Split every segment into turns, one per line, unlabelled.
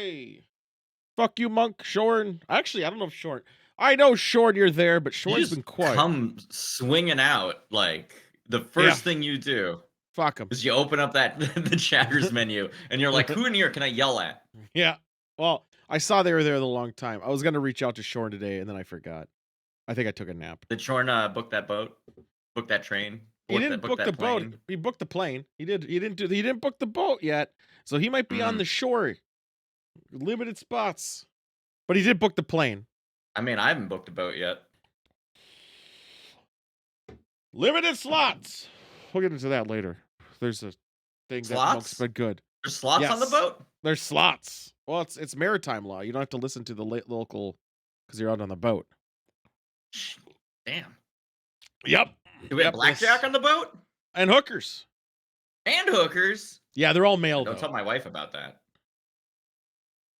Hey, fuck you, Monk, Shorn. Actually, I don't know if Shorn. I know Shorn, you're there, but
You
Shorn's
just
been quiet.
come swinging out, like, the
Yeah,
first thing you do
fuck him.
is you open up that the chatters menu, and you're like, "Who in here can I yell at?"
Yeah. Well, I saw they were there the long time. I was gonna reach out to Shorn today, and then I forgot. I think I took a nap.
Did Chorn, book that boat? Book that train?
He
Book that
didn't
book
book the
that
boat.
plane?
He booked the plane. He did. He didn't book the boat yet. So he might be on
Mm,
the shore. Limited spots. But he did book the plane.
I mean, I haven't booked a boat yet.
Limited slots. We'll get into that later. There's a thing that Monk's
Slots?
been good.
There's slots on the
Yes.
boat?
There's slots. Well, it's maritime law. You don't have to listen to the local because you're out on the boat.
Sh Damn.
Yep.
Do we have
Yep.
blackjack on the boat?
And hookers.
And hookers?
Yeah, they're all male
Don't
though.
tell my wife about that.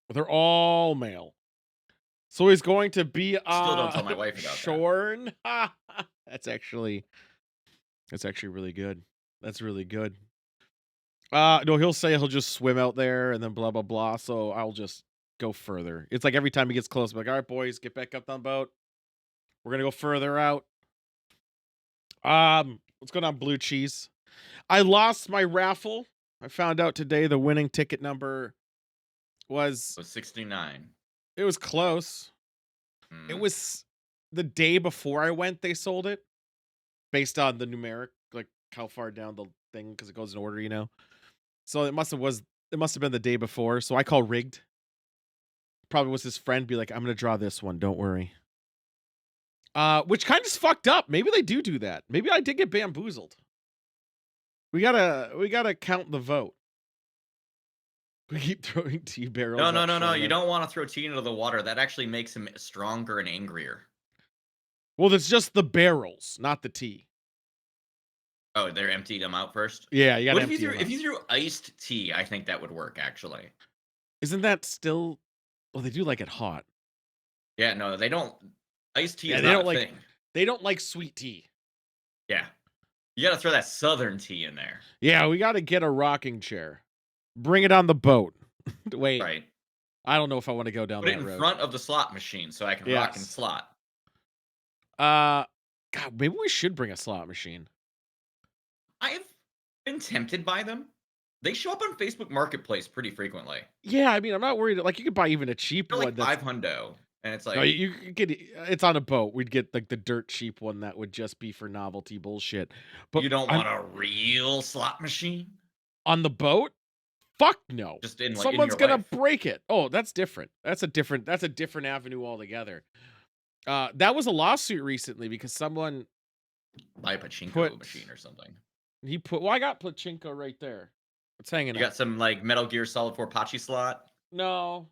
They're all male. So he's going to be
Still don't tell my wife about that.
shorn. That's actually really good. That's really good. No, he'll say he'll just swim out there and then blah blah blah. So I'll just go further. It's like every time he gets close, I'm like, all right, boys, get back up on the boat. We're gonna go further out. What's going on, Blue Cheese? I lost my raffle. I found out today the winning ticket number was
It was 69.
it was close. It
Mm.
was the day before I went, they sold it based on the numeric, like how far down the thing, because it goes in order, you know. So it must have been the day before. So I call rigged. Probably was his friend be like, I'm gonna draw this one, don't worry. Which kind of is fucked up. Maybe they do that. Maybe I did get bamboozled. We gotta count the vote. We keep throwing tea barrels
No, no,
at
no, no, you
Charlotte.
don't wanna throw tea into the water, that actually makes him stronger and angrier.
Well, it's just the barrels, not the tea.
Oh, they're emptied them out first?
Yeah, you gotta
What if you
empty
threw
them
if
out.
you threw iced tea? I think that would work, actually.
Isn't that still? Well, they do like it hot.
Yeah, no, they don't iced tea
Yeah,
is not a thing.
they don't like sweet tea.
Yeah. You gotta throw that southern tea in there.
Yeah, we gotta get a rocking chair. Bring it on the boat. Wait,
Right.
I don't know if I want to go down
Put it
that
in
road.
front of the slot machine so I can rock and
Yes.
slot.
Uh, God, maybe we should bring a slot machine.
I've been tempted by them. They show up on Facebook Marketplace pretty frequently.
Yeah, I mean, I'm not worried. Like, you could buy even a cheap
They're
one.
like
That's
5 hundo, and it's
no,
like,
you could get. It's on a boat. We'd get like the dirt cheap one that would just be for novelty bullshit. But
"You don't
I'm
want a real slot machine?"
on the boat. Fuck no.
Just in, like, in
Someone's
your
gonna
life.
break it. Oh, that's different. That's a different avenue altogether. That was a lawsuit recently because someone
Buy a pachinko
put
machine or something.
well, I got Pachinko right there. It's hanging
You
up.
got some, like, Metal Gear Solid 4 Pachi slot?
No,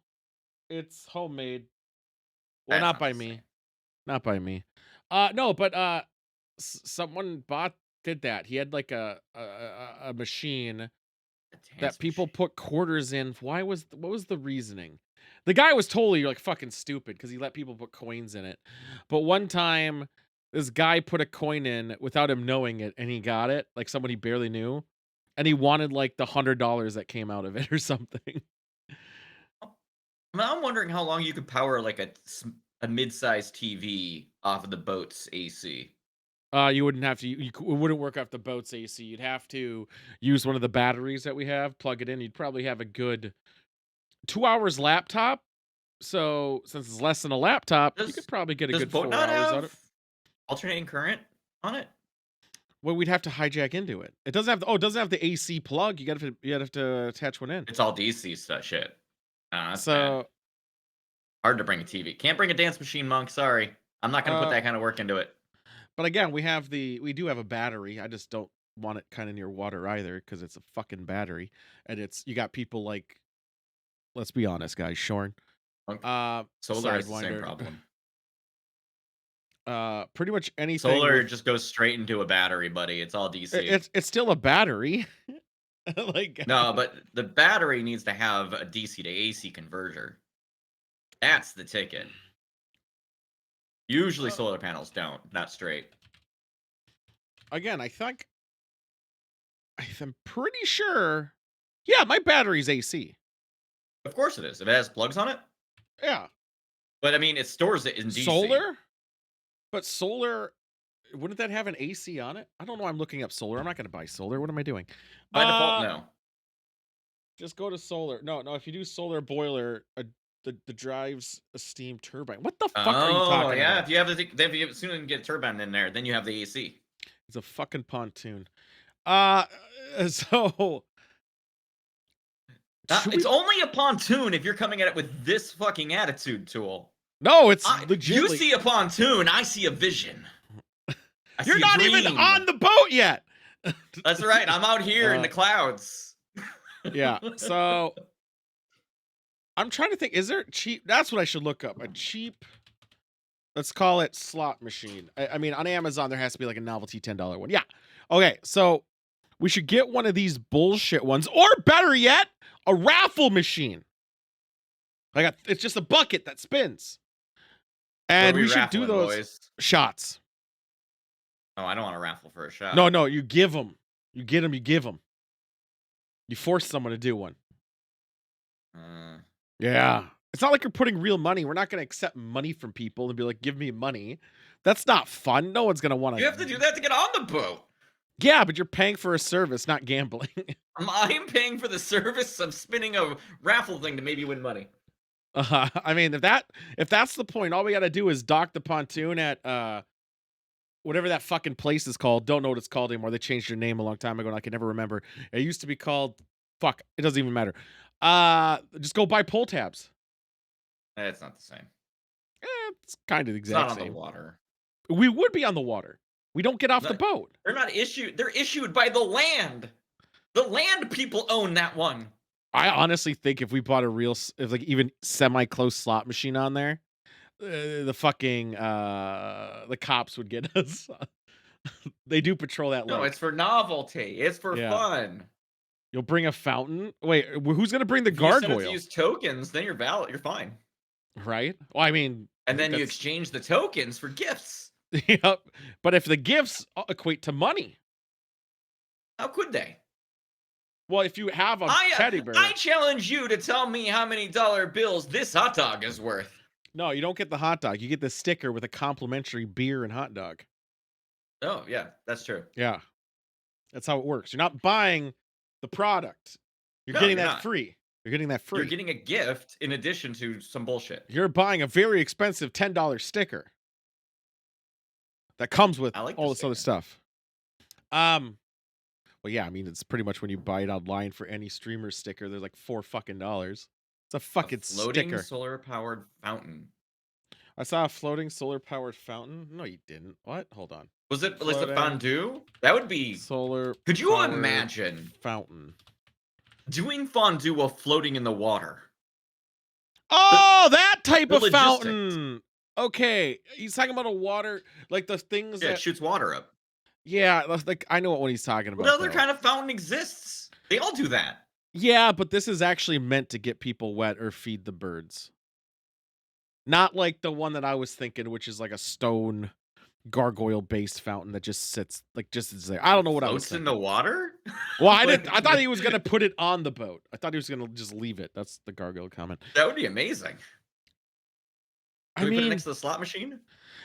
it's homemade. Well,
That's
not
not
by
the same.
me. Not by me. No, but someone did that. He had like a machine
A
that
dance
people
machine.
put quarters in. What was the reasoning? The guy was totally like fucking stupid because he let people put coins in it. But one time, this guy put a coin in without him knowing it, and he got it. Like someone he barely knew, and he wanted like the $100 that came out of it or something.
Oh, now I'm wondering how long you could power, like, a mid-sized TV off of the boat's AC.
You wouldn't have to. It wouldn't work off the boat's AC. You'd have to use one of the batteries that we have. Plug it in. You'd probably have a good 2 hours laptop. So since it's less than a laptop, you could
Does
probably get a
does
good
boat
4
not
hours out of.
have alternating current on it?
Well, we'd have to hijack into it. It doesn't have. It doesn't have the AC plug. You have to attach one in.
It's all DC stuff shit. That's bad.
So,
Hard to bring a TV. Can't bring a dance machine, Monk, sorry. I'm not gonna put
uh,
that kind of work into it.
but again, we do have a battery. I just don't want it kind of near water either because it's a fucking battery, and you got people like, let's be honest, guys, Shorn,
Monk, solar has the same
Sidewinder,
problem.
pretty much anything
Solar
with
just goes straight into a battery, buddy. It's all DC.
it's still a battery. Like,
No, but the battery needs to have a DC to AC converter. That's the ticket. Usually
uh,
solar panels don't, not straight.
again, I'm pretty sure. Yeah, my battery's AC.
Of course it is. If it has plugs on it.
Yeah.
But I mean, it stores it in DC.
Solar? But solar, wouldn't that have an AC on it? I don't know. I'm looking up solar. I'm not going to buy solar. What am I doing?
By default,
Uh,
no.
just go to solar. No, no. If you do solar boiler, the drives a steam turbine. What the fuck are you
Oh,
talking
yeah.
about?
If you have the if you soon as you get a turbine in there, then you have the AC.
It's a fucking pontoon. Uh, so should
It's
we?
only a pontoon if you're coming at it with this fucking attitude, Tool.
No, it's
You
legitly.
see a pontoon, I see a vision. I
You're
see a
not even
dream.
on the boat yet.
That's right. I'm out here in the clouds.
Yeah. So I'm trying to think. Is there cheap? That's what I should look up. A cheap. Let's call it slot machine. I mean, on Amazon there has to be like a novelty $10 one. Yeah. Okay. So we should get one of these bullshit ones, or better yet, a raffle machine. It's just a bucket that spins,
What are
and
we
we should do
raffling,
those
boys?
shots.
Oh, I don't want to raffle for a shot.
No, no, you give them. You get them. You give them. You force someone to do one. Yeah. It's not like you're putting real money. We're not going to accept money from people and be like, give me money. That's not fun. No one's going to want to.
You have to do that to get on the boat.
Yeah, but you're paying for a service, not gambling.
I'm paying for the service of spinning a raffle thing to maybe win money.
I mean, if that's the point, all we got to do is dock the pontoon at whatever that fucking place is called. Don't know what it's called anymore. They changed their name a long time ago, and I can never remember. It used to be called. Fuck. It doesn't even matter. Just go buy pull tabs.
It's not the same.
It's kind of the
It's
exact
not on
same.
the water.
We would be on the water. We don't get off the boat.
They're not issued. They're issued by the land. The land people own that one.
I honestly think if we bought if like even semi-close slot machine on there, the fucking the cops would get us. They do patrol that lake.
No, it's for novelty. It's for fun.
You'll bring a fountain. Wait, who's gonna bring the
If you
gargoyle?
use tokens, then you're valid. You're fine.
Right? Well, I mean,
and then you exchange the tokens for gifts.
Yep. But if the gifts equate to money,
how could they?
Well, if you have a teddy bear,
I challenge you to tell me how many dollar bills this hot dog is worth.
No, you don't get the hot dog. You get the sticker with a complimentary beer and hot dog.
Oh, yeah, that's true.
Yeah. That's how it works. You're not buying the product. You're getting that free. You're getting that free.
You're getting a gift in addition to some bullshit.
You're buying a very expensive $10 sticker that comes with all this other stuff. Well, yeah, I mean, it's pretty much when you buy it online for any streamer sticker, there's like $4 fucking. It's a fucking
floating
sticker.
Solar powered fountain.
I saw a floating solar powered fountain. No, you didn't. What? Hold on.
Was it fondue? That would be
solar.
Could you imagine
fountain
doing fondue while floating in the water?
Oh, that type of fountain. Okay, he's talking about a water, like the things
that shoots water up.
Yeah, like I know what he's talking about.
What other kind of fountain exists? They all do that.
Yeah, but this is actually meant to get people wet or feed the birds. Not like the one that I was thinking, which is like a stone gargoyle-based fountain that just sits is there. I don't know what I was thinking.
In the water?
Well, I thought he was gonna put it on the boat. I thought he was gonna just leave it. That's the gargoyle comment.
That would be amazing. Can we put it next to the slot machine?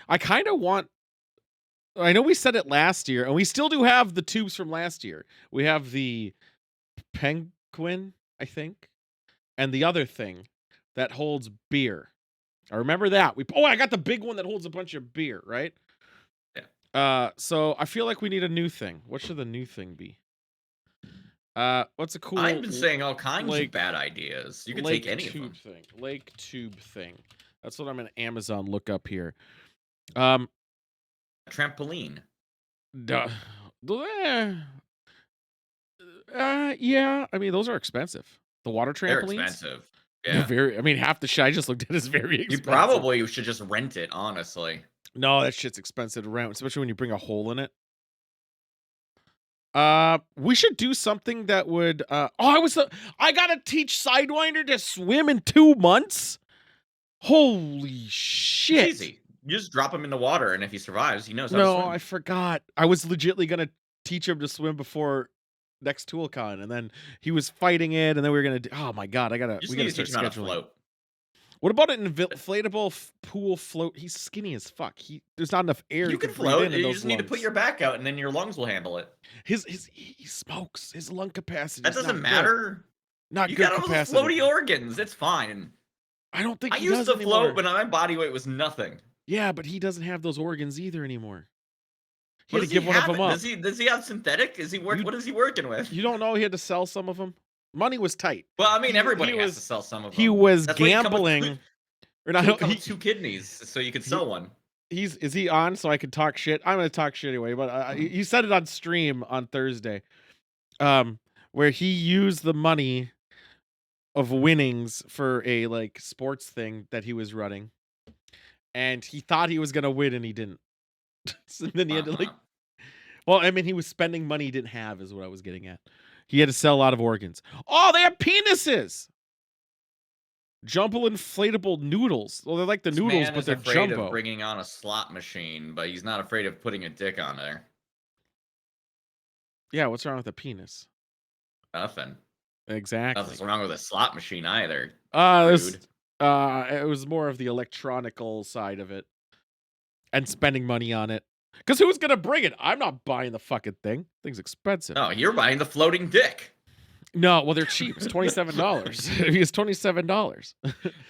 I kind of want. I know we said it last year, and we still do have the tubes from last year. We have the penguin, I think, and the other thing that holds beer. I remember that. I got the big one that holds a bunch of beer, right?
Yeah.
So I feel like we need a new thing. What should the new thing be? What's a cool?
I've been saying all kinds of bad ideas. You can take any of them.
Lake tube thing. That's what I'm gonna Amazon look up here.
Trampoline.
Yeah. I mean, those are expensive. The water trampolines.
They're expensive. Yeah.
They're very. I mean, half the shit I just looked at is very expensive.
You probably should just rent it, honestly.
No, that shit's expensive to rent, especially when you bring a hole in it. We should do something that would. I gotta teach Sidewinder to swim in 2 months. Holy shit!
It's easy. You just drop him in the water, and if he survives, he knows how
to
swim.
No, I forgot. I was legitimately gonna teach him to swim before next ToolCon, and then he was fighting it, and then we were gonna do oh my god,
You just
we
need
gotta
to
start
teach him how to
scheduling.
float.
What about an inflatable pool float? He's skinny as fuck. There's not enough air he
You can
could breathe
float.
in
You
those
just need to put
lungs.
your back out, and then your lungs will handle it.
He smokes. His lung capacity
That
is
doesn't
not good.
matter.
Not
You
good
got all those
capacity.
floaty organs. It's fine.
I don't think
I
he
used
does
to float,
anymore.
but my body weight was nothing.
Yeah, but he doesn't have those organs either anymore. He
What
had to
does he
give one of them
have?
up.
Does he have synthetic? Is he work?
You
What is he working with?
you don't know he had to sell some of them? Money was tight.
Well, I mean,
He
everybody has to
was
sell some of
he
them.
was
That's why you come with
gambling or
you
not
come with two kidneys, so you can
he
sell one.
he's is he on so I can talk shit? I'm gonna talk shit anyway, but he said it on stream on Thursday, where he used the money of winnings for a like sports thing that he was running, and he thought he was gonna win and he didn't. So then he had to like,
Uh-huh.
well, I mean, he was spending money he didn't have, is what I was getting at. He had to sell a lot of organs. Oh, they have penises. Jumbo inflatable noodles. Well, they're like the
This
noodles,
man
but
is
they're
afraid of
jumbo.
bringing on a slot machine, but he's not afraid of putting a dick on there.
Yeah, what's wrong with a penis?
Nothing.
Exactly.
Nothing's wrong with a slot machine either.
This
Rude.
it was more of the electronical side of it and spending money on it. Because who's gonna bring it? I'm not buying the fucking thing. Thing's expensive.
Oh, you're buying the floating dick.
No, well, they're cheap. It's $27. It's $27.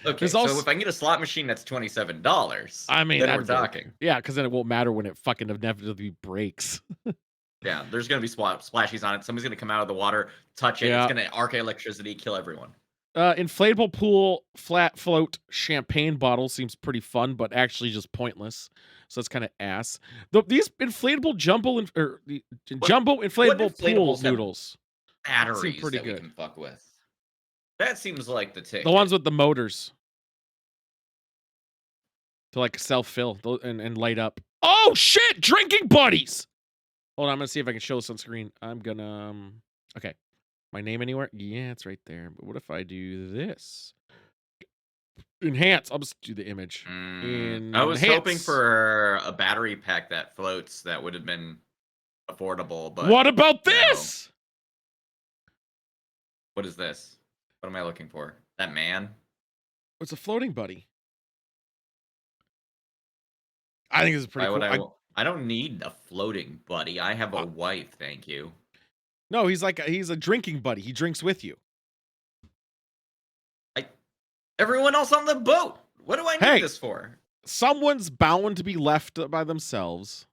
Okay,
There's
so
also,
if I can get a slot machine that's $27,
I mean,
then we're
that'd work.
talking.
Yeah, because then it won't matter when it fucking inevitably breaks.
Yeah, there's gonna be splashies on it. Somebody's gonna come out of the water, touch it. It's
Yeah.
gonna arc electricity, kill everyone.
Inflatable pool flat float champagne bottle seems pretty fun, but actually just pointless. So that's kind of ass. These inflatable jumbo
What
inflatable pool
inflatables have
noodles seem
batteries
pretty
that we
good.
can fuck with? That seems like the
The ones
ticket.
with the motors to like self-fill and light up. Oh shit! Drinking buddies. Hold on, I'm gonna see if I can show this on screen. I'm gonna okay. My name anywhere? Yeah, it's right there. But what if I do this? Enhance. I'll just do the image.
I was hoping
Enhance.
for a battery pack that floats that would have been affordable, but
What about
no.
this?
What is this? What am I looking for? That man?
It's a floating buddy. I think this is pretty
Why would
cool.
I don't need a floating buddy. I have a
Uh,
wife, thank you.
no, he's a drinking buddy. He drinks with you.
Everyone else on the boat. What do I need
Hey,
this for?
someone's bound to be left by themselves.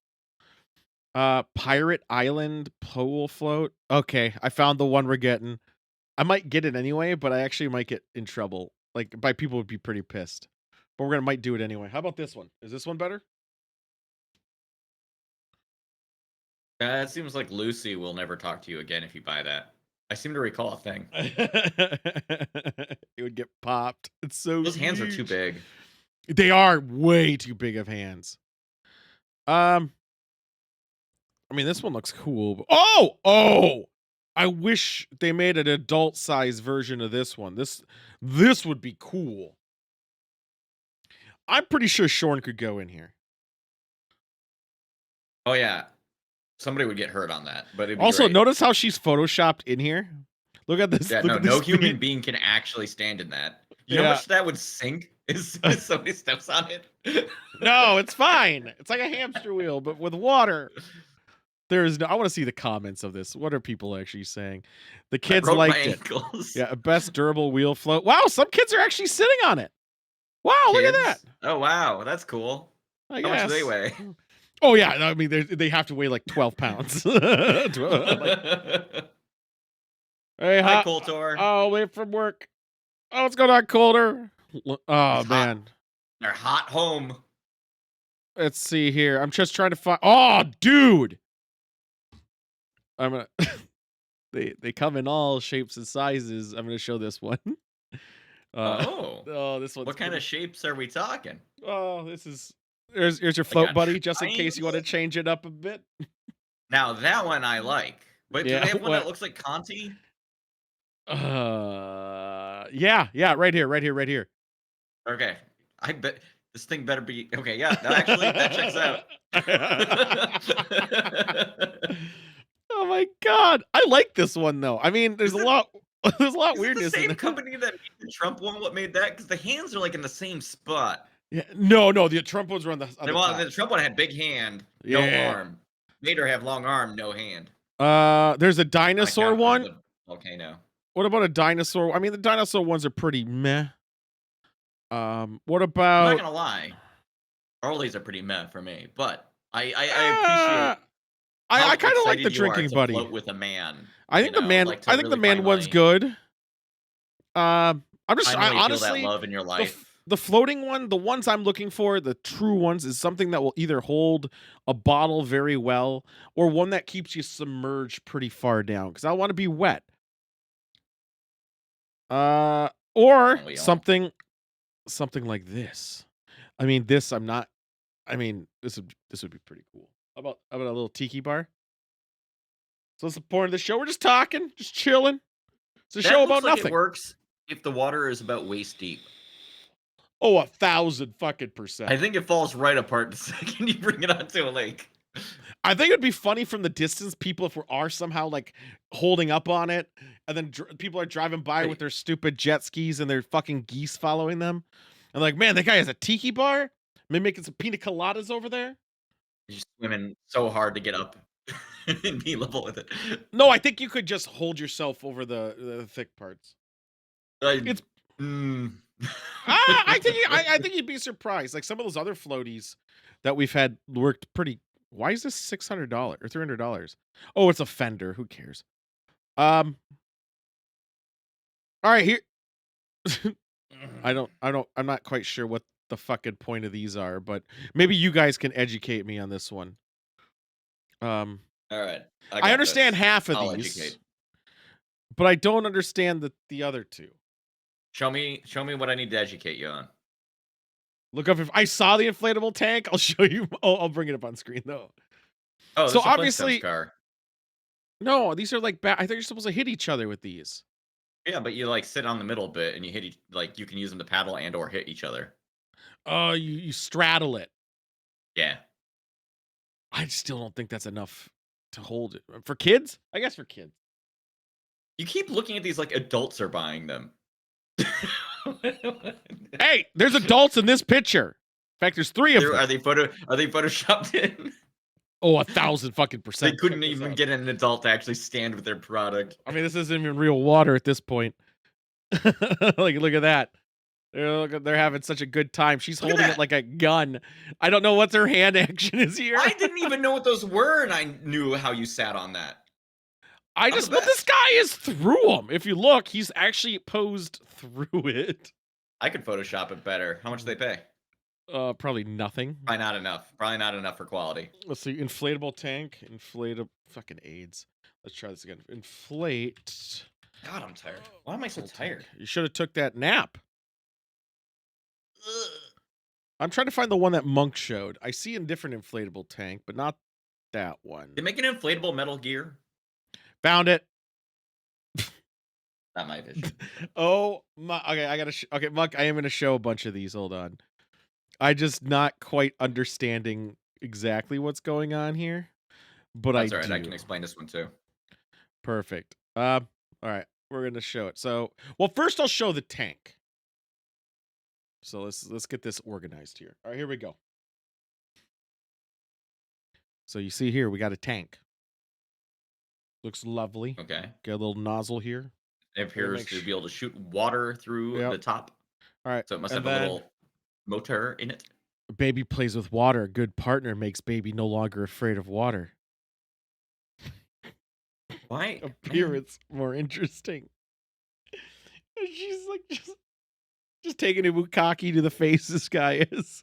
Pirate Island pool float. Okay, I found the one we're getting. I might get it anyway, but I actually might get in trouble. Like, by people would be pretty pissed. But we're gonna might do it anyway. How about this one? Is this one better?
It seems like Lucy will never talk to you again if you buy that. I seem to recall a thing.
It would get popped. It's so
Those hands are too
huge.
big.
They are way too big of hands. I mean, this one looks cool. But oh! I wish they made an adult size version of this one. This would be cool. I'm pretty sure Shorn could go in here.
Oh yeah. Somebody would get hurt on that, but it'd be
Also,
great.
notice how she's photoshopped in here. Look at this.
Yeah,
Look at
no
this
human
thing.
being can actually stand in that. You know
Yeah.
how much that would sink if somebody steps on it?
No, it's fine. It's like a hamster wheel, but with water. There's no. I want to see the comments of this. What are people actually saying? The
I
kids
broke my
liked it.
ankles.
Yeah, best durable wheel float. Wow, some kids are actually sitting on it. Wow, look at that.
Kids? Oh wow, that's cool.
I
How much do they
guess.
weigh?
Oh yeah, I mean they have to weigh like 12 pounds. Like, hey,
Hi,
hot.
Coltor.
Oh, late from work. Oh, what's going on, Colder? Oh
It's hot.
man.
They're hot home.
Let's see here. I'm just trying to find. Oh, dude. I'm gonna. They come in all shapes and sizes. I'm gonna show this one. Oh, this one's
What kind
pretty-
of shapes are we talking?
Oh, this is. Here's your float
a
buddy, just in case you want to
triangle?
change it up a bit.
Now that one I like. But
Yeah,
do they have one
what-
that looks like Conti?
Yeah, right here.
Okay. I bet this thing better be okay. Yeah, no, actually, that checks out.
Oh Oh my god. I like this one though. I mean, there's
Is
a
it
lot there's a lot of
is it the
weirdness in
same
there.
company that made the Trump one? What made that? Because the hands are like in the same spot.
Yeah. No, no, the Trump ones were on the top.
The Trump one had big hand, no
Yeah.
arm. Made her have long arm, no hand.
There's a
On
dinosaur
account of
one.
the volcano.
What about a dinosaur? I mean, the dinosaur ones are pretty meh. What
I'm not
about
gonna lie, all these are pretty meh for me, but I
uh,
appreciate
I
how
kind of like the
excited you are
drinking
to
buddy.
float with a man,
I think the man
like, to
I think the
really
man one's
finally
good. I
finally feel that
honestly
love in your
the
life.
the floating one, the ones I'm looking for, the true ones, is something that will either hold a bottle very well or one that keeps you submerged pretty far down because I want to be wet. Or
Don't we all?
something like this. I mean, this I'm not. I mean, this would be pretty cool. How about a little tiki bar? So that's the point of the show. We're just talking, just chilling. It's a show
That looks
about
like it
nothing.
works if the water is about waist deep.
Oh, 1,000 fucking
I
percent.
think it falls right apart the second you bring it onto a lake.
I think it'd be funny from the distance, people if we are somehow like holding up on it, and then people are driving by with
Wait,
their stupid jet skis and their fucking geese following them, and like, man, that guy has a tiki bar. Maybe making some pina coladas over there.
you're swimming so hard to get up and be level with it.
No, I think you could just hold yourself over the thick parts.
I
It's
mm.
I think you'd be surprised. Like some of those other floaties that we've had worked pretty. Why is this $600 or $300? Oh, it's a Fender. Who cares? Um. All right, here. I'm not quite sure what the fucking point of these are, but maybe you guys can educate me on this one. Um,
Alright, I
I
got
understand
this.
half of
I'll
these,
educate.
but I don't understand the other two.
Show me what I need to educate you on.
Look up if I saw the inflatable tank. I'll show you. I'll bring it up on screen though.
Oh,
So
this is a Flintstones
obviously,
car.
no, these are like I think you're supposed to hit each other with these.
Yeah, but you, like, sit on the middle bit and you hit each like, you can use them to paddle and or hit each other.
Oh, you straddle it.
Yeah.
I still don't think that's enough to hold it for kids. I guess for kids.
You keep looking at these like adults are buying them.
Hey, there's adults in this picture. In fact, there's three of them.
Are they photoshopped in?
Oh, 1,000 fucking
They
percent. Check
couldn't
this
even
out.
get an adult to actually stand with their product.
I mean, this isn't even real water at this point. Like, look at that. They're having such a good time. She's
Look at
holding it
that.
like a gun. I don't know what her hand action is here.
I didn't even know what those were, and I knew how you sat on that. I'm the
Well, this
best.
guy is through them. If you look, he's actually posed through it.
I could Photoshop it better. How much do they pay?
Probably nothing.
Probably not enough. Probably not enough for quality.
Let's see. Inflatable tank. Inflatable. Fucking AIDS. Let's try this again. Inflate.
God, I'm tired. Why am I so
Tank.
tired?
You should have took that nap. I'm trying to find the one that Monk showed. I see a different inflatable tank, but not that one.
They make an inflatable Metal Gear.
Found it.
Not my vision.
Oh my. Okay, I gotta. Okay, Monk. I am gonna show a bunch of these. Hold on. I just not quite understanding exactly what's going on here, but
That's
I
all right. I
do.
can explain this one too.
Perfect. All right. We're gonna show it. So, well, first I'll show the tank. So let's get this organized here. All right, here we go. So you see here we got a tank. Looks lovely.
Okay.
Got a little nozzle here.
It appears to be able to shoot water through
Yep.
the top.
All right.
So it must
And
have a
then
little motor in it.
baby plays with water. A good partner makes baby no longer afraid of water.
Why?
Appearance more interesting. And she's like just taking a bukkake to the face. This guy is.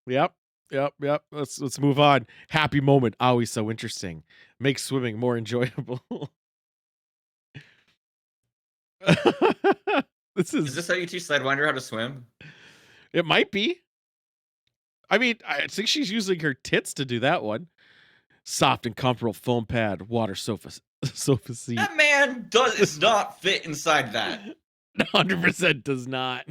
Yep. Yep. Let's move on. Happy moment, always so interesting. Makes swimming more enjoyable. This
Is
is.
this how you teach Sidewinder how to swim?
It might be. I mean, I think she's using her tits to do that one. Soft and comfortable foam pad, water sofa seat.
That man does not fit inside that.
100% does not.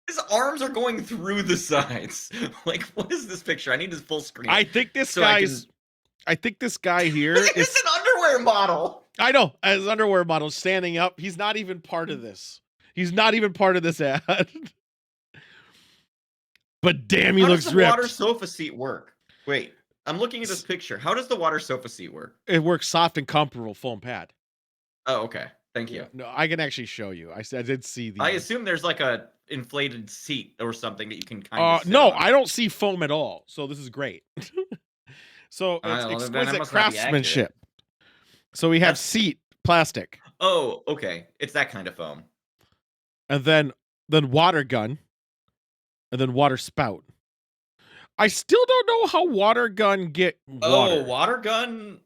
His arms are going through the sides. Like, what is this picture? I need his full screen.
I think this
so I
guy's. I think this guy here
It's
is
an underwear model.
I know, as underwear model standing up. He's not even part of this. He's not even part of this ad. But damn, he
How does the
looks
water
ripped.
sofa seat work? Wait, I'm looking at this
S-
picture. How does the water sofa seat work?
It works soft and comfortable foam pad.
Oh, okay. Thank
Yeah,
you.
no, I can actually show you. I did see
I
the.
assume there's like a inflated seat or something that you can kind of sit
No,
on.
I don't see foam at all. So this is great. So it's
Well, then that
exquisite
must not be accurate.
craftsmanship. So we have
That's
seat plastic,
oh, okay. It's that kind of foam.
and then water gun, and then water spout. I still don't know how water gun get
Oh,
water.
water gun.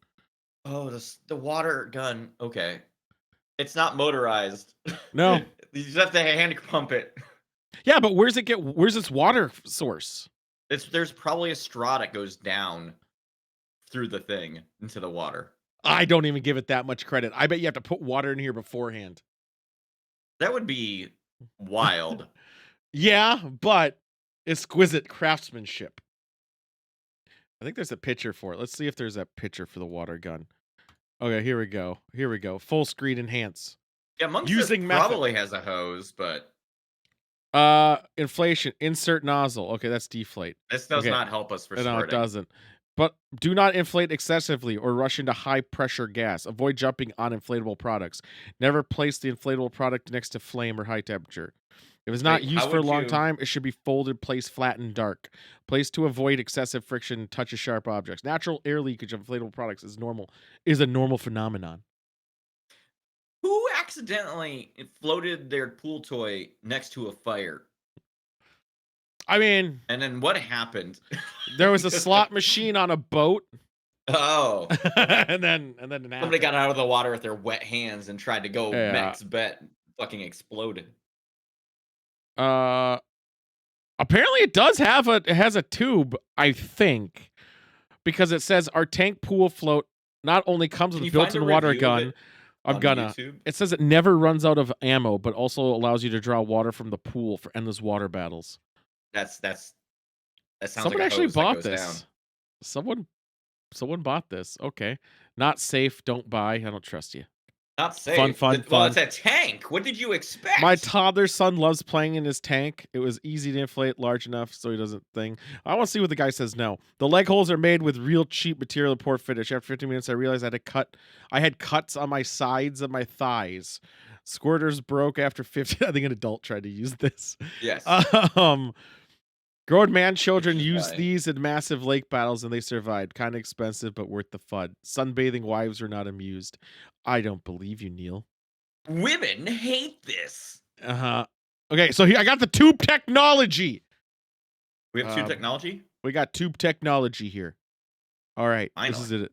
Oh, the water gun. Okay. It's not motorized.
No.
You just have to hand pump it.
Yeah, but where's its water source?
There's probably a straw that goes down through the thing into the water.
I don't even give it that much credit. I bet you have to put water in here beforehand.
That would be wild.
Yeah, but exquisite craftsmanship. I think there's a picture for it. Let's see if there's a picture for the water gun. Okay, here we go. Here we go. Full screen enhance.
Yeah, Monk says
Using method.
probably has a hose, but
Inflation. Insert nozzle. Okay, that's deflate.
this does
Okay.
not help us for
No, it
squirting.
doesn't. But do not inflate excessively or rush into high pressure gas. Avoid jumping on inflatable products. Never place the inflatable product next to flame or high temperature. If it's not
Wait,
used
how
for a
would
long
you
time, it should be folded, placed flat and dark. Placed to avoid excessive friction, touches sharp objects. Natural air leakage of inflatable products is a normal phenomenon.
who accidentally floated their pool toy next to a fire?
I mean,
And then what happened?
there was a slot machine on a boat,
Oh,
and then it
somebody
happened.
got out of the water with their wet hands and tried to go
Yeah.
max bet, fucking exploded.
Uh Apparently it has a tube, I think, because it says our tank pool float not only comes
Can
with
you
a
find a
built-in water
review of
gun.
it
I'm
on
gonna.
YouTube?
It says it never runs out of ammo, but also allows you to draw water from the pool for endless water battles.
That's that sounds like
Someone
a
actually
hose that
bought
goes down.
this. Someone someone bought this. Okay. Not safe, don't buy. I don't trust you.
Not
Fun,
safe.
fun,
Well, it's
fun.
a tank. What did you
My
expect?
toddler son loves playing in his tank. It was easy to inflate large enough so he doesn't thing. I want to see what the guy says no. The leg holes are made with real cheap material and poor finish. After 15 minutes, I realized I had cuts on my sides of my thighs. Squirters broke after 50. I think an adult tried to use this.
Yes.
Um, Grown man
Which
children
is
used
fine.
these in massive lake battles and they survived. Kind of expensive, but worth the fun. Sunbathing wives were not amused. I don't believe you, Neil.
Women hate this.
Uh-huh. Okay, so here I got the tube technology.
We have tube
Um,
technology?
we got tube technology here. All right, this is
Finally.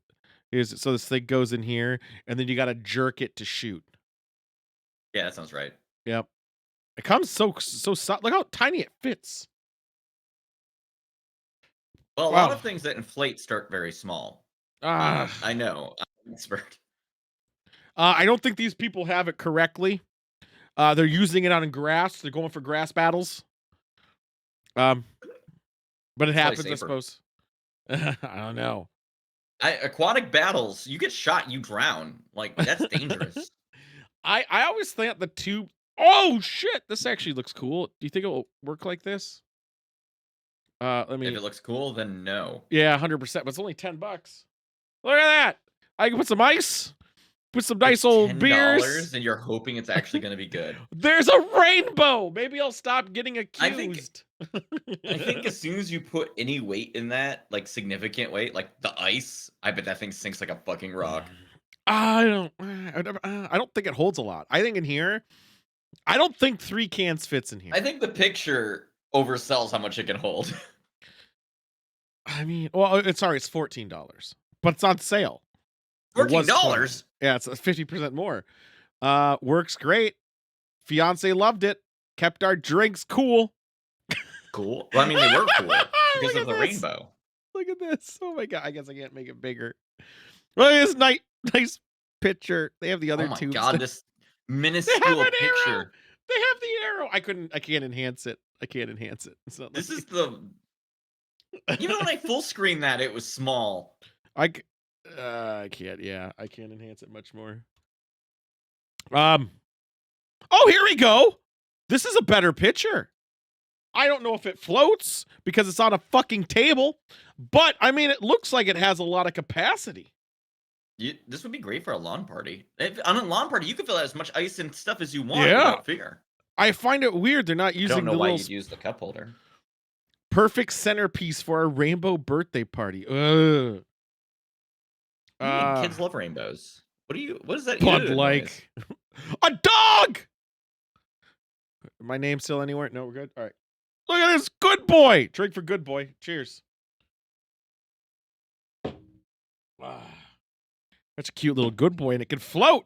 it. So this thing goes in here, and then you got to jerk it to shoot.
Yeah, that sounds right.
Yep. It comes look how tiny it fits.
Well, a lot
Wow.
of things that inflate start very small.
Ah.
I know. I'm an expert.
I don't think these people have it correctly. They're using it on grass. They're going for grass battles. Um, but it
It's probably
happens, I
safer.
suppose. I don't know.
Aquatic battles, you get shot, you drown. Like, that's dangerous.
I always think the tube. Oh shit! This actually looks cool. Do you think it will work like this? Let
If
me.
it looks cool, then no.
Yeah, 100%. But it's only $10. Look at that! I can put some ice, put some nice
It's
old beers.
$10 and you're hoping it's actually gonna be good.
There's a rainbow. Maybe I'll stop getting
I think
accused.
I think as soon as you put any weight in that, like significant weight, like the ice, I bet that thing sinks like a fucking rock.
I don't think it holds a lot. I think in here, I don't think 3 cans fits in here.
I think the picture oversells how much it can hold.
I mean, well, it's sorry, it's $14, but it's on sale. It was 20.
$14?
Yeah, it's 50% more. Works great. Fiance loved it. Kept our drinks cool.
Cool. Well, I mean, they were cool because
Look
of
at
the
this.
rainbow.
Look at this. Oh my god. I guess I can't make it bigger. Look at this nice picture. They have the
Oh
other
my
tubes.
god, this
They have
minuscule
an arrow.
picture.
They have the arrow. I can't enhance it. I can't enhance it. It's not
This
letting
is the even when I full screen that, it was small.
I I can't. Yeah, I can't enhance it much more. Um. Oh, here we go. This is a better picture. I don't know if it floats because it's on a fucking table, but I mean, it looks like it has a lot of capacity.
This would be great for a lawn party. On a lawn party, you can fill out as much ice and stuff as you want
Yeah.
without fear.
I find it weird they're not
I don't
using
know
the
why
little
you'd use the cup holder.
perfect centerpiece for a rainbow birthday party. Ugh.
What do you mean kids love rainbows? What is that
Bud
noise?
like a dog. My name still anywhere? No, we're good. All right. Look at this good boy. Drink for good boy. Cheers. That's a cute little good boy, and it can float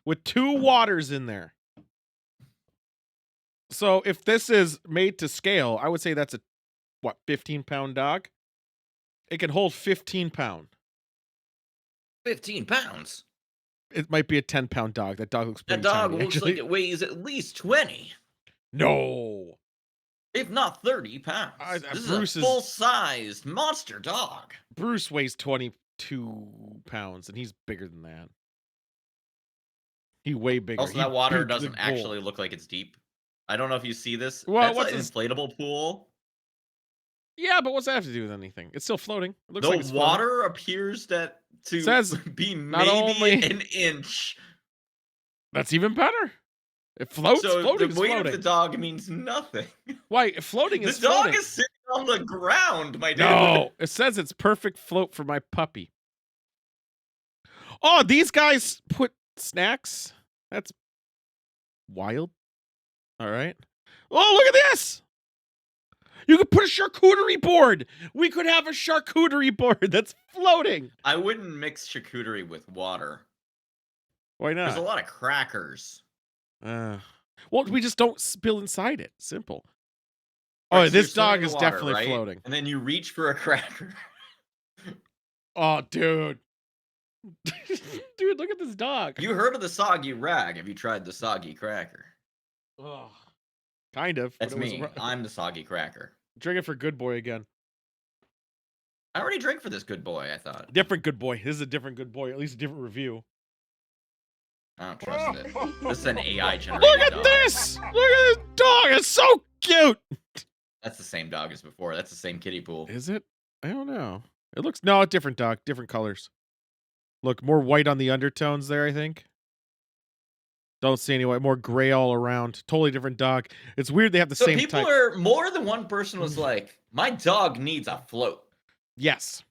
with 2 waters in there. So if this is made to scale, I would say that's a 15-pound dog. It can hold 15 pound.
15 pounds.
It might be a 10-pound dog. That dog looks
That
pretty
dog
tiny,
looks
actually.
like it weighs at least 20,
No.
if not 30 pounds. This
Bruce
is a full-sized monster dog.
Bruce weighs 22 pounds, and he's bigger than that. He way bigger.
Also,
He
that water
big
doesn't
bull.
actually look like it's deep. I don't know if you see this.
Well,
That's
what's
an
this-
inflatable pool.
Yeah, but what's that have to do with anything? It's still floating. It looks
The
like it's floating.
water appears to
Says
be
not
maybe
only-
an inch.
That's even better. It floats.
So
Floating
the
is
weight
floating.
of the dog means nothing.
Why? Floating
The
is
dog
floating.
is sitting on the ground, my dude.
No, it says it's perfect float for my puppy. Oh, these guys put snacks. That's wild. All right. Oh, look at this. You could put a charcuterie board. We could have a charcuterie board that's floating.
I wouldn't mix charcuterie with water.
Why
There's a
not?
lot of crackers.
Well, we just don't spill inside it. Simple.
Right,
Oh,
so
this
you're swimming
dog
in the
is
water,
definitely
right?
floating.
And then you reach for a cracker.
Oh, dude. Dude, look at this dog.
You heard of the soggy rag. Have you tried the soggy cracker?
Oh, kind of. but
That's
it was
me. I'm the soggy cracker.
Drink it for good boy again.
I already drank for this good boy, I thought.
Different good boy. This is a different good boy. At least a different review.
I don't trust it. This is an AI generated
Look at
dog.
this! Look at this dog! It's so cute!
That's the same dog as before. That's the same kiddie pool.
Is it? I don't know. It looks... No, a different dog. Different colors. Look, more white on the undertones there, I think. Don't see any white. More gray all around. Totally different dog. It's weird they have the
So
same
people
type.
are... More than one person was like, my dog needs a float.
Yes.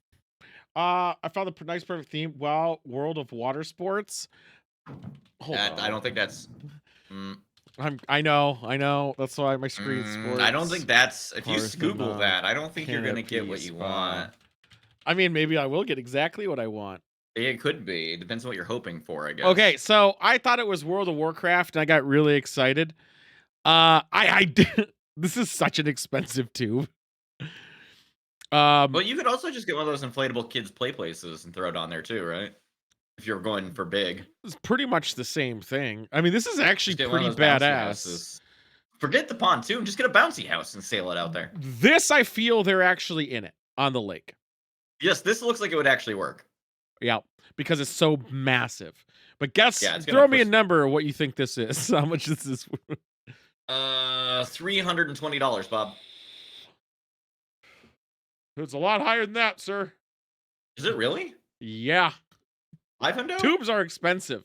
I found the nice perfect theme. Wow, World of Water Sports. Hold on.
I don't think that's...
I know. That's why my screen sports.
I don't think that's... If you
Parthenon,
Google that, I don't think you're going to get what
Canopy,
you
Spa.
want.
I mean, maybe I will get exactly what I want.
It could be. It depends on what you're hoping for, I guess.
Okay, so I thought it was World of Warcraft, and I got really excited. I did. This is such an expensive tube.
But you could also just get one of those inflatable kids play places and throw it on there too, right? If you're going for big.
It's pretty much the same thing. I mean, this is actually
Just get one
pretty
of those bouncy
badass.
houses. Forget the pontoon. Just get a bouncy house and sail it out there.
This, I feel they're actually in it on the lake.
Yes, this looks like it would actually work.
Yeah, because it's so massive. But guess,
Yeah, it's gonna
throw me a
push-
number of what you think this is. How much this is?
$320, Bob.
It's a lot higher than that, sir.
Is it really?
Yeah,
$500?
tubes are expensive.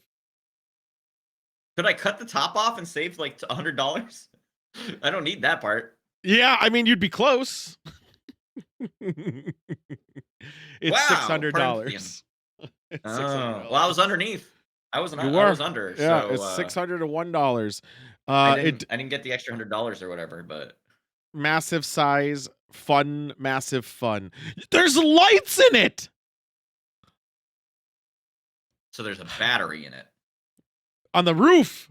Could I cut the top off and save like $100? I don't need that part.
Yeah, I mean, you'd be close. It's
Wow,
$600.
Parthian.
It's
Oh,
$600.
well, I was underneath. I was
You
under.
Yeah,
so,
it's $601.
I
It
didn't get the extra $100 or whatever, but
massive size, fun, massive fun. There's lights in it
so there's a battery in it.
on the roof.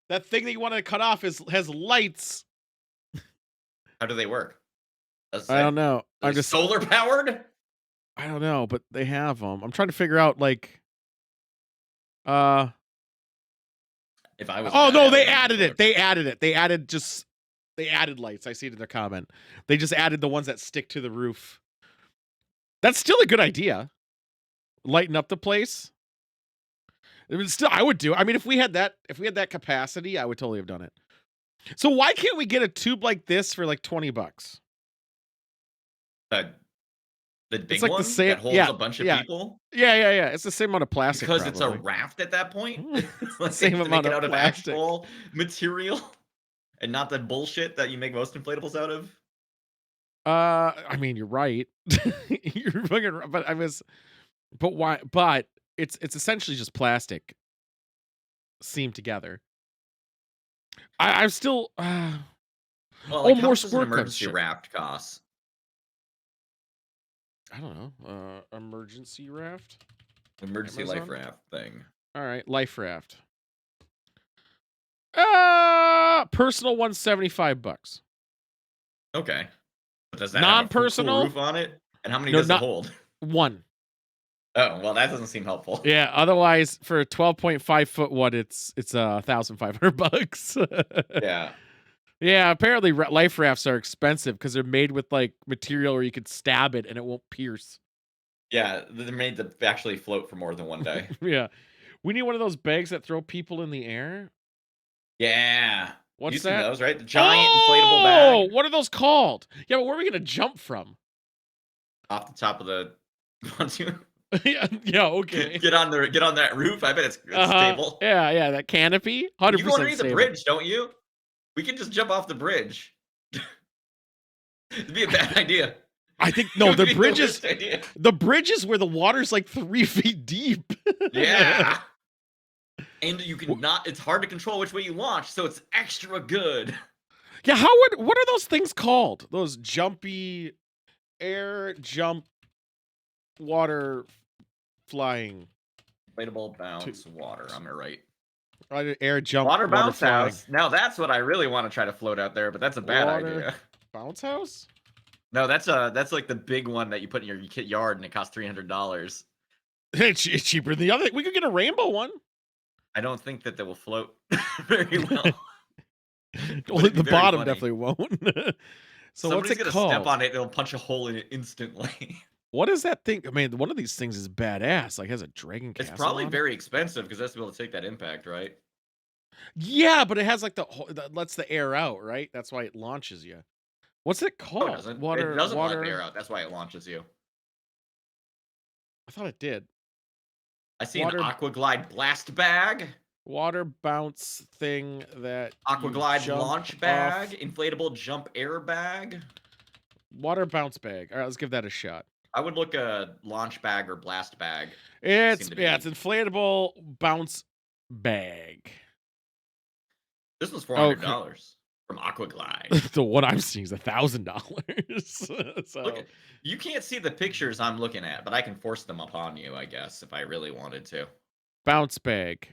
That thing that you want to cut off has lights.
How do they work?
I don't know.
Are
I'm
they
just
solar powered?
I don't know, but they have them. I'm trying to figure out like
If I was
oh
mad,
no,
I
they
would
added
use
it. They added it. They added lights. I see it in their comment. They just added the ones that stick to the roof. That's still a good idea. lighten up the place. I mean, still, I would do. I mean, if we had that capacity, I would totally have done it. So why can't we get a tube like this for like $20?
The the
It's
big
like the
one
same.
that holds
Yeah,
a bunch of
yeah,
people?
yeah. It's the same amount of plastic,
Because it's a
probably.
raft at that point? It's like
Same
to make
amount
it
of
out of
plastic.
actual material and not the bullshit that you make most inflatables out of?
I mean, you're right. You're fucking right, but I was, but why? But it's essentially just plastic seamed together. I'm still.
Well,
Oh,
like, how
more
much does an
squirt guns.
emergency
Shit.
raft cost?
I don't know. Emergency raft.
Emergency life
Amazon.
raft thing.
All right, life raft. Personal one, $75.
Okay. But does that have a full cool
Non-personal?
roof on it? And how many
No,
does it
not
hold?
one.
Oh, well, that doesn't seem helpful.
Yeah. Otherwise, for a 12.5 foot one, it's $1,500.
Yeah.
Yeah. Apparently, life rafts are expensive because they're made with like material where you could stab it and it won't pierce.
Yeah, they're made to actually float for more than one day.
Yeah. We need one of those bags that throw people in the air.
Yeah.
What's
You've seen
that?
those, right? The giant inflatable
Oh,
bag
what are those called? Yeah, but where are we gonna jump from?
off the top of the pontoon.
Yeah, yeah, okay.
Get on that roof. I bet it's
Uh-huh.
stable.
Yeah, that canopy,
You go
100%
underneath the
stable.
bridge, don't you? We can just jump off the bridge. It'd be a bad idea.
I think
It
no,
would
the
be the
bridge is
worst idea.
the bridge is where the water's like 3 feet deep.
Yeah. And you
W
can not it's hard to control which way you launch, so it's extra good.
Yeah, what are those things called? Those jumpy air jump water flying
Inflatable
to
bounce water, I'm right.
air jump
Water
water
bounce
flying.
house. Now that's what I really wanna try to float out there, but that's a bad
Water
idea.
bounce house?
No, that's like the big one that you put in your kit yard and it costs $300.
It's cheaper than the other. We could get a rainbow one.
I don't think that they will float very well, but
Only
it'd be
the
very
bottom
funny.
definitely won't. So what's
Somebody's
it
gonna step
called?
on it, it'll punch a hole in it instantly.
What is that thing? I mean, one of these things is badass. Like has a dragon
It's
castle
probably
on it.
very expensive because that's to be able to take that impact, right?
Yeah, but it has like that lets the air out, right? That's why it launches you. What's it
No, it
called?
doesn't. It
Water,
doesn't let the air
water.
out. That's why it launches you.
I thought it did.
I see an
Water,
Aquaglide blast bag,
water bounce thing that you
Aquaglide
jump
launch bag,
off.
inflatable jump air bag.
Water bounce bag. All right, let's give that a shot.
I would look a launch bag or blast bag. Seem
It's
to
yeah, it's
be.
inflatable bounce bag.
This was
Okay.
$400 from Aquaglide.
The one I'm seeing is $1,000.
Look,
So
you can't see the pictures I'm looking at, but I can force them upon you, I guess, if I really wanted to.
bounce bag.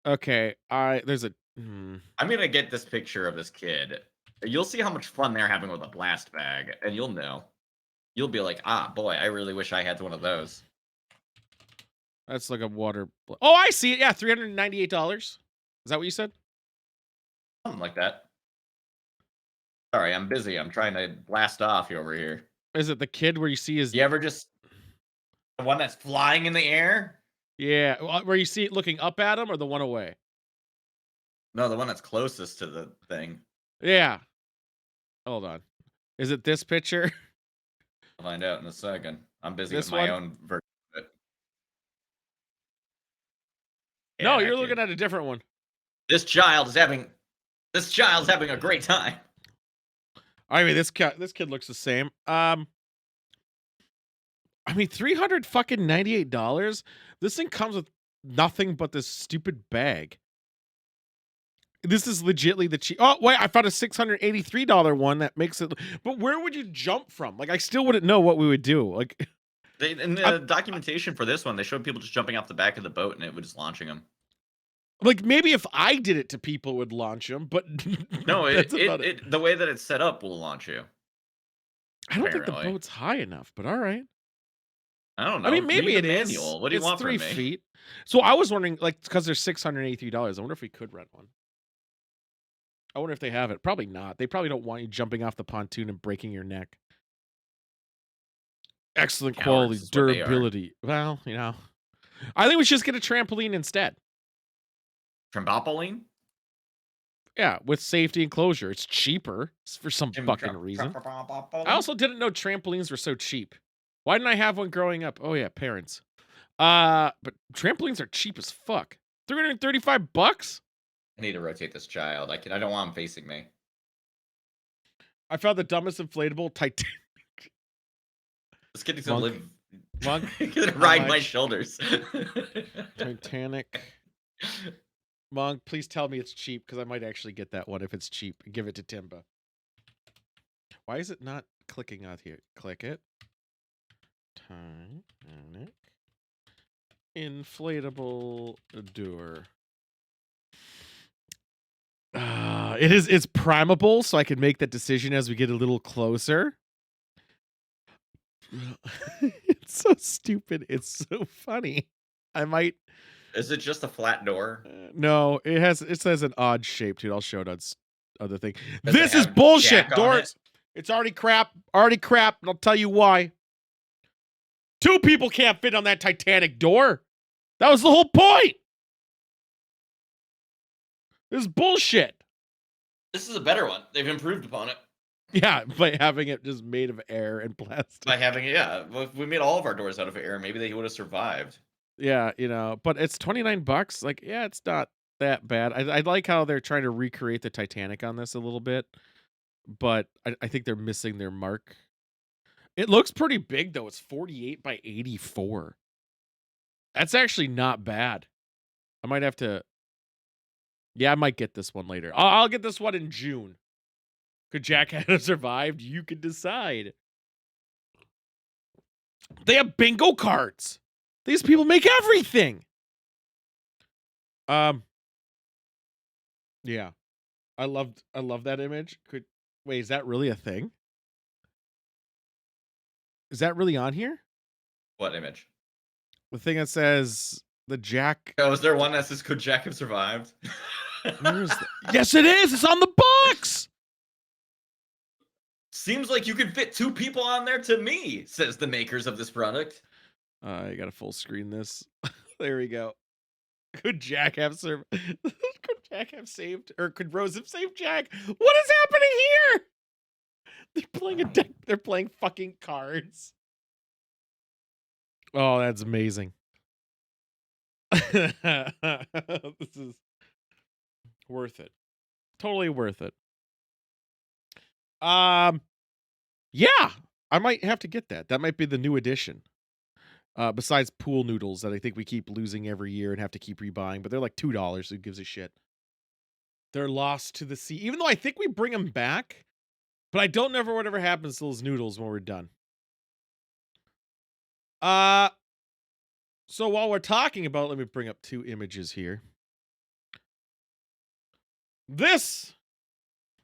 Okay, there's a
I'm gonna get this picture of this kid. You'll see how much fun they're having with a blast bag, and you'll know. You'll be like, ah, boy, I really wish I had one of those.
that's like a water. Oh, I see it. Yeah, $398. Is that what you said?
Something like that. Sorry, I'm busy. I'm trying to blast off over here.
Is it the kid where you see his?
You ever just the one that's flying in the air?
Yeah, where you see it looking up at him, or the one away?
No, the one that's closest to the thing.
Yeah. Hold on. Is it this picture?
I'll find out in a second. I'm busy with
This
my
one?
own version of it.
No,
Yeah,
you're
kid.
looking at a different one.
This child is having a great time.
I mean, this kid looks the same. I mean, $398. This thing comes with nothing but this stupid bag. This is legitly the cheap. Oh wait, I found a $683 one that makes it. But where would you jump from? Like, I still wouldn't know what we would do. Like,
They in
I'm,
the documentation for this one, they showed people just jumping off the back of the boat and it was just launching them.
like maybe if I did it to people, it would launch them. But
No,
that's about it.
the way that it's set up will launch you,
I don't think the
apparently.
boat's high enough. But all right.
I don't
I
know.
mean,
Read
maybe
the
it is.
manual. What do you
It's
want from
three
me?
feet. So I was wondering, like, because they're $683. I wonder if we could rent one. I wonder if they have it. Probably not. They probably don't want you jumping off the pontoon and breaking your neck. Excellent quality,
Cowards is what they are.
durability. Well, I think we should just get a trampoline instead.
Trimbopoline?
Yeah, with safety enclosure. It's cheaper for some
Trim
fucking
trim
reason. I
trimbopoline?
also didn't know trampolines were so cheap. Why didn't I have one growing up? Oh yeah, parents. But trampolines are cheap as fuck. $335?
I need to rotate this child. I don't want him facing me.
I found the dumbest inflatable Titanic.
This kid is gonna
Monk.
live.
Monk,
He's gonna
how
ride my
much?
shoulders.
Titanic. Monk, please tell me it's cheap because I might actually get that one if it's cheap. Give it to Timba. Why is it not clicking out here? Click it. Titanic. Inflatable door. It's primable, so I can make that decision as we get a little closer. It's so stupid. It's so funny. I might.
Is it just a flat door?
No, it says an odd shape, dude. I'll show it on other thing.
Does it
This is
have
bullshit.
Jack on it?
Doors. It's already crap. Already crap, and I'll tell you why. 2 people can't fit on that Titanic door. That was the whole point. This is bullshit.
This is a better one. They've improved upon it
Yeah, by having it just made of air and plastic.
by having it. Yeah, well, if we made all of our doors out of air, maybe they would have survived.
Yeah, but it's $29. Like, yeah, it's not that bad. I like how they're trying to recreate the Titanic on this a little bit, but I think they're missing their mark. It looks pretty big though. It's 48 by 84. That's actually not bad. I might have to. Yeah, I might get this one later. I'll get this one in June. Could Jack have survived? You could decide. They have bingo cards. These people make everything. Yeah. I love that image. Wait, is that really a thing? Is that really on here?
What image?
The thing that says the Jack.
Oh, is there one that says "Could Jack have survived"?
Where is that? Yes, it is. It's on the box.
Seems like you could fit 2 people on there to me, says the makers of this product.
I gotta full screen this. There we go. Could Jack have could Jack have saved, or could Rose have saved Jack? What is happening here? They're playing a deck. They're playing fucking cards. Oh, that's amazing. This is worth it. Totally worth it. Yeah, I might have to get that. That might be the new edition. Besides pool noodles that I think we keep losing every year and have to keep rebuying, but they're like $2. Who gives a shit? They're lost to the sea. Even though I think we bring them back, but I don't know whatever happens to those noodles when we're done. So while we're talking about, let me bring up 2 images here. This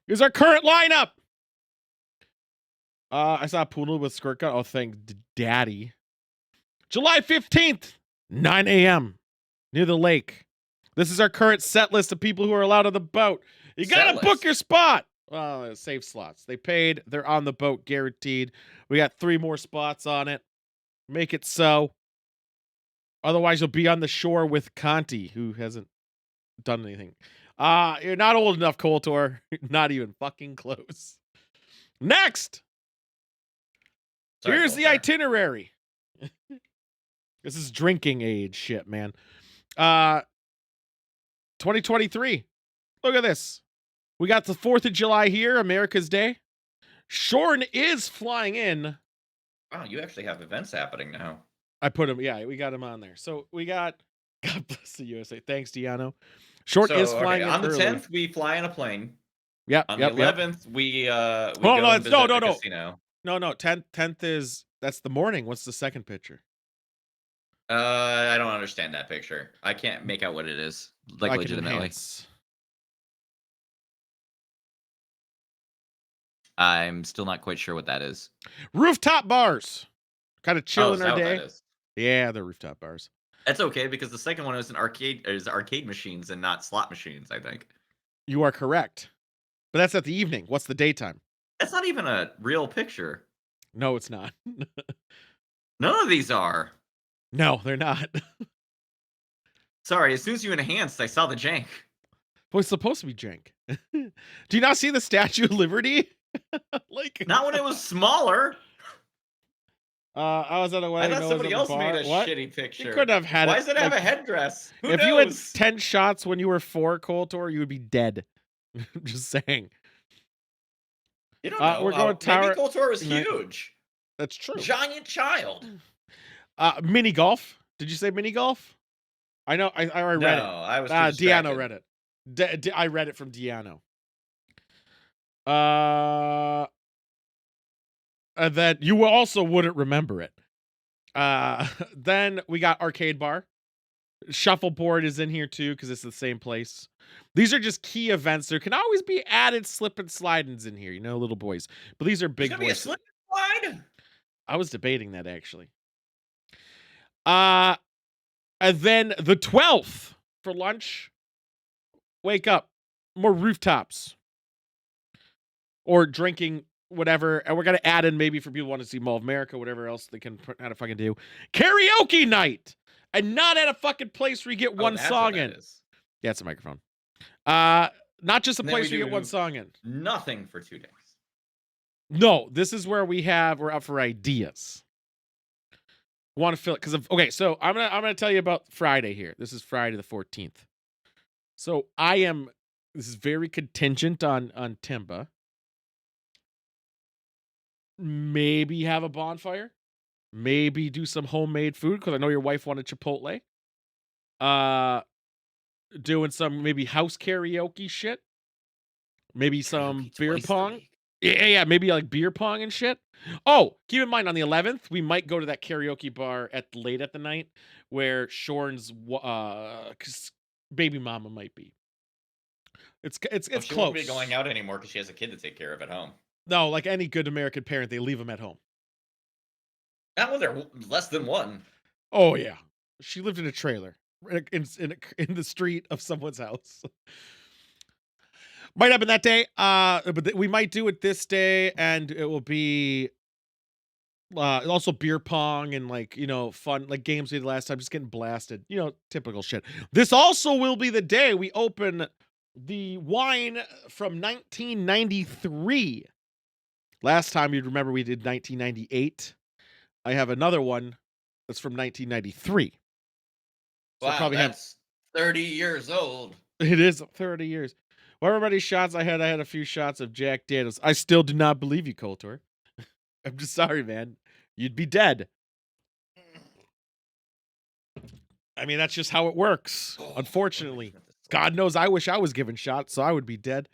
is our current lineup. I saw a pool noodle with skirt cut. Oh, thank daddy. July 15th, 9 a.m. near the lake. This is our current set list of people who are allowed on the boat. You gotta book your spot. Well, save slots. They paid. They're on the boat, guaranteed. We got 3 more spots on it. Make it so. Otherwise, you'll be on the shore with Conti, who hasn't done anything. You're not old enough, Coltor. Not even fucking close. Next.
Sorry,
Here's the
Colter.
itinerary. This is drinking age shit, man. 2023. Look at this. We got the 4th of July here, America's Day. Shorn is flying in.
Wow, you actually have events happening now.
I put him, yeah, we got him on there. So we got, God bless the USA. Thanks, Diano. Short is flying in
on the
early.
10th, we fly in a plane.
Yep.
On
yep,
the 11th, we
Oh,
go
no,
and
it's
visit
no.
the casino.
No. 10th is, that's the morning. What's the second picture?
I don't understand that picture. I can't make out what it is. Like,
I can
legitimately.
enhance.
I'm still not quite sure what that is.
Rooftop bars. Kind of chill in
is
our
that what
day.
that is?
Yeah, they're rooftop bars.
That's okay because the second one is arcade machines and not slot machines, I think.
You are correct. But that's at the evening. What's the daytime?
That's not even a real picture.
No, it's not.
None of these are.
No, they're not.
Sorry, as soon as you enhanced, I saw the jank.
Well, it's supposed to be jank. Do you not see the Statue of Liberty? Like,
Not when it was smaller.
I was at a
I
wedding.
thought
No one's
somebody
at the
else made
bar.
a
What?
shitty
You
picture.
couldn't have had
Why
it
does it have
like
a headdress? Who
if you had
knows?
10 shots when you were 4, Coltor, you would be dead. I'm just saying.
You don't know.
We're going
Maybe
tower.
Kotor was
Night. Huge. That's true.
Giant child.
Mini golf. Did you say mini golf? I know. I already
No,
read it.
I was too
Deano
distracted.
read it. I read it from Deano. And then you also wouldn't remember it. Then we got arcade bar. Shuffleboard is in here too because it's the same place. These are just key events. There can always be added slip and slidings in here, little boys. But these are
There's
big
gonna be a
boys.
slip and slide.
I was debating that actually. And then the 12th for lunch. Wake up. More rooftops. Or drinking whatever. And we're gonna add in maybe for people who want to see Mall of America, whatever else they can how to fucking do. Karaoke night! And not at a fucking place where you get one
That's
song
what that
in.
is.
Yeah, it's a microphone. Not just a
And then
place
we
where you get
do
one song in.
Nothing for 2 days.
No, this is where we're up for ideas. Want to fill it because of okay. So I'm gonna tell you about Friday here. This is Friday the 14th. So this is very contingent on Timba. Maybe have a bonfire. Maybe do some homemade food because I know your wife wanted Chipotle. Doing some maybe house karaoke shit. Maybe some
Karaoke
beer
twice a
pong.
week.
Yeah. Maybe like beer pong and shit. Oh, keep in mind on the 11th, we might go to that karaoke bar late at the night where Shorn's baby mama might be. It's
She won't be
close.
going out anymore because she has a kid to take care of at home.
No, like any good American parent, they leave them at home.
Not when they're less than 1.
Oh yeah, she lived in a trailer in the street of someone's house. Might happen that day. But we might do it this day, and it will be also beer pong and fun like games we did last time, just getting blasted. Typical shit. This also will be the day we open the wine from 1993. Last time you'd remember we did 1998. I have another one that's from 1993. So
Wow,
probably
that's 30 years old.
It is 30 years. However many shots I had a few shots of Jack Daniels. I still do not believe you, Coltor. I'm just sorry, man. You'd be dead. I mean, that's just how it works. Unfortunately. God knows I wish I was given shots, so I would be dead.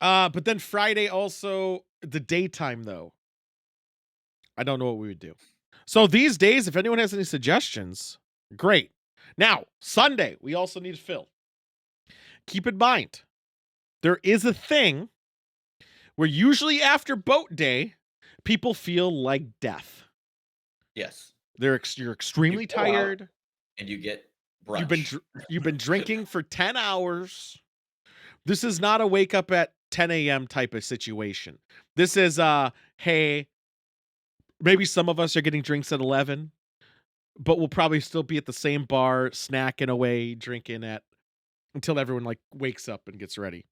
But then Friday also, the daytime though. I don't know what we would do. So these days, if anyone has any suggestions, great. Now, Sunday, we also need to fill. Keep in mind, there is a thing where usually after boat day, people feel like death.
Yes.
You're extremely tired.
And you get brunch.
You've been drinking for 10 hours. This is not a wake up at 10 a.m. type of situation. This is hey, maybe some of us are getting drinks at 11, but we'll probably still be at the same bar, snacking away, drinking until everyone wakes up and gets ready.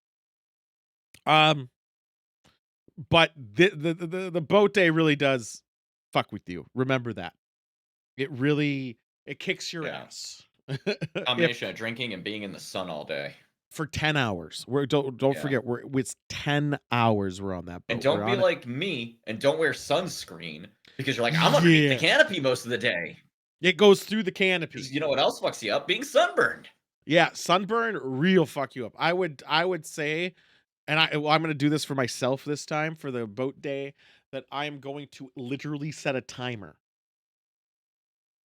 But the boat day really does fuck with you. Remember that. It kicks your ass.
Combination of drinking and being in the sun all day.
For 10 hours. Don't forget, it's 10 hours we're on that boat.
And don't be like me and don't wear sunscreen because you're like, I'm underneath the canopy most of the day.
It goes through the canopy.
You know what else fucks you up? Being sunburned.
Yeah, sunburn real fuck you up. I would say, and I'm going to do this for myself this time for the boat day, that I'm going to literally set a timer.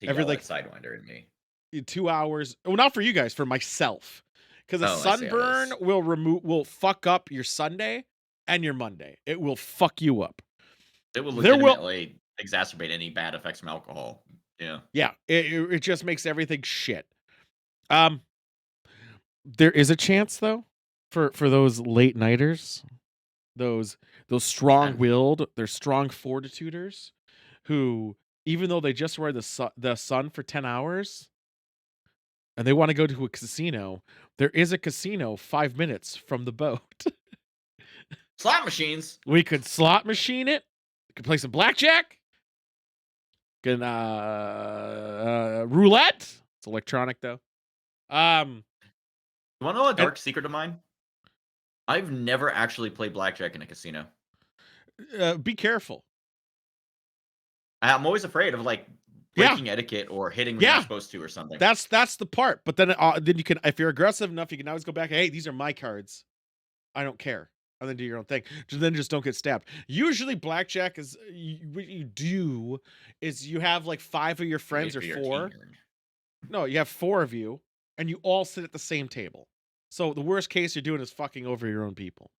Every Sidewinder in me.
2 hours. Well, not for you guys, for myself. Because a sunburn will fuck up your Sunday and your Monday. It will fuck you up.
It will legitimately exacerbate any bad effects from alcohol. Yeah.
Yeah. It just makes everything shit. There is a chance though for those late nighters, those strong willed, they're strong fortituders who even though they just were the sun for 10 hours and they want to go to a casino, there is a casino 5 minutes from the boat.
Slot machines.
We could slot machine it. We could play some blackjack. Can roulette. It's electronic though. Um,
You want to know a
and
dark secret of mine? I've never actually played blackjack in a casino.
be careful.
I'm always afraid of like
Yeah,
breaking etiquette or hitting when you're not
yeah.
supposed to or something.
That's the part. But then you can, if you're aggressive enough, you can always go back. Hey, these are my cards. I don't care. And then do your own thing. Then just don't get stabbed. Usually, blackjack is what you do is you have like 5 of your
Wait
friends or
for your
4.
turn.
No, you have 4 of you, and you all sit at the same table. So the worst case you're doing is fucking over your own people.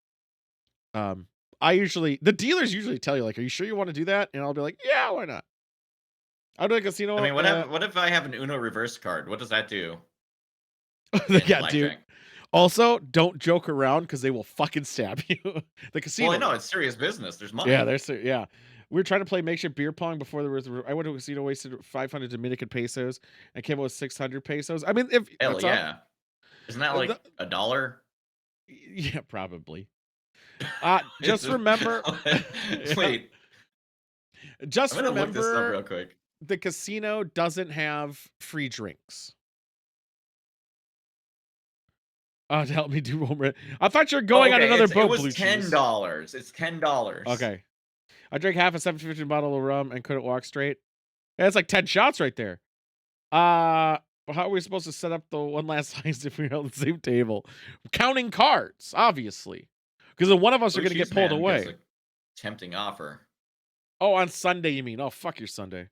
The dealers usually tell you like, "Are you sure you want to do that?" And I'll be like, "Yeah, why not?" I'll do a
I
casino.
mean, what if I have an Uno reverse card? What does that do in
Yeah, dude.
blackjack?
Also, don't joke around because they will fucking stab you. The
Well, I
casino
know
will.
it's serious business. There's
Yeah,
money.
yeah. We were trying to play makeshift beer pong before there was. I went to a casino, wasted 500 Dominican pesos, and came out with 600 pesos. I mean, if
Hell
what's up?
yeah! Isn't that
The,
like $1?
yeah, probably.
It's
Just remember, yeah,
wait. I'm
just
gonna look this up
remember,
real quick.
the casino doesn't have free drinks. To help me do one. I thought you were
Oh,
going on
okay.
another
It
boat,
was
Blue Cheese.
$10. It's $10.
Okay. I drank half a 750 bottle of rum and couldn't walk straight. Yeah, it's like 10 shots right there. How are we supposed to set up the one last heist if we're on the same table? Counting cards, obviously. Because then one of us are
Blue
going to get
Cheese
pulled
Man gives
away.
a tempting offer.
Oh, on Sunday, you mean? Oh, fuck your Sunday.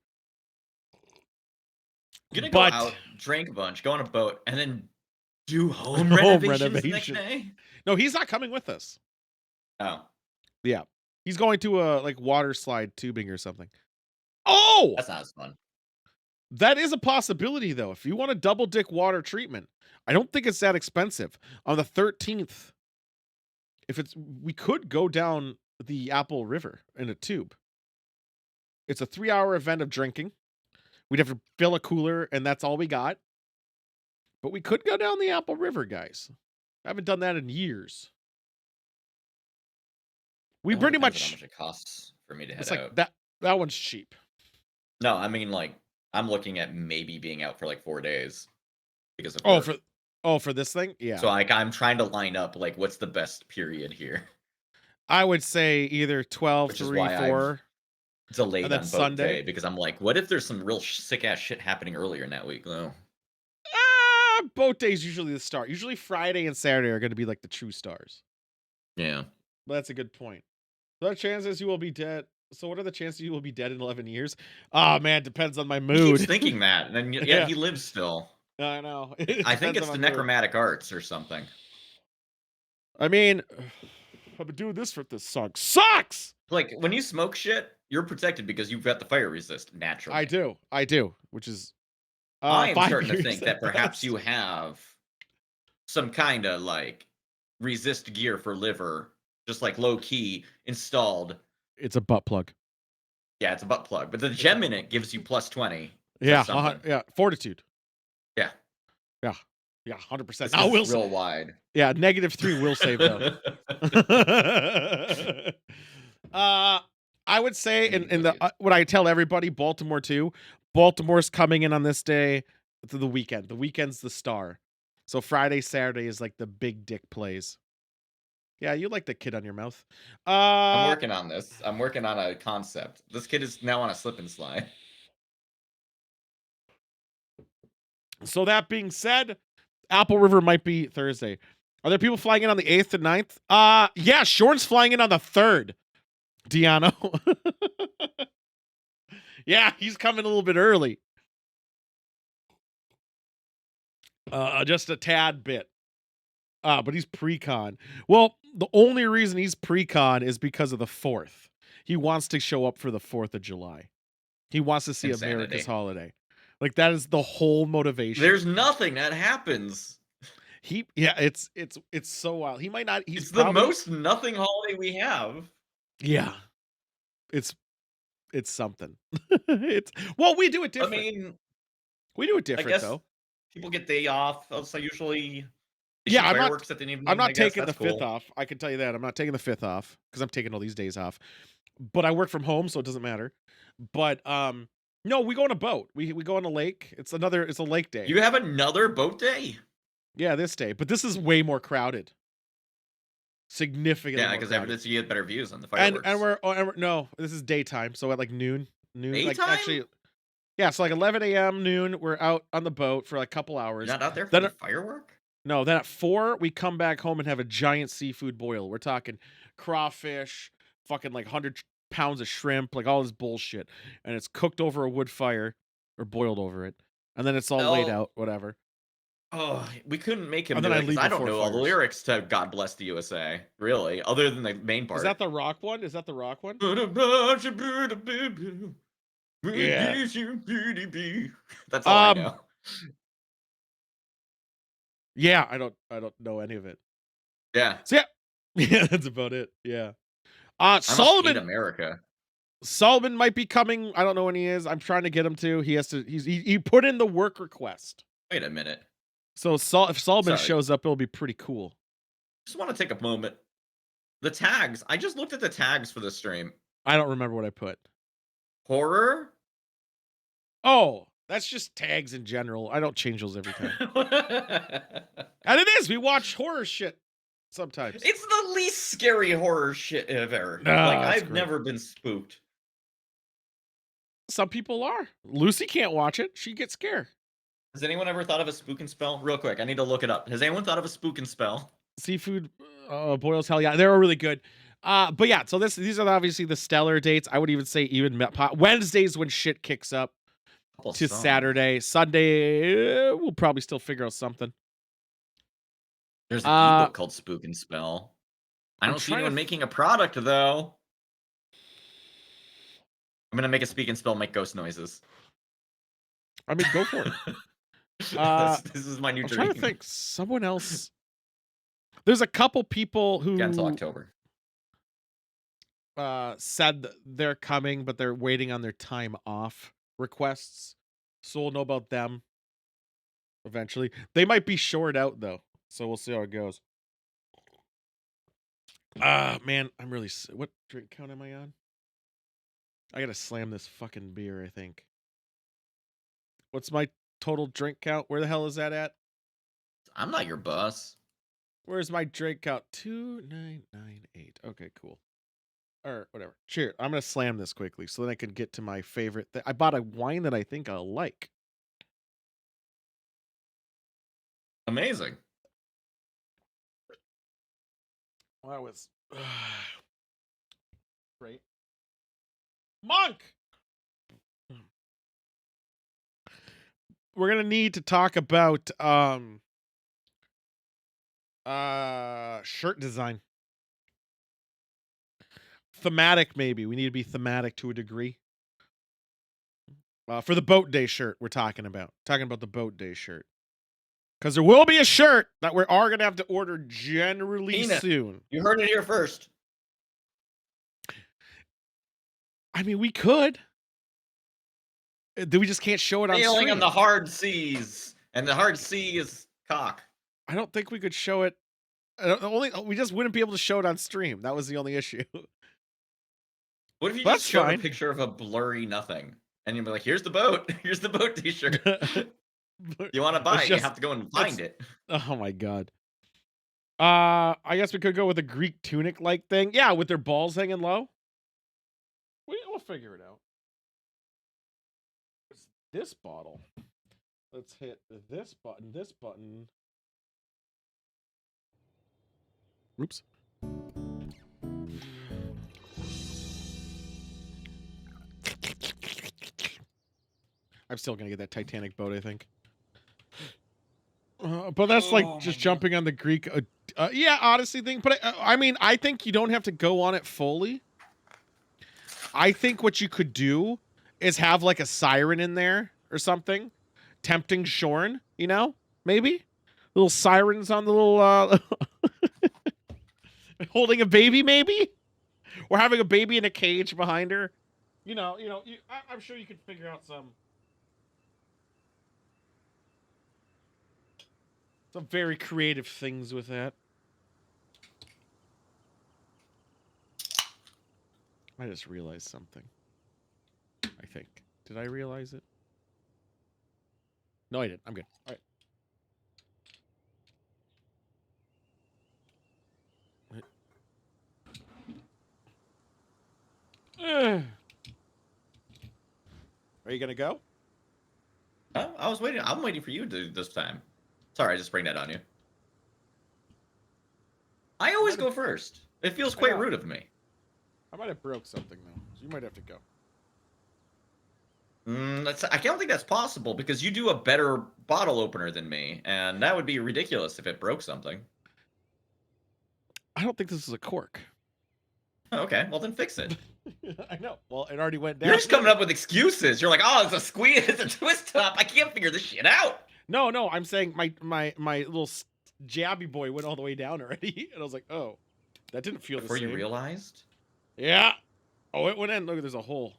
You're gonna go
But
out, drink a bunch, go on a boat, and then do home
home
renovations the next
renovation.
day?
No, he's not coming with us.
Oh,
Yeah. He's going to a like water slide tubing or something. Oh,
that's not as fun.
that is a possibility though. If you want a double dick water treatment, I don't think it's that expensive. On the 13th, we could go down the Apple River in a tube. It's a 3-hour event of drinking. We'd have to fill a cooler, and that's all we got. But we could go down the Apple River, guys. I haven't done that in years. We
It all
pretty
depends on how
much,
much it costs for me to head
it's like
out.
that one's cheap.
No, I mean, like, I'm looking at maybe being out for like 4 days because of
Oh,
work.
for this thing?
So,
Yeah.
like, I'm trying to line up like what's the best period here,
I would say either 12,
which is
3,
why I've
4, and
delayed
then
on boat day
Sunday.
because I'm like, what if there's some real sick ass shit happening earlier in that week? No.
Boat day is usually the start. Usually Friday and Saturday are going to be like the true stars.
Yeah.
But that's a good point. What chances you will be dead? So what are the chances you will be dead in 11 years? Oh man, depends on my
He keeps
mood.
thinking that, and then yet
Yeah,
he lives still.
I know. It
I think
depends on
it's
my
the
mood.
necromantic arts or something.
I mean, I've been doing this for this song. Sucks!
Like, when you smoke shit, you're protected because you've got the fire resist naturally.
I do, which is
I am
5
starting to
years
think that
at
perhaps
best.
you have some kinda, like, resist gear for liver, just, like, low key installed.
It's a butt plug.
Yeah, it's a butt plug, but the
It's a
gem in it gives you +20 to
yeah,
something.
yeah, fortitude.
Yeah,
Yeah. Yeah, 100%.
it's
Now
because
will
it's real wide.
yeah, -3 will save though. I would say
I need to
in
go
the
get
what I tell everybody, Baltimore too. Baltimore's coming in on this day to the weekend. The weekend's the star. So Friday, Saturday is like the big dick plays. Yeah, you like the kid on your mouth.
I'm
Uh
working on this. I'm working on a concept. This kid is now on a slip and slide.
so that being said, Apple River might be Thursday. Are there people flying in on the 8th and 9th? Yeah, Shorn's flying in on the 3rd. Diano. Yeah, he's coming a little bit early. Just a tad bit. But he's pre-con. Well, the only reason he's pre-con is because of the 4th. He wants to show up for the 4th of July. He wants to see America's
Insanity.
holiday. Like that is the whole motivation.
There's nothing that happens.
Yeah, it's so wild. He might not he's
It's the
probably
most nothing holiday we have.
yeah. It's it's something. It's well, we do it
I
different.
mean,
We do it
I
different
guess
though.
people get day off. So usually they
Yeah,
shoot fireworks at the
I'm
evening. I
not
guess
taking
that's
the 5th
cool.
off. I can tell you that. I'm not taking the 5th off because I'm taking all these days off. But I work from home, so it doesn't matter. But no, we go on a boat. We go on a lake. It's a lake day.
You have another boat day?
Yeah, this day. But this is way more crowded. Significantly
Yeah,
more
because after
crowded.
this, you get better views on the
And
fireworks.
we're no, this is daytime. So at like noon, like
Daytime?
actually, yeah, so like 11 a.m., noon, we're out on the boat for like a couple
You're
hours.
not out there for
Then
the firework?
no, then at 4 we come back home and have a giant seafood boil. We're talking crawfish, fucking like 100 pounds of shrimp, like all this bullshit, and it's cooked over a wood fire or boiled over it, and then it's all laid
Oh,
out, whatever.
oh, we couldn't make him
And
do
then I
it because
leave
I don't
before
know all the
fires.
lyrics to "God Bless the USA." Really, other than the main
Is that
part.
the rock one? Is that the rock one? Yeah.
That's all I
Um.
know.
Yeah. I don't know any of it.
Yeah,
So yeah. Yeah. That's about it. Yeah.
I must hate
Solomon.
America.
Solomon might be coming. I don't know when he is. I'm trying to get him to. He has to. He put in the work request.
Wait a minute.
So if Solomon
Sorry.
shows up, it'll be pretty cool.
Just want to take a moment. The tags. I just looked at the tags for the stream.
I don't remember what I put.
Horror.
Oh, that's just tags in general. I don't change those every time. And it is. We watch horror shit sometimes.
It's the least scary horror shit ever.
No,
Like
that's
I've
great.
never been spooked.
Some people are. Lucy can't watch it. She gets scared.
Has anyone ever thought of a spook and spell? Real quick, I need to look it up. Has anyone thought of a spook and spell?
Seafood boils, hell yeah. They were really good. But yeah, so these are obviously the stellar dates. I would even say even Wednesdays when shit kicks up
Couple
to
songs.
Saturday. Sunday, we'll probably still figure out something.
There's an ebook called Spook and Spell. I
I'm
don't see
trying to
anyone making a product though. I'm gonna make a speak and spell, make ghost noises.
I mean, go for it.
This is my new
I'm
dream.
trying to think. Someone else. There's a couple people who
Until October.
said they're coming, but they're waiting on their time off requests. So we'll know about them eventually. They might be short out though, so we'll see how it goes. Man, I'm really. What drink count am I on? I gotta slam this fucking beer. I think. What's my total drink count? Where the hell is that at?
I'm not your boss.
Where's my drink count? 2998. Okay, cool. Or whatever. Cheers. I'm gonna slam this quickly so then I can get to my favorite thing. I bought a wine that I think I'll like.
Amazing.
Well, that was great. Monk. We're gonna need to talk about shirt design. Thematic, maybe. We need to be thematic to a degree. For the boat day shirt we're talking about. Talking about the boat day shirt. Because there will be a shirt that we are going to have to order generally soon.
You heard it here first.
I mean, we could. We just can't show it on
Sailing
screen.
on the hard seas. And the hard sea is cock.
I don't think we could show it. We just wouldn't be able to show it on stream. That was the only issue.
What if you
That's
just showed
fine.
a picture of a blurry nothing? And you'd be like, here's the boat. Here's the boat t-shirt. You want to buy it, you have to go and find it.
Oh my god. I guess we could go with a Greek tunic-like thing. Yeah, with their balls hanging low. We'll figure it out. It's this bottle. Let's hit this button, this button. Oops. I'm still gonna get that Titanic boat, I think. But that's like just jumping on the Greek, yeah, Odyssey thing. But I mean, I think you don't have to go on it fully. I think what you could do is have like a siren in there or something, tempting Shorn. You know, maybe little sirens on the little holding a baby, maybe, or having a baby in a cage behind her. I'm sure you could figure out some very creative things with that. I just realized something. I think. Did I realize it? No, I didn't. I'm good. All right. Are you gonna go?
I was waiting. I'm waiting for you to this time. Sorry, I just bring that on you. I always go first. It feels quite rude of me.
I might have broke something though, so you might have to go.
I don't think that's possible because you do a better bottle opener than me, and that would be ridiculous if it broke something.
I don't think this is a cork.
Oh, okay, well then fix it.
I know. Well, it already went down.
You're just coming up with excuses. You're like, oh, it's a squeeze, it's a twist top. I can't figure this shit out.
No, I'm saying my little jabby boy went all the way down already, and I was like, oh, that didn't feel
Before
the same.
you realized?
Yeah. Oh, it went in. Look, there's a hole.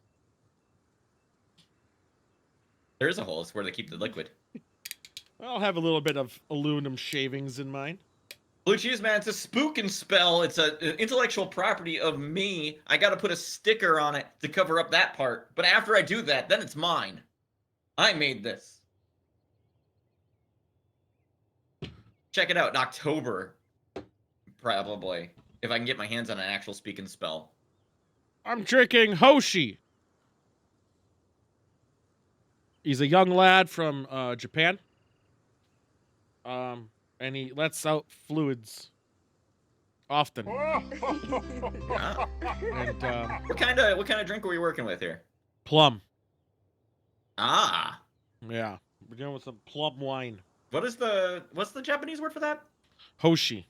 There is a hole. It's where they keep the liquid.
I'll have a little bit of aluminum shavings in mine.
Blue Cheese Man, it's a spook and spell. It's an intellectual property of me. I got to put a sticker on it to cover up that part. But after I do that, then it's mine. I made this. Check it out in October, probably, if I can get my hands on an actual speak and spell.
I'm drinking Hoshi. He's a young lad from Japan. And he lets out fluids often.
Yeah.
And
What kind of drink are we working with here?
plum.
Ah.
Yeah, we're dealing with some plum wine.
What's the Japanese word for that?
Hoshi.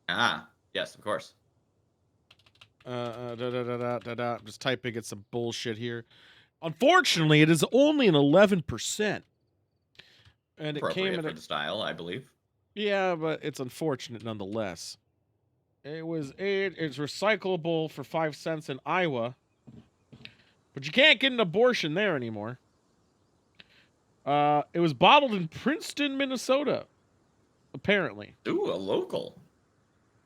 Ah, yes, of course.
I'm just typing in some bullshit here. Unfortunately, it is only an 11%. And it came in
for the style, I believe.
Yeah, but it's unfortunate nonetheless. It's recyclable for 5 cents in Iowa, but you can't get an abortion there anymore. It was bottled in Princeton, Minnesota, apparently.
Ooh, a local.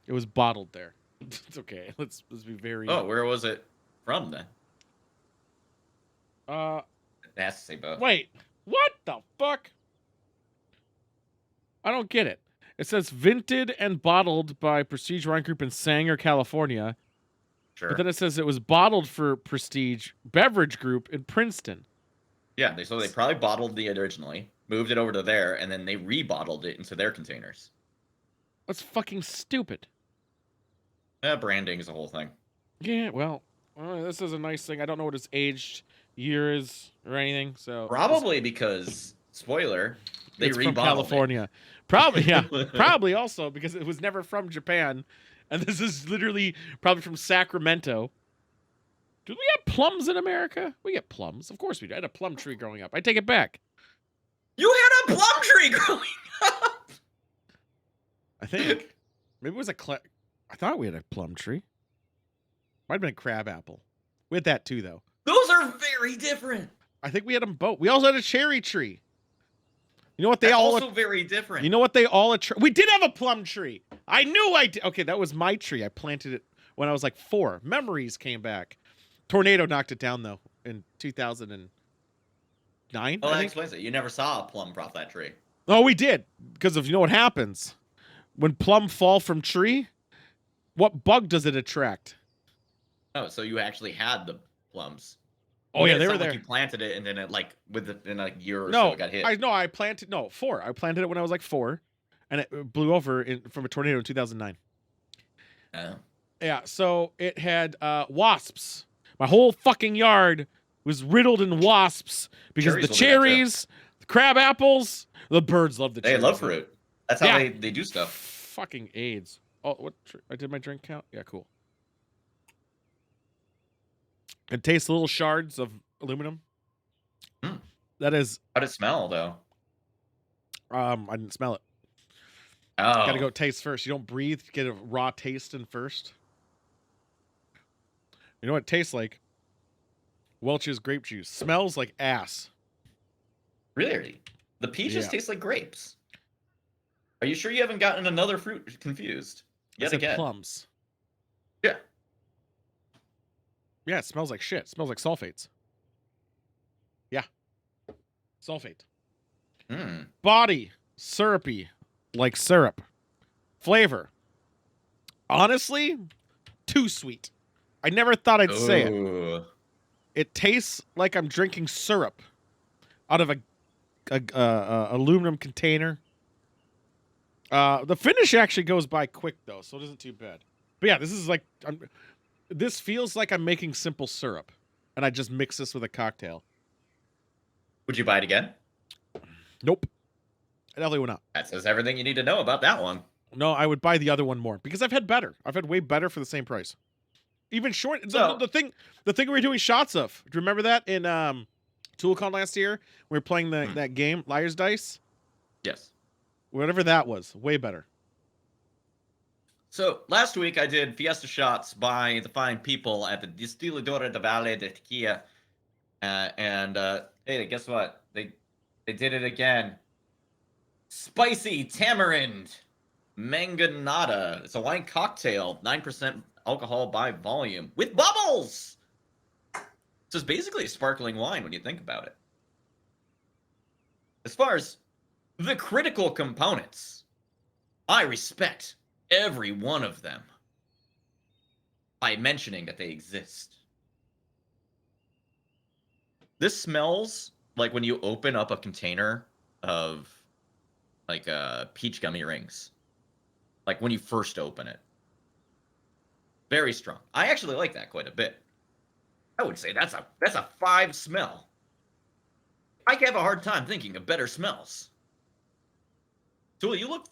It was bottled there. It's okay. Let's be very.
Oh, where was it from then? It has to say both.
Wait, what the fuck? I don't get it. It says vented and bottled by Prestige Wine Group in Sanger, California.
Sure.
But then it says it was bottled for Prestige Beverage Group in Princeton.
Yeah, so they probably bottled it originally, moved it over to there, and then they rebottled it into their containers.
That's fucking stupid.
Branding is a whole thing.
Yeah, well, this is a nice thing. I don't know what its aged year is or anything. So
probably because, spoiler, they
it's
rebottled
from California.
It.
Probably, yeah. Probably also because it was never from Japan. And this is literally probably from Sacramento. Do we have plums in America? We get plums. Of course we do. I had a plum tree growing up. I take it back.
You had a plum tree growing up!
I think. Maybe it was I thought we had a plum tree. Might have been a crab apple. We had that too, though.
Those are very different.
I think we had them both. We also had a cherry tree. You know what they
That's
all
also very different.
You know what they all we did have a plum tree. I knew I did. Okay, that was my tree. I planted it when I was like 4. Memories came back. Tornado knocked it down though in 2009.
Well, that explains it. You never saw a plum off that tree.
Oh, we did because of what happens when plum fall from tree. What bug does it attract?
Oh, so you actually had the plums.
Oh yeah, they were there.
Like you planted it and then it in a year or so it got hit.
I planted 4. I planted it when I was like 4, and it blew over from a tornado in 2009.
Oh.
Yeah, so it had wasps. My whole fucking yard was riddled in wasps because the cherries, the crab apples, the birds love the cherries.
They love fruit. That's how they do stuff.
Fucking AIDS. Oh, what? I did my drink count? Yeah, cool. It tastes little shards of aluminum.
Hmm.
That is.
How'd it smell though?
I didn't smell it.
Oh.
Gotta go taste first. You don't breathe. Get a raw taste in first. You know what it tastes like? Welch's grape juice. Smells like ass.
Really? The peaches
Yeah.
taste like grapes. Are you sure you haven't gotten another fruit confused?
I
Yet
said
again.
plums.
Yeah.
Yeah, it smells like shit. It smells like sulfates. Yeah. Sulfate.
Hmm.
Body. Syrupy. Like syrup. Flavor. Honestly, too sweet. I never thought I'd say it.
Oh.
It tastes like I'm drinking syrup out of a aluminum container. The finish actually goes by quick though, so it isn't too bad. But yeah, this is like this feels like I'm making simple syrup, and I just mix this with a cocktail.
Would you buy it again?
Nope, I definitely would not.
That says everything you need to know about that one.
No, I would buy the other one more because I've had better. I've had way better for the same price. Even short.
So,
The thing we were doing shots of. Do you remember that in ToolCon last year? We were playing that game, Liar's Dice.
yes.
Whatever that was, way better.
So last week I did Fiesta shots by the fine people at the Distiladora de Valle de Tequila, and hey, guess what? They did it again. Spicy tamarind manganata. It's a wine cocktail, 9% alcohol by volume with bubbles. So it's basically a sparkling wine when you think about it. As far as the critical components, I respect every one of them by mentioning that they exist. This smells like when you open up a container of like peach gummy rings. Like when you first open it. Very strong. I actually like that quite a bit. I would say that's a 5 smell. I have a hard time thinking of better smells. Tool, you look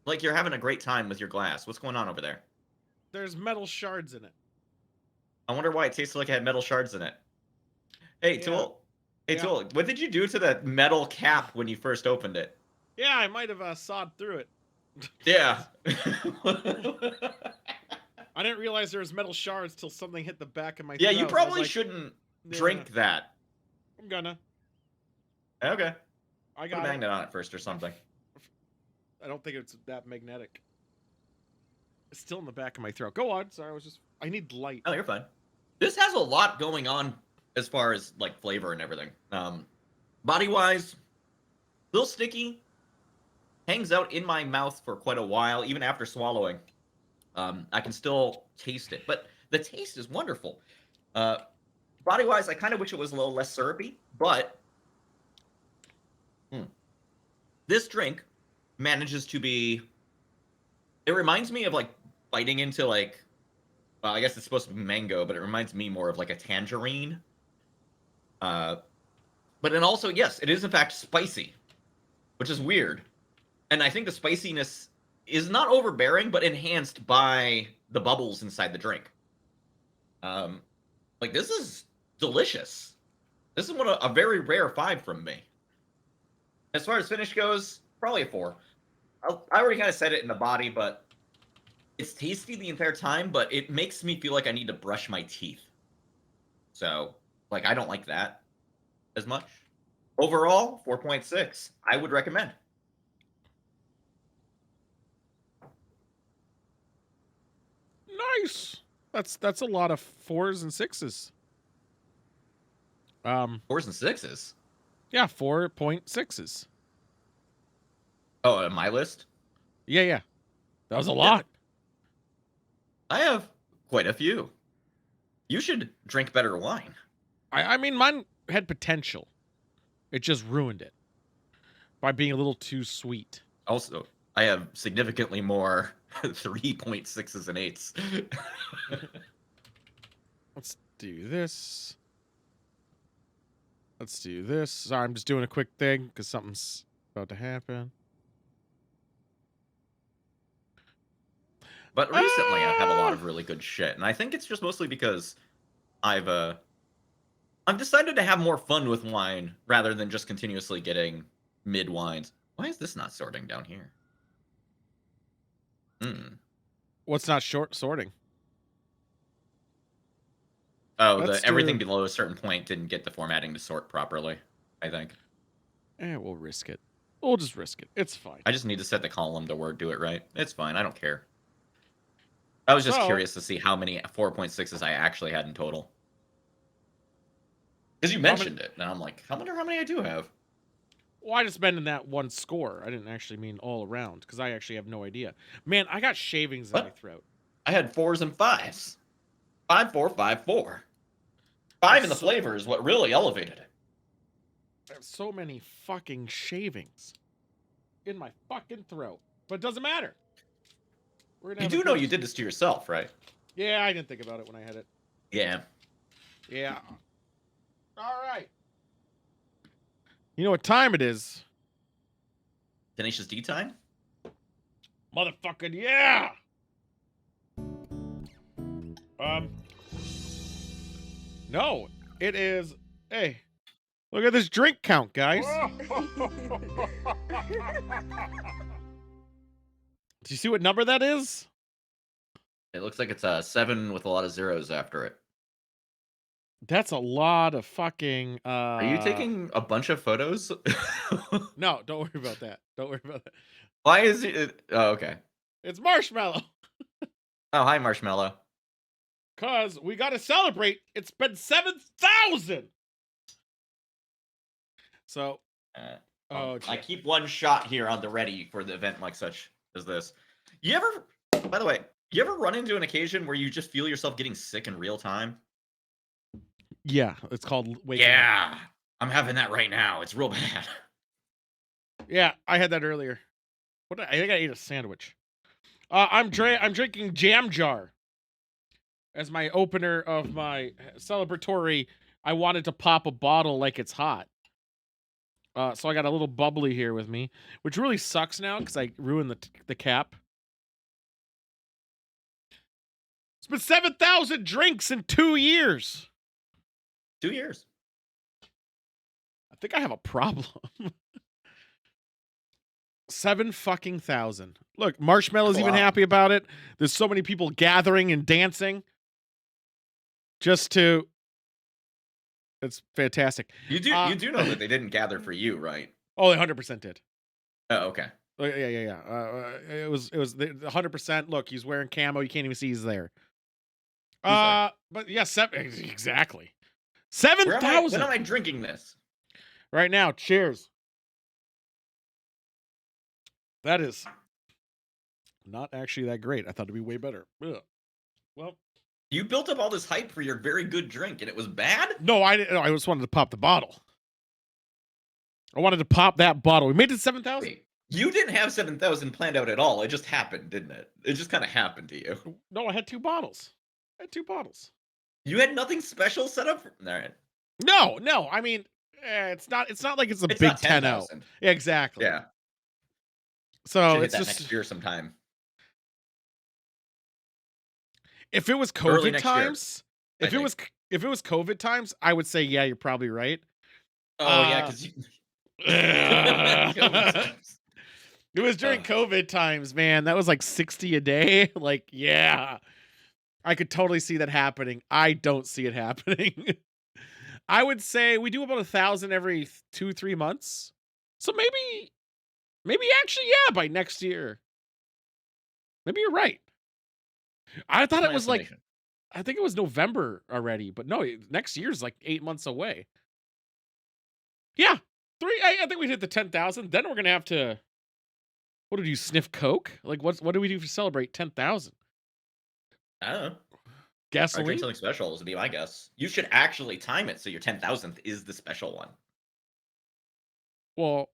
like you're having a great time with your glass. What's going on over there?
There's metal shards in it.
I wonder why it tasted like it had metal shards in it. Hey,
Yeah.
Tool. Hey,
Yeah.
Tool, what did you do to the metal cap when you first opened it?
Yeah, I might have sawed through it.
Yeah.
I didn't realize there was metal shards till something hit the back of my
Yeah,
throat.
you
I was
probably
like,
shouldn't
"Yeah,
drink that.
I'm gonna.
Okay.
I
Put a
got it.
magnet on it first or something.
I don't think it's that magnetic. It's still in the back of my throat. Go on. Sorry, I need light.
Oh, you're fine. This has a lot going on as far as like flavor and everything. Body wise, a little sticky. Hangs out in my mouth for quite a while, even after swallowing. I can still taste it, but the taste is wonderful. Body wise, I kind of wish it was a little less syrupy, but this drink manages to be. It reminds me of like biting into like. Well, I guess it's supposed to be mango, but it reminds me more of like a tangerine. But then also, yes, it is in fact spicy, which is weird. And I think the spiciness is not overbearing, but enhanced by the bubbles inside the drink. Like this is delicious. This is a very rare 5 from me. As far as finish goes, probably a 4. I already kind of said it in the body, but it's tasty the entire time, but it makes me feel like I need to brush my teeth. So, like, I don't like that as much. Overall, 4.6. I would recommend.
Nice. That's a lot of 4s and 6s.
4s and 6s.
Yeah, 4.6s.
Oh, on my list?
Yeah. That was a lot.
I have quite a few. You should drink better wine.
I mean, mine had potential. It just ruined it by being a little too sweet.
Also, I have significantly more 3.6s and 8s.
Let's do this. Sorry, I'm just doing a quick thing because something's about to happen.
But recently, I've had a lot of really good shit, and I think it's just mostly because I've decided to have more fun with wine rather than just continuously getting mid wines. Why is this not sorting down here?
What's not sorting?
Oh,
Let's
the everything
do.
below a certain point didn't get the formatting to sort properly, I think.
We'll risk it. We'll just risk it. It's fine.
I just need to set the column to word do it right. It's fine, I don't care. I was just
So,
curious to see how many 4.6s I actually had in total. Because you
how many?
mentioned it, and I'm like, I wonder how many I do have.
Well, I just meant in that one score. I didn't actually mean all around because I actually have no idea. Man, I got shavings in my
What?
throat.
I had 4s and 5s. 5, 4, 5, 4.
I have
5 in the
so
flavor is what really elevated it.
I have so many fucking shavings in my fucking throat, but it doesn't matter. We're gonna
You
have a
do know
good.
you did this to yourself, right?
Yeah, I didn't think about it when I had it.
Yeah.
Yeah. All right. You know what time it is,
Tenacious D time?
motherfucking yeah. Um, no, it is. Hey, look at this drink count, guys. Do you see what number that is?
It looks like it's a 7 with a lot of zeros after it.
That's a lot of fucking.
Are you taking a bunch of photos?
No, don't worry about that. Don't worry about that.
Why is it? Oh, okay.
It's marshmallow.
Oh, hi, Marshmallow.
Cause we gotta celebrate. It's been 7,000. So, oh,
I
shit.
keep one shot here on the ready for the event like such as this. You ever, by the way, you ever run into an occasion where you just feel yourself getting sick in real time?
Yeah, it's called waking up.
Yeah, I'm having that right now. It's real bad.
Yeah, I had that earlier. I think I ate a sandwich. I'm drinking Jam Jar as my opener of my celebratory. I wanted to pop a bottle like it's hot. So I got a little bubbly here with me, which really sucks now because I ruined the cap. It's been 7,000 drinks in 2 years.
2 years.
I think I have a problem. 7 fucking thousand. Look,
That's
Marshmallow's
a
even
lot.
happy about it. There's so many people gathering and dancing just to. It's fantastic.
You do know that they didn't gather for you, right?
Oh, they 100% did.
Oh, okay.
Yeah. It was 100%. Look, he's wearing camo. You can't even see he's there.
Who's there?
But yeah, exactly. Seven
When
thousand
am I drinking this?
right now. Cheers. That is not actually that great. I thought it'd be way better. Ugh. Well,
You built up all this hype for your very good drink, and it was bad.
no, I didn't. I just wanted to pop the bottle. I wanted to pop that bottle. We made it 7,000.
Wait, you didn't have 7,000 planned out at all. It just happened, didn't it? It just kind of happened to you.
No, I had two bottles. I had two bottles.
You had nothing special set up. All right.
No. I mean, it's not. It's not like it's a
It's
big
not
10-0.
10,000.
Yeah, exactly.
Yeah.
So
Should hit
it's
that
just
next year sometime.
if it was
Early
COVID
next year,
times,
I think.
if it was COVID times, I would say yeah, you're probably right.
Oh, yeah,
Uh,
because you. COVID
it
times.
was during COVID times, man. That was like 60 a day. Like, yeah, I could totally see that happening. I don't see it happening. I would say we do about 1,000 every 2-3 months. So maybe actually, yeah, by next year. Maybe you're right. I thought
That's
it
my
was like,
estimation.
I think it was November already, but no, next year's like 8 months away. Yeah, I think we hit the 10,000. Then we're gonna have to. What did you sniff coke? Like what do we do to celebrate 10,000?
I don't know. I drink
Gasoline?
something special, would be my guess. You should actually time it so your 10,000th is the special one.
Well,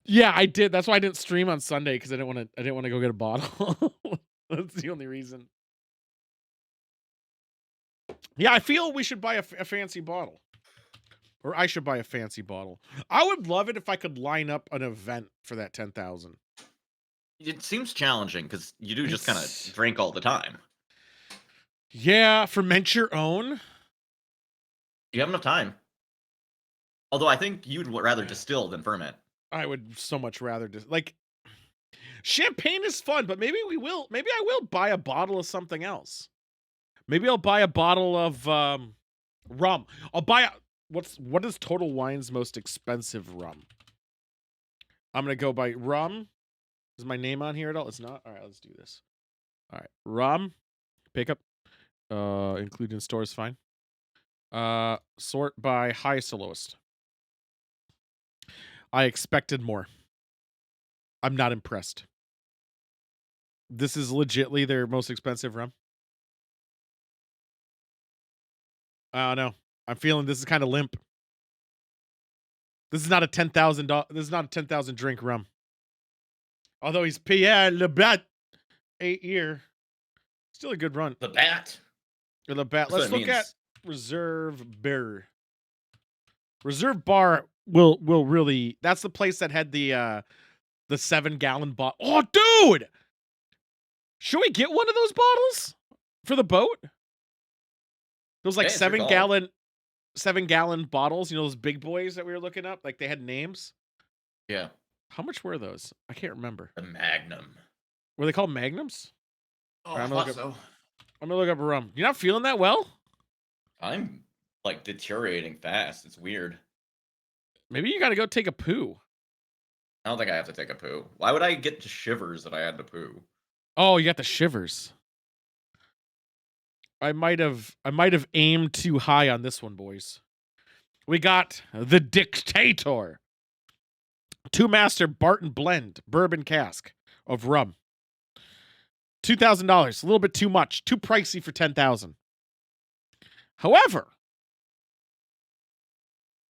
yeah, I did. That's why I didn't stream on Sunday because I didn't want to. I didn't want to go get a bottle. That's the only reason. Yeah, I feel we should buy a fancy bottle. Or I should buy a fancy bottle. I would love it if I could line up an event for that 10,000.
It seems challenging because you do just kind of
It's
drink all the time.
yeah, ferment your own.
You have enough time. Although I think you'd rather distill than ferment.
I would so much rather just like champagne is fun, but maybe I will buy a bottle of something else. Maybe I'll buy a bottle of rum. I'll buy a, what is Total Wine's most expensive rum? I'm gonna go by rum. Is my name on here at all? It's not. All right, let's do this. All right, rum. Pickup. Include in stores. Fine. Sort by highest to lowest. I expected more. I'm not impressed. This is legitly their most expensive rum. I don't know. I'm feeling this is kind of limp. This is not a $10,000. This is not a 10,000 drink rum. Although he's Pierre Lebat, 8 year, still a good run.
The bat.
Or Lebat.
That's what
Let's
it
look at
means.
Reserve Bar. Reserve Bar will really. That's the place that had the 7-gallon bottle. Oh, dude! Should we get one of those bottles for the boat? Those like
Hey, it's your call.
7-gallon bottles. You know those big boys that we were looking up. Like they had names.
Yeah.
How much were those? I can't remember.
The Magnum.
Were they called Magnums?
Oh,
All right,
I thought so.
I'm gonna look up a rum. You're not feeling that well?
I'm like deteriorating fast. It's weird.
Maybe you gotta go take a poo.
I don't think I have to take a poo. Why would I get the shivers if I had to poo?
Oh, you got the shivers. I might have aimed too high on this one, boys. We got the Dictator. 2-master Barton Blend bourbon cask of rum. $2,000. A little bit too much. Too pricey for 10,000. However,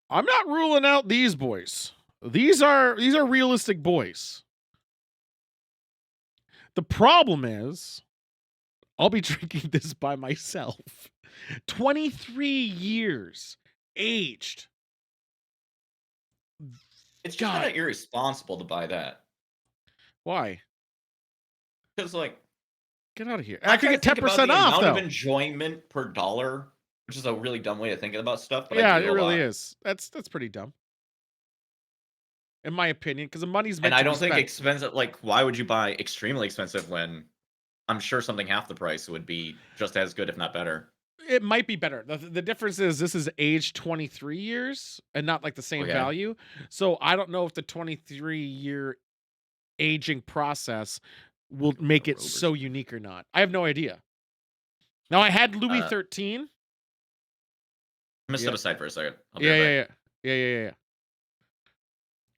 I'm not ruling out these boys. These are realistic boys. The problem is I'll be drinking this by myself. 23 years aged.
It's just
God,
kind of irresponsible to buy that.
why?
Because like
Get out of here.
I
I could
try to
get
think about
10%
the
off
amount of
though.
enjoyment per dollar, which is a really dumb way of thinking about stuff, but I
Yeah,
do
it
a
really
lot.
is. That's pretty dumb. In my opinion, because the money's
And
meant
I
to be
don't think
spent.
expensive like why would you buy extremely expensive when I'm sure something half the price would be just as good, if not better.
It might be better. The difference is this is aged 23 years and not like the same
Okay.
value. So I don't know if the 23-year aging process will
Go with the
make it
Rovers.
so unique or not. I have no idea. Now I had Louis
I'm
13.
gonna step
Yeah.
aside for a second. I'll be
Yeah,
right
yeah,
back.
yeah. Yeah.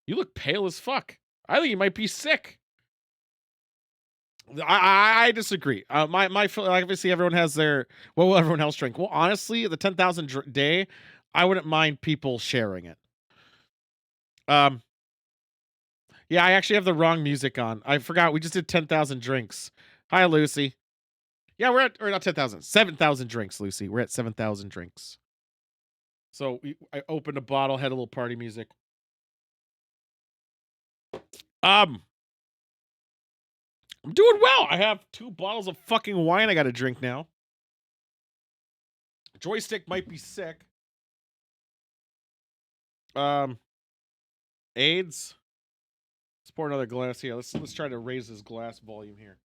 You look pale as fuck. I think you might be sick. I disagree. Obviously everyone has their what will everyone else drink? Well, honestly, the 10,000 day, I wouldn't mind people sharing it. Um, yeah, I actually have the wrong music on. I forgot we just did 10,000 drinks. Hi, Lucy. Yeah, we're at or not 10,000, 7,000 drinks, Lucy. We're at 7,000 drinks. So I opened a bottle, had a little party music. Um, I'm doing well. I have 2 bottles of fucking wine I got to drink now. Joystick might be sick. Um, AIDS. Let's pour another glass here. Let's try to raise this glass volume here.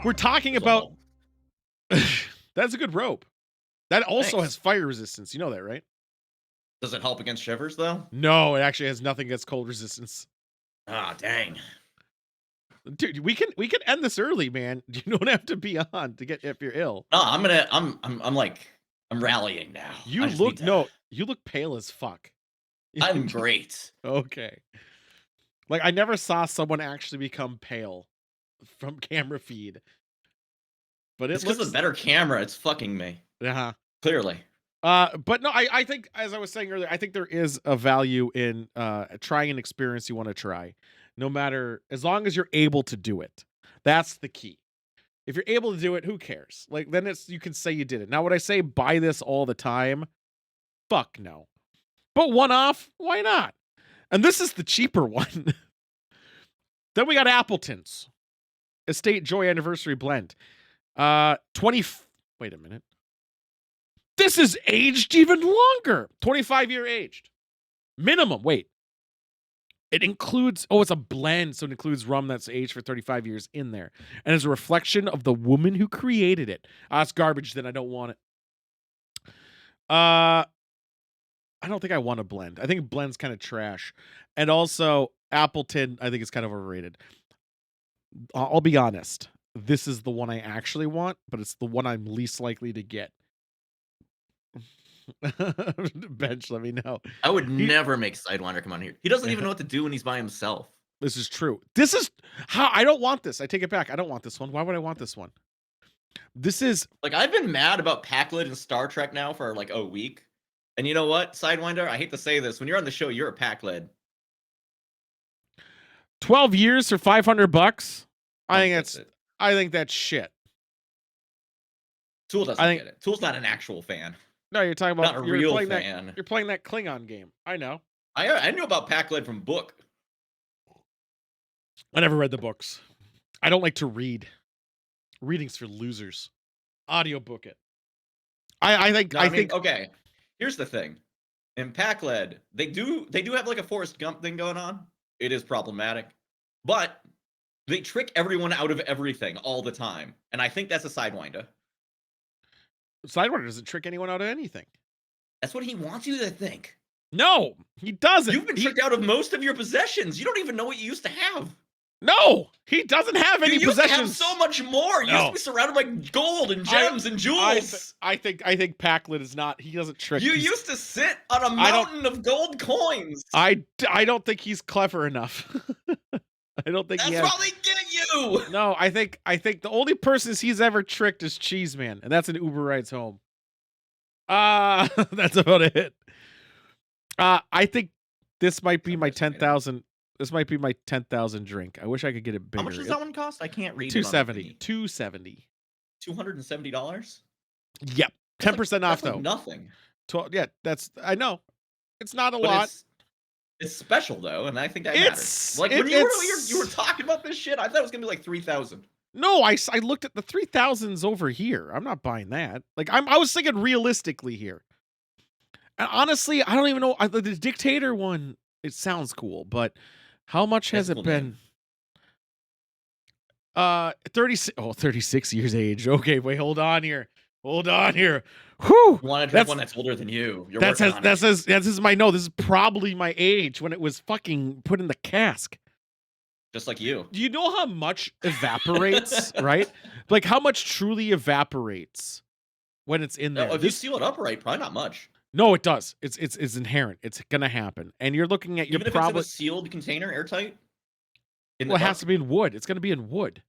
We're talking about
So,
that's a good rope. That also has
thanks.
fire resistance. You know that, right?
Does it help against shivers though?
No, it actually has nothing against cold resistance.
Ah, dang.
Dude, we can end this early, man. You don't have to be on to get if you're ill.
No, I'm like I'm rallying now. I
You
just need
look
to.
no, you look pale as fuck.
I'm great.
Okay. Like I never saw someone actually become pale from camera feed. But
It's
it
because of the
looks
better camera. It's fucking me.
uh-huh.
Clearly.
But no, I think as I was saying earlier, I think there is a value in trying an experience you want to try, no matter as long as you're able to do it. That's the key. If you're able to do it, who cares? Like then it's you can say you did it. Now, would I say buy this all the time? Fuck no. But one off, why not? And this is the cheaper one. Then we got Appleton's Estate Joy Anniversary Blend. 20. Wait a minute. This is aged even longer. 25-year aged. Minimum. Wait. It includes it's a blend, so it includes rum that's aged for 35 years in there, and it's a reflection of the woman who created it. It's garbage, then I don't want it. Uh, I don't think I want a blend. I think blend's kinda trash, and also Appleton, I think it's kind of overrated. I'll be honest, this is the one I actually want, but it's the one I'm least likely to get. Bench, let me know.
I would
He
never make Sidewinder come on here. He doesn't even know what to do when he's by himself.
This is true. This is how I don't want this. I take it back. I don't want this one. Why would I want this one? This is
Like, I've been mad about Packlet and Star Trek now for, like, a week. And you know what, Sidewinder? I hate to say this. When you're on the show, you're a Packlet.
12 years for $500. I
Don't
think
get
that's
it.
I think that's shit.
Tool
I
doesn't
think
get it. Tool's not an actual fan.
no, you're talking
Not
about
a real
that
fan.
you're playing that Klingon game. I know.
I knew about Packlet from book.
I never read the books. I don't like to read. Reading's for losers. Audiobook it.
No, I mean, okay. Here's the thing. In Packlet, they do have like a Forrest Gump thing going on. It is problematic. But they trick everyone out of everything all the time. And I think that's a Sidewinder.
Sidewinder doesn't trick anyone out of anything.
That's what he wants you to think.
No, he doesn't.
You've been tricked out of most of your possessions. You don't even know what you used to have.
No, he doesn't have any
You used to have
possessions.
so much more. You used
No.
to be surrounded by gold and gems and jewels.
I think Packlet is not. He doesn't trick.
You used to sit on a mountain of gold coins.
I don't think he's clever enough. I don't think
That's
he has.
how they get you.
No, I think the only person he's ever tricked is Cheeseman, and that's an Uber rides home. That's about it. I think this might be my 10,000. This might be my 10,000 drink. I wish I could get it bigger.
How much does that one cost? I can't read.
270. 270.
$270.
Yep. 10% off
That's like
though.
nothing.
12. Yeah, that's. I know. It's not a
But
lot.
it's special though, and I think that
It's-
matters. Like
it-
when you were talking about this shit, I thought it was gonna be like 3,000.
No, I looked at the 3,000s over here. I'm not buying that. Like I was thinking realistically here. And honestly, I don't even know the Dictator one. It sounds cool, but how much has
That's
it
a cool
been?
name.
36 years age. Okay, wait, hold on here. Hold on here. Whew.
You want to drink one that's older than you. You're
That's
working on it.
this is my no. This is probably my age when it was fucking put in the cask.
Just like you.
Do you know how much evaporates, right? Like how much truly evaporates when it's in there?
If you seal it upright, probably not much.
No, it does. It's inherent. It's gonna happen. And you're looking at your
Even if
probably
it's in a sealed container, airtight.
well, it has to be in wood. It's gonna be in wood.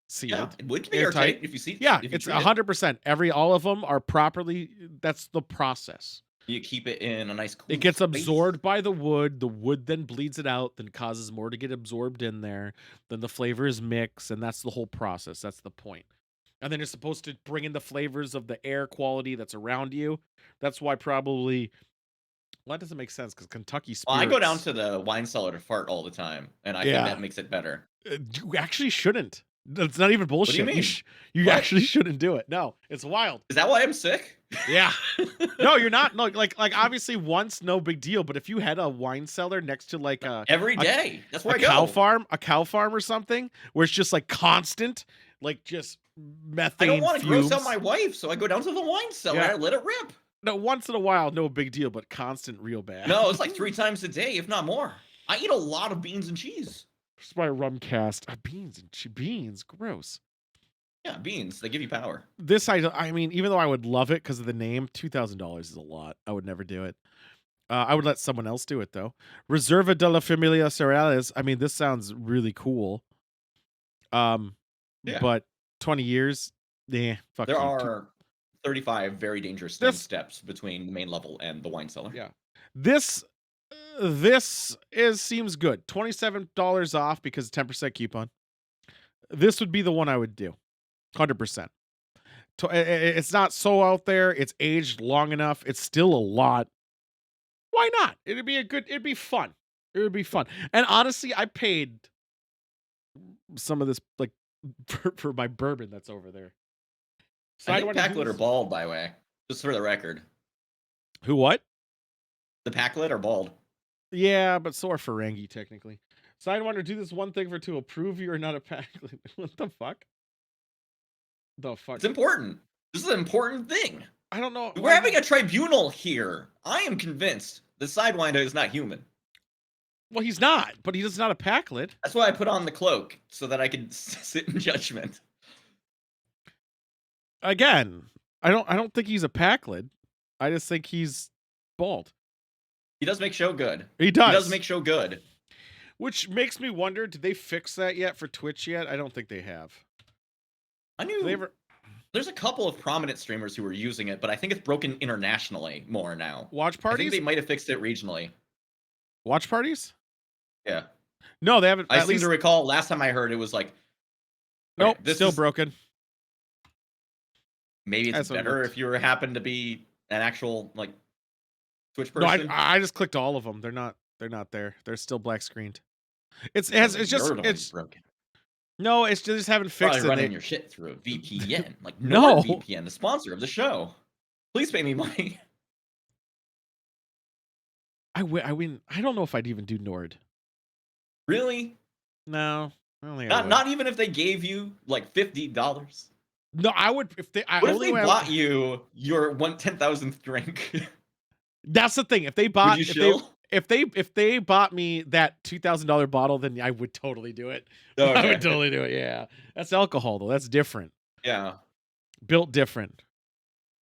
Sealed.
Yeah, it would be
airtight.
airtight if you see.
Yeah,
if you
it's
treat it.
100%. All of them are properly. That's the process.
You keep it in a nice. Cool
It gets
space.
absorbed by the wood. The wood then bleeds it out, then causes more to get absorbed in there. Then the flavors mix, and that's the whole process. That's the point. And then you're supposed to bring in the flavors of the air quality that's around you. That's why probably. Well, that doesn't make sense because Kentucky
Well,
Spirits.
I go down to the wine cellar to fart all the time, and I think that makes it better.
You actually shouldn't. That's not even bullshit.
What do you mean?
You
What?
actually shouldn't do it. No, it's wild.
Is that why I'm sick?
Yeah. No, you're not. No, like obviously once, no big deal. But if you had a wine cellar next to like
Every day. That's where
a
I go.
a cow farm or something, where it's just like constant, like just methane.
I don't want to
fumes.
gross out my wife, so I go down to the wine cellar
Yeah.
and I let it rip.
No, once in a while, no big deal, but constant, real bad.
No, it's like 3 times a day, if not more. I eat a lot of beans and cheese.
Just by a rum cast. Beans and beans, gross.
Yeah, beans. They give you power.
This I mean, even though I would love it because of the name, $2,000 is a lot. I would never do it. I would let someone else do it though. Reserva de la Familia Cereales. I mean, this sounds really cool.
Yeah.
But 20 years, fuck.
There
you.
are 35 very dangerous steps between the main level and the wine cellar.
Yeah. This seems good. $27 off because 10% coupon. This would be the one I would do. 100%. It's not so out there. It's aged long enough. It's still a lot. Why not? It'd be fun. It would be fun. And honestly, I paid some of this like for my bourbon that's over there.
I think Packlet are bald, by the way. Just for the record.
Who what?
The Packlet are bald.
Yeah, but so are Ferengi technically. Sidewinder, do this one thing for to approve you or not a pack. What the fuck? The fuck?
It's important. This is an important thing.
I don't know.
We're
Like,
having a tribunal here. I am convinced the Sidewinder is not human.
well, he's not, but he's not a Packlet.
That's why I put on the cloak so that I could sit in judgment.
Again, I don't think he's a Packlet. I just think he's bald.
He does make show good.
He does.
He does make show good.
Which makes me wonder, did they fix that yet for Twitch yet? I don't think they have.
I knew there's a couple of prominent streamers who were using it, but I think it's broken internationally more now.
Watch
I
parties?
think they might have fixed it regionally.
Watch parties?
Yeah.
No, they haven't.
I seem to recall last time I heard it was like,
nope,
this
still
is
broken.
Maybe it's
That's what it
better
works.
if you happen to be an actual like Twitch
No,
person.
I just clicked all of them. They're not there. They're still black screened. It's
broken.
no, it's just haven't fixed
Probably
it.
running your shit through a VPN, like
No.
NordVPN, the sponsor of the show. Please pay me money.
I mean, I don't know if I'd even do Nord.
Really?
No, I don't think I would.
Not even if they gave you like $50.
No, I would if they.
What if they bought you your 10,000th drink?
That's the thing. If they bought,
Would you
if they bought me that $2,000 bottle, then I would totally do it.
Okay.
I would totally do it. Yeah, that's alcohol though. That's different.
Yeah,
Built different.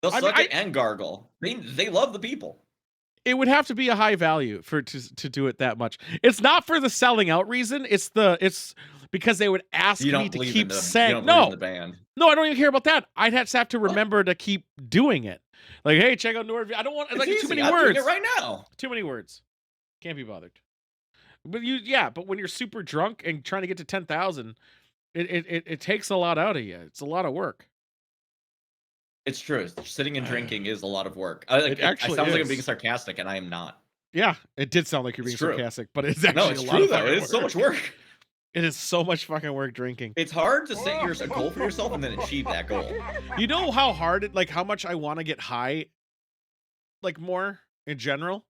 they'll suck it and gargle. They love the people.
It would have to be a high value to do it that much. It's not for the selling out reason. It's because they would ask me to keep saying no. No, I don't even care about that. I'd have to remember to keep doing it. Like, hey, check out Nord. I don't want like too many words.
I'm doing it right now.
Too many words. Can't be bothered. But but when you're super drunk and trying to get to 10,000, it takes a lot out of you. It's a lot of work.
It's true. Sitting and drinking is a lot of work.
It
sounds
actually
like I'm
is.
being sarcastic, and I am not.
Yeah, it did sound like you're being sarcastic, but it's actually
it's
a lot
true
of
though.
fucking
It is so much work.
It is so much fucking work drinking.
It's hard to set a goal for yourself and then achieve that goal.
You know how hard how much I want to get high, like more in general,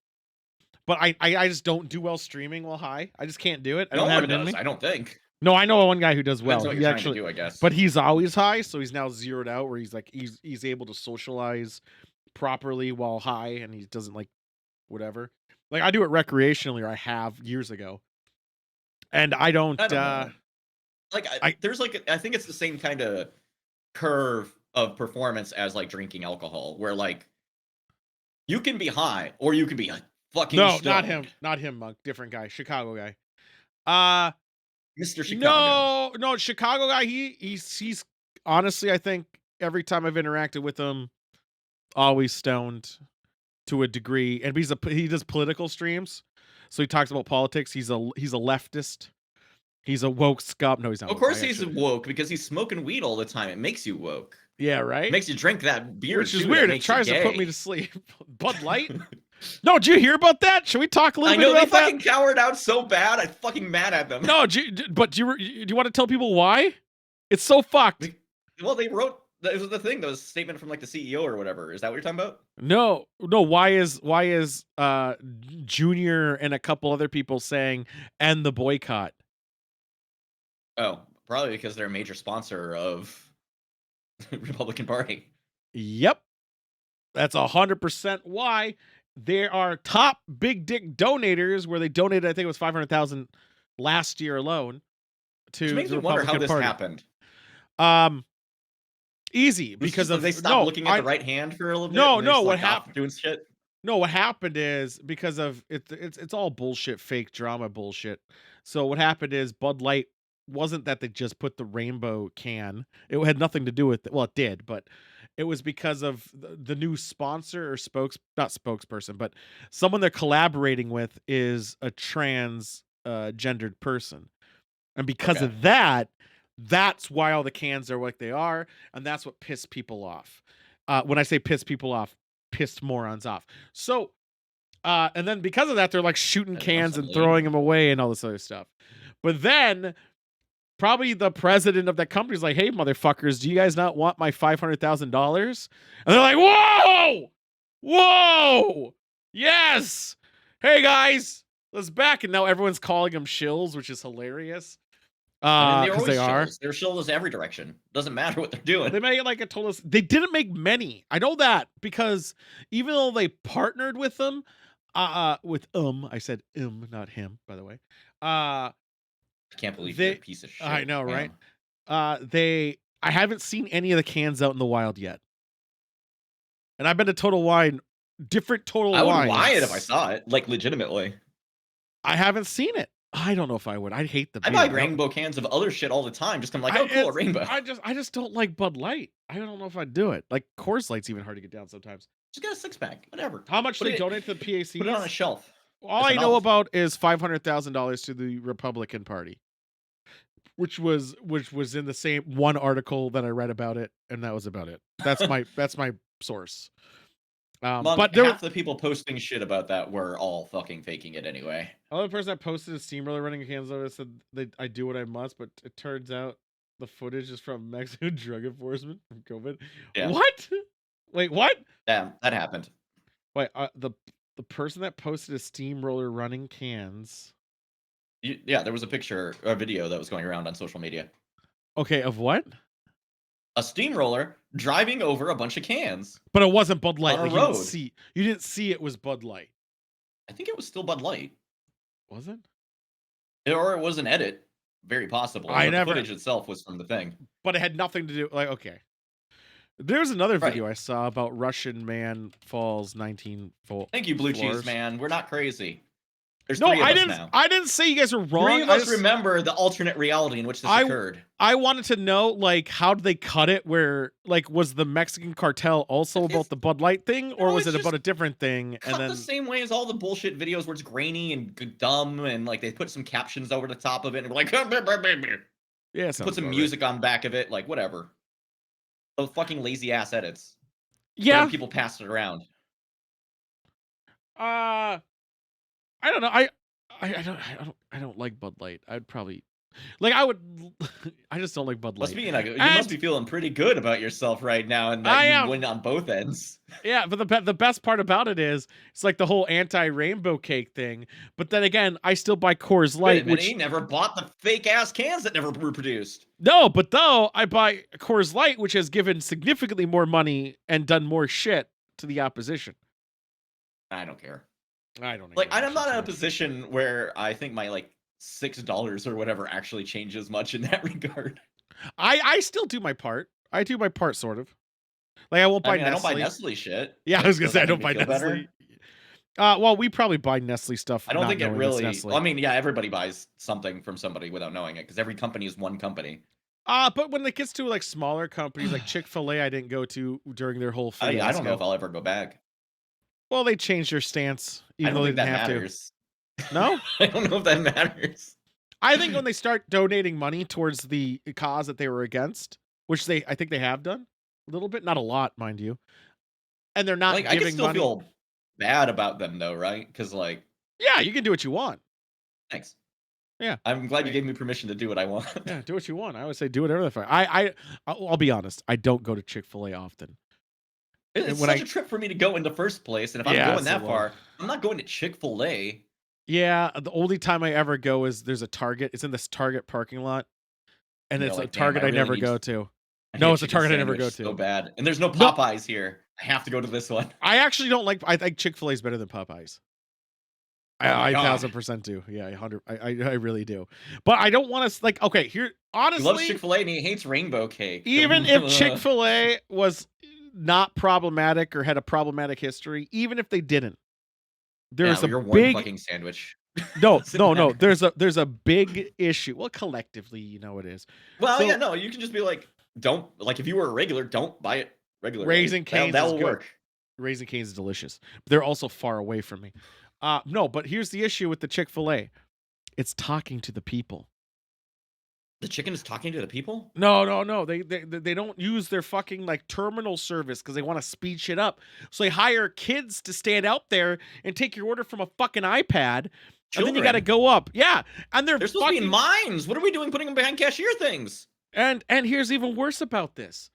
but I just don't do well streaming while high. I just can't do it. I don't have it in me.
I don't think.
No, I know one guy who does well.
Depends what
He
you're
actually,
trying to do, I guess.
but he's always high, so he's now zeroed out where he's like he's able to socialize properly while high, and he doesn't like whatever. Like I do it recreationally, or I have years ago, and I don't.
There's I think it's the same kind of curve of performance as like drinking alcohol, where like you can be high or you can be fucking stoned.
Not him, Monk, different guy, Chicago guy.
Mr. Chicago.
No, Chicago guy. He's honestly, I think every time I've interacted with him, always stoned to a degree, and he does political streams, so he talks about politics. He's a leftist. He's a woke scum. No, he's not.
Of course, he's woke because he's smoking weed all the time. It makes you woke.
Yeah, right.
It makes you drink that beer,
which is weird. It tries to put me to sleep. Bud Light. No, did you hear about that? Should we talk a little bit about that?
They fucking cowered out so bad. I'm fucking mad at them.
No, but do you want to tell people why? It's so fucked.
Well, they wrote. That was the thing. That was a statement from like the CEO or whatever. Is that what you're talking about?
No. Why is Junior and a couple other people saying end the boycott?
Oh, probably because they're a major sponsor of the Republican Party.
Yep, that's 100% why. They are top big dick donators, where they donated, I think it was 500,000 last year alone.
Which makes me wonder how this happened.
Easy because
they stopped looking at the right hand for a little bit.
No, what happened?
Doing shit.
No, what happened is because of it's all bullshit, fake drama bullshit. So what happened is Bud Light wasn't that they just put the rainbow can. It had nothing to do with it. Well, it did, but it was because of the new sponsor or not spokesperson, but someone they're collaborating with is a trans gendered person. And because of that, that's why all the cans are like they are. And that's what pissed people off. When I say piss people off, pissed morons off. So, and then because of that, they're like shooting cans and throwing them away and all this other stuff. But then probably the president of that company is like, hey, motherfuckers, do you guys not want my $500,000? And they're like, whoa, yes. Hey, guys, was back, and now everyone's calling them shills, which is hilarious.
I mean, they're
Because they
always
are.
shills. They're shills every direction. Doesn't matter what they're
Well,
doing.
they made like a total. They didn't make many. I know that because even though they partnered with them, I said not him, by the way. Uh,
I can't believe you're a
they,
piece of
I
shit,
know, right?
Cam.
I haven't seen any of the cans out in the wild yet, and I've been to Total Wine, different Total
I would buy it if I
Wines.
saw it, like, legitimately.
I haven't seen it. I don't know if I would. I'd hate the
I buy
beer. I don't.
rainbow cans of other shit all the time, just I'm like,
I
"Oh, cool, a
it's
rainbow."
I just don't like Bud Light. I don't know if I'd do it. Like Coors Light's even hard to get down sometimes.
Just get a six-pack, whatever.
How much
Put
they
it
donate to the
put it on a
PACs?
shelf.
All
It's a
I know
novelty.
about is $500,000 to the Republican Party, which was in the same one article that I read about it, and that was about it. That's my source.
Monk,
But there were
half the people posting shit about that were all fucking faking it anyway.
other person that posted a steamroller running cans over said I do what I must, but it turns out the footage is from Mexican drug enforcement from COVID.
Yeah.
What? Wait, what?
Yeah, that happened.
Wait, the person that posted a steamroller running cans.
Yeah, there was a picture or a video that was going around on social media.
Okay, of what?
A steamroller driving over a bunch of cans
But it wasn't Bud
on
Light.
a
Like
road.
you didn't see it was Bud Light,
I think it was still Bud Light.
was it?
Or it was an edit. Very possibly,
I
but the
never.
footage itself was from the thing.
But it had nothing to do. Like, okay, there's another
Right.
video I saw about Russian man falls 19
Thank you, Blue Cheese
floors.
Man. We're not crazy. There's
No,
3 of
I
us
didn't.
now.
I didn't say you guys are
3
wrong.
of us remember the alternate reality in which this
I
occurred.
I wanted to know, like, how did they cut it? Where, like, was the Mexican cartel also about
It's
the Bud Light thing, or
no,
was
it's
it about
just
a different thing? And
cut the
then,
same way as all the bullshit videos where it's grainy and dumb, and like they put some captions over the top of it, and we're like,
yeah,
put
sounds
some
about right.
music on back of it, like whatever. Those fucking lazy ass edits. But then
Yeah.
people passed it around.
I don't know. I don't like Bud Light. I'd probably like I would. I just don't like Bud
Must
Light.
be in a, you must
And
be feeling pretty good about yourself right now, and that
I
you
am.
win on both ends.
Yeah, but the best part about it is it's like the whole anti-rainbow cake thing. But then again, I still buy Coors
Wait a
Light,
minute, he
which
never bought the fake ass cans that never were produced.
no, but though I buy Coors Light, which has given significantly more money and done more shit to the opposition.
I don't care.
I don't
Like,
hate that
I'm
shit
not
too
in a
much.
position where I think my like $6 or whatever actually changes much in that regard.
I still do my part. I do my part, sort of. Like I won't
I
buy
mean, I don't buy
Nestle.
Nestle shit.
Yeah, I
Like,
was gonna
does
say I
that make
don't
me
buy
feel better?
Nestle. Well, we probably buy Nestle stuff
I don't
not
think it
knowing it's
really. Well, I
Nestle.
mean, yeah, everybody buys something from somebody without knowing it because every company is one company.
But when it gets to like smaller companies like Chick-fil-A, I didn't go to during their whole
I don't know if
fiasco.
I'll ever go back.
Well, they changed their stance,
I
even
don't
though they
think
didn't
that
have to.
matters.
No?
I don't know if that matters.
I think when they start donating money towards the cause that they were against, which I think they have done a little bit, not a lot, mind you, and they're not
Like, I could
giving
still
money.
feel bad about them though, right? Because like,
Yeah, you can do what you want.
thanks.
Yeah.
I'm glad you
Right.
gave me permission to do what I want.
Yeah, do what you want. I always say do whatever the fuck. I'll be honest. I don't go to Chick-fil-A often. And
It's
when
such
I
a trip for me to go in the first place, and if I'm
yeah,
going
it's a
that
lot.
far, I'm not going to Chick-fil-A.
Yeah, the only time I ever go is there's a Target. It's in this Target parking lot, and
And you're
it's a
like, "Damn, I
Target I
really
never
need
go to.
I need
No,
a
it's a
chicken
Target I never go
sandwich so
to.
bad, and there's no
No,
Popeyes here. I have to go to this one."
I actually don't like. I think Chick-fil-A is better than Popeyes.
Oh my
I
god.
1000% do. Yeah, 100. I really do. But I don't want to like. Okay, here
He loves
honestly,
Chick-fil-A and he hates rainbow cake.
even if Chick-fil-A was not problematic or had a problematic history, even if they didn't,
Yeah,
there's
well,
a
you're one
big
fucking sandwich.
no,
Doesn't
no, no.
matter.
There's a big issue. Well, collectively, you know it is.
Well, yeah,
So
no, you can just be like, don't like if you were a regular, don't buy it regularly.
Raising
That
Cane's
that
is
will
good.
work.
Raising Cane's is delicious. They're also far away from me. No, but here's the issue with the Chick-fil-A. It's talking to the people.
The chicken is talking to the people?
No, no, no. They don't use their fucking like terminal service because they want to speed shit up. So they hire kids to stand out there and take your order from a fucking iPad, and then you got to
Children.
go up. Yeah, and they're
They're supposed to be in
fucking.
mines. What are we doing putting them behind cashier things?
And here's even worse about this.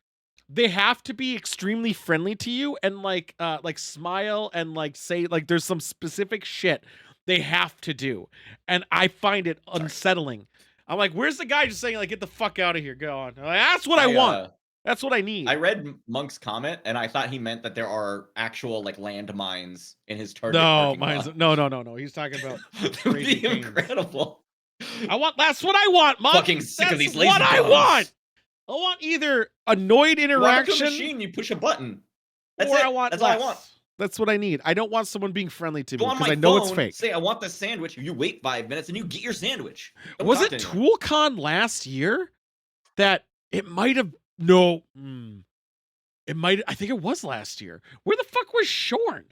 They have to be extremely friendly to you and like smile and like say like there's some specific shit They have to do, and I find it
Sorry.
unsettling. I'm like, "Where's the guy just saying, like, get the fuck out of here, go on." I'm like, "That's what I
I
want.
uh
That's what I
I
need."
read Monk's comment, and I thought he meant that there are actual like landmines in his Target
No,
parking
mine's
lot.
no, no, no, no. He's talking about
That would
Raising
be
Cane's.
incredible.
I want that's what I want, Monk.
Fucking sick of
That's
these
what
laser
I want.
guns.
I want either annoyed
You walk up to a
interaction
machine, you push a button. That's
or I
it.
want
That's all I want.
less. That's what I need. I don't want someone being friendly to
Go
me
on
because
my
I know it's
phone,
fake.
say I want this sandwich. You wait 5 minutes and you get your sandwich. Don't
Was
talk
it
to anyone.
ToolCon last year that it might have no it might I think it was last year. Where the fuck was Shorn?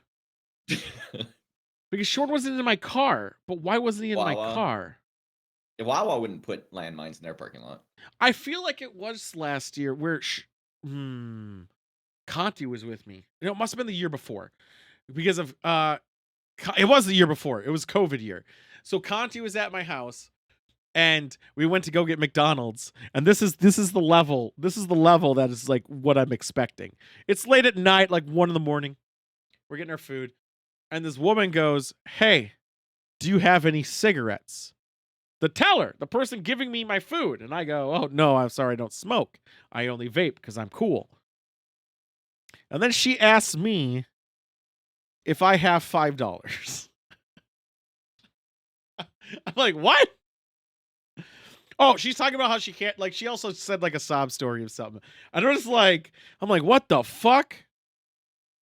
Because Shorn wasn't in my car. But why wasn't he in my
Wawa.
car?
Wawa wouldn't put landmines in their parking lot.
I feel like it was last year where Conti was with me. It must have been the year before. Because of it was the year before. It was COVID year. So Conti was at my house and we went to go get McDonald's. And this is the level. This is the level that is like what I'm expecting. It's late at night, like 1 in the morning. We're getting our food. And this woman goes, "Hey, do you have any cigarettes?" The teller, the person giving me my food. And I go, "Oh no, I'm sorry, I don't smoke. I only vape because I'm cool." And then she asks me if I have $5. I'm like, "What?" Oh, she's talking about how she can't, like, she also said like a sob story of something. And I'm just like, I'm like, "What the fuck?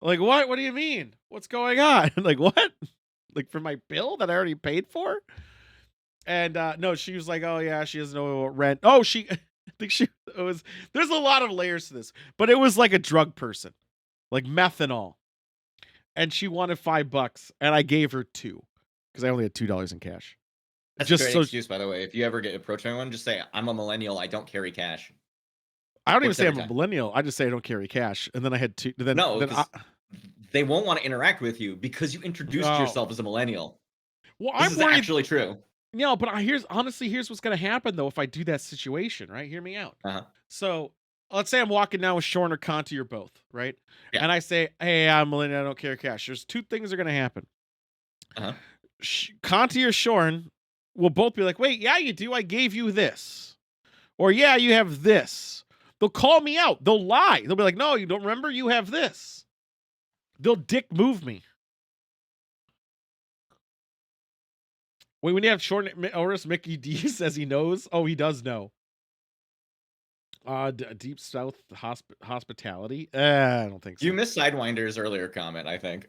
Like, what? What do you mean? What's going on?" Like, what? Like, for my bill that I already paid for? And no, she was like, "Oh yeah, she doesn't know what rent." Oh, I think it was, there's a lot of layers to this, but it was like a drug person, like methanol. And she wanted $5 and I gave her 2 because I only had $2 in cash.
That's a
Just
great
so
excuse, by the way. If you ever get approached by anyone, just say, "I'm a millennial. I don't carry cash."
I don't even
Works
say
every
I'm a
time.
millennial. I just say I don't carry cash. And then I had 2
No,
then I,
because they won't want to interact with you because you introduced
oh.
yourself as a millennial.
Well,
This
I'm
is
worried.
actually true.
No, but here's what's gonna happen though if I do that situation, right? Hear me out.
Uh-huh.
So let's say I'm walking down with Sean or Conti or both, right?
Yeah.
And I say, "Hey, I'm millennial, I don't carry cash." There's 2 things are gonna happen.
Uh-huh.
Conti or Shorn will both be like, "Wait, yeah, you do. I gave you this." Or, "Yeah, you have this." They'll call me out. They'll lie. They'll be like, "No, you don't remember? You have this." They'll dick move me. Wait, when you have Shorn Oris, Mickey D says he knows. Oh, he does know. Deep South hospitality? I don't think
You
so.
missed Sidewinder's earlier comment, I think.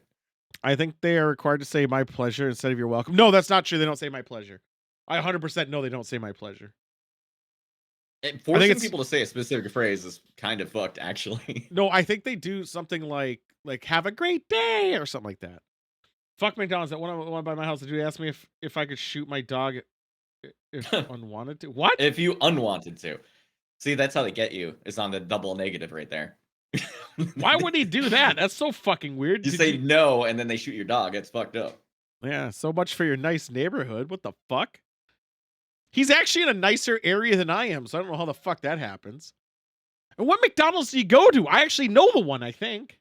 I think they are required to say "my pleasure" instead of "you're welcome." No, that's not true. They don't say "my pleasure." I 100% know they don't say "my pleasure." I think
Forcing
it's
people to say a specific phrase is kind of fucked, actually.
no. I think they do something like "have a great day" or something like that. Fuck McDonald's. That one by my house, the dude asked me if I could shoot my dog if unwanted to. What?
If you unwanted to. See, that's how they get you. It's on the double negative right there.
Why would he do that? That's so fucking weird.
You say no, and then they shoot your dog. It's fucked up.
Yeah, so much for your nice neighborhood. What the fuck? He's actually in a nicer area than I am, so I don't know how the fuck that happens. And what McDonald's do you go to? I actually know the one, I think.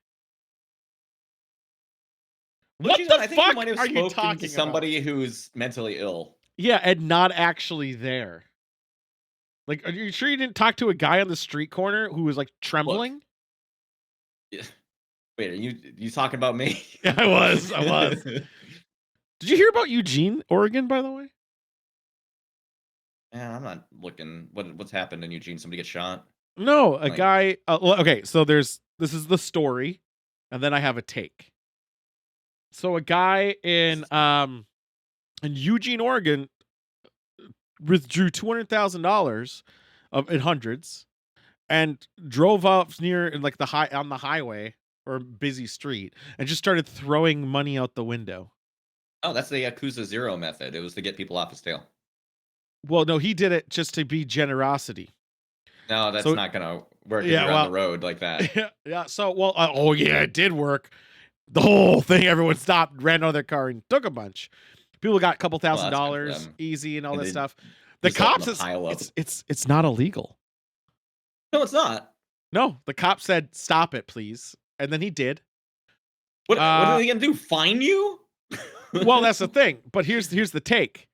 What the
I think you
fuck
might have
are you
spoken
talking
to
about?
somebody who's mentally ill.
Yeah, and not actually there. Like, are you sure you didn't talk to a guy on the street corner who was like trembling?
Yeah. Wait, are you talking about me?
Yeah, I was. Did you hear about Eugene, Oregon, by the way?
Man, I'm not looking. What's happened in Eugene? Somebody get shot?
No, a
Like,
guy. Okay, so this is the story, and then I have a take. So a guy in Eugene, Oregon, withdrew $200,000 in hundreds and drove up near in like on the highway or busy street and just started throwing money out the window.
oh, that's the Yakuza Zero method. It was to get people off his tail.
Well, no, he did it just to be generosity.
No, that's
So
not gonna work if
yeah,
you're on
well,
the road like that.
yeah. So well, oh yeah, it did work. The whole thing, everyone stopped, ran out of their car, and took a bunch. People got a couple
Well,
thousand
that's good for
dollars
them.
easy and all
And
that
they
stuff. The
just let
cops,
them pile up.
it's not illegal.
No, it's not.
No, the cop said, "Stop it, please," and then he did.
What are they gonna do? Fine you?
Well, that's the thing. But here's the take.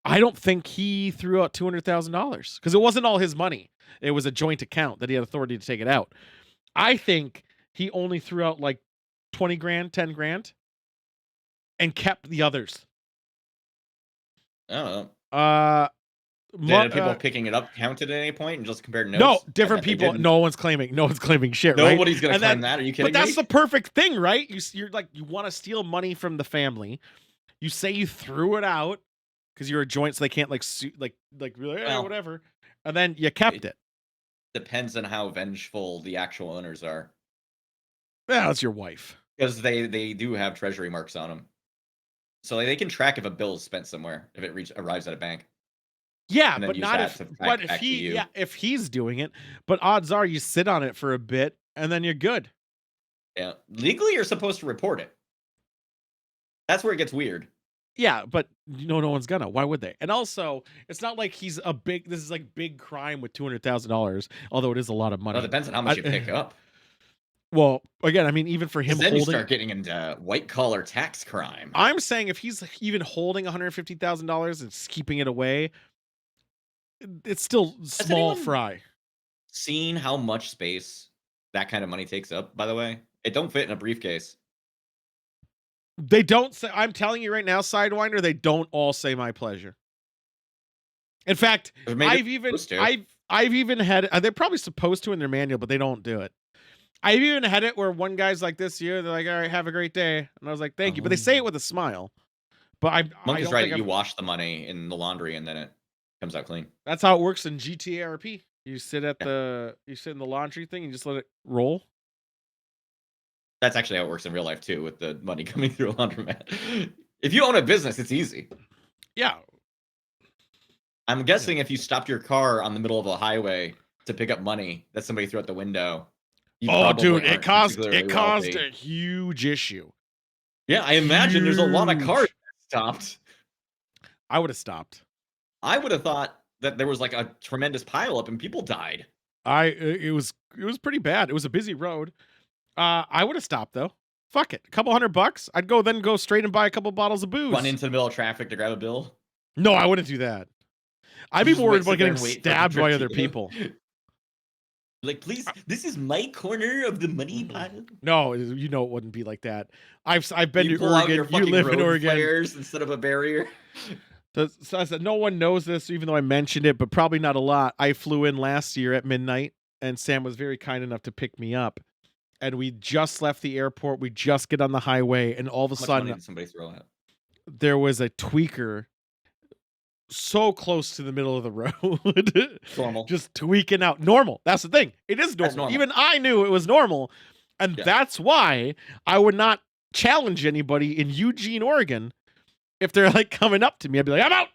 I don't think he threw out $200,000 because it wasn't all his money. It was a joint account that he had authority to take it out. I think he only threw out like 20 grand, 10 grand and kept the others.
I don't know.
Uh,
Did people picking it up counted at any point and just compared
no,
notes? I
different
bet they
people.
didn't.
No one's claiming shit, right?
Nobody's gonna
And
claim
then,
that. Are you
but
kidding
that's
me?
the perfect thing, right? You're like, you want to steal money from the family. You say you threw it out because you're a joint, so they can't like sue, like be like, "Eh,
Well,
whatever," and then you kept
it
it.
depends on how vengeful the actual owners are,
Yeah, that's your wife.
because they do have treasury marks on them, so like, they can track if a bill is spent somewhere if it arrives at a bank,
Yeah,
and then
but
use
not
that
if.
to
But
track
if
back to
he,
you.
yeah, if he's doing it. But odds are you sit on it for a bit and then you're good.
Yeah, legally you're supposed to report it. That's where it gets weird.
Yeah, but no one's gonna. Why would they? And also, it's not like he's a big. This is like big crime with $200,000. Although it is a lot of
Well, it
money.
depends on how much you
I,
pick up,
well, again, I mean, even for him
because then you
holding,
start getting into white collar tax crime.
I'm saying if he's even holding $150,000 and keeping it away, it's still
Has
small
anyone
fry.
seen how much space that kind of money takes up? By the way, it don't fit in a briefcase.
They don't say. I'm telling you right now, Sidewinder. They don't all say my pleasure. In fact,
Or maybe they're supposed to.
I've even had. They're probably supposed to in their manual, but they don't do it. I've even had it where one guy's like this year. They're like, "All right, have a great day," and I was like, "Thank you," but they say it
Oh.
with a smile. But I
Monk is
don't
right.
think
You
I've.
wash the money in the laundry and then it comes out clean.
That's how it works in GTRP.
Yeah.
You sit in the laundry thing and just let it roll.
That's actually how it works in real life too, with the money coming through a laundromat. If you own a business, it's easy.
Yeah,
I'm
yeah.
guessing if you stopped your car on the middle of a highway to pick up money that somebody threw out the window, you
Oh,
probably
dude,
aren't
it
particularly
caused
wealthy.
a huge issue.
Yeah, I imagine there's a lot of cars
Huge.
that stopped.
I would have stopped.
I would have thought that there was like a tremendous pileup and people died.
It was pretty bad. It was a busy road. I would have stopped though. Fuck it. A couple $100. I'd go straight and buy a couple bottles of
Run
booze.
into the middle of traffic to grab a bill.
No, I wouldn't do that. I'd
You
be
just
more
wait,
worried about
sit there
getting
and wait for it to
stabbed
drip
by
to
other
you.
people.
Like, please, this is my corner of the money pile.
No, you know it wouldn't be like that. I've been
You
to
pull out
Oregon.
your
You
fucking
live in
road
Oregon.
flares instead of a barrier.
So I said no one knows this, even though I mentioned it, but probably not a lot. I flew in last year at midnight, and Sam was very kind enough to pick me up. And we just left the airport. We just get on the highway, and all of a
How much money
sudden
did somebody throw out?
there was a tweaker so close to the middle of the road,
Normal.
just tweaking out. Normal. That's the thing. It is
That's
normal.
normal.
Even I knew it was normal, and
Yeah.
that's why I would not challenge anybody in Eugene, Oregon, if they're like coming up to me. I'd be like, "I'm out.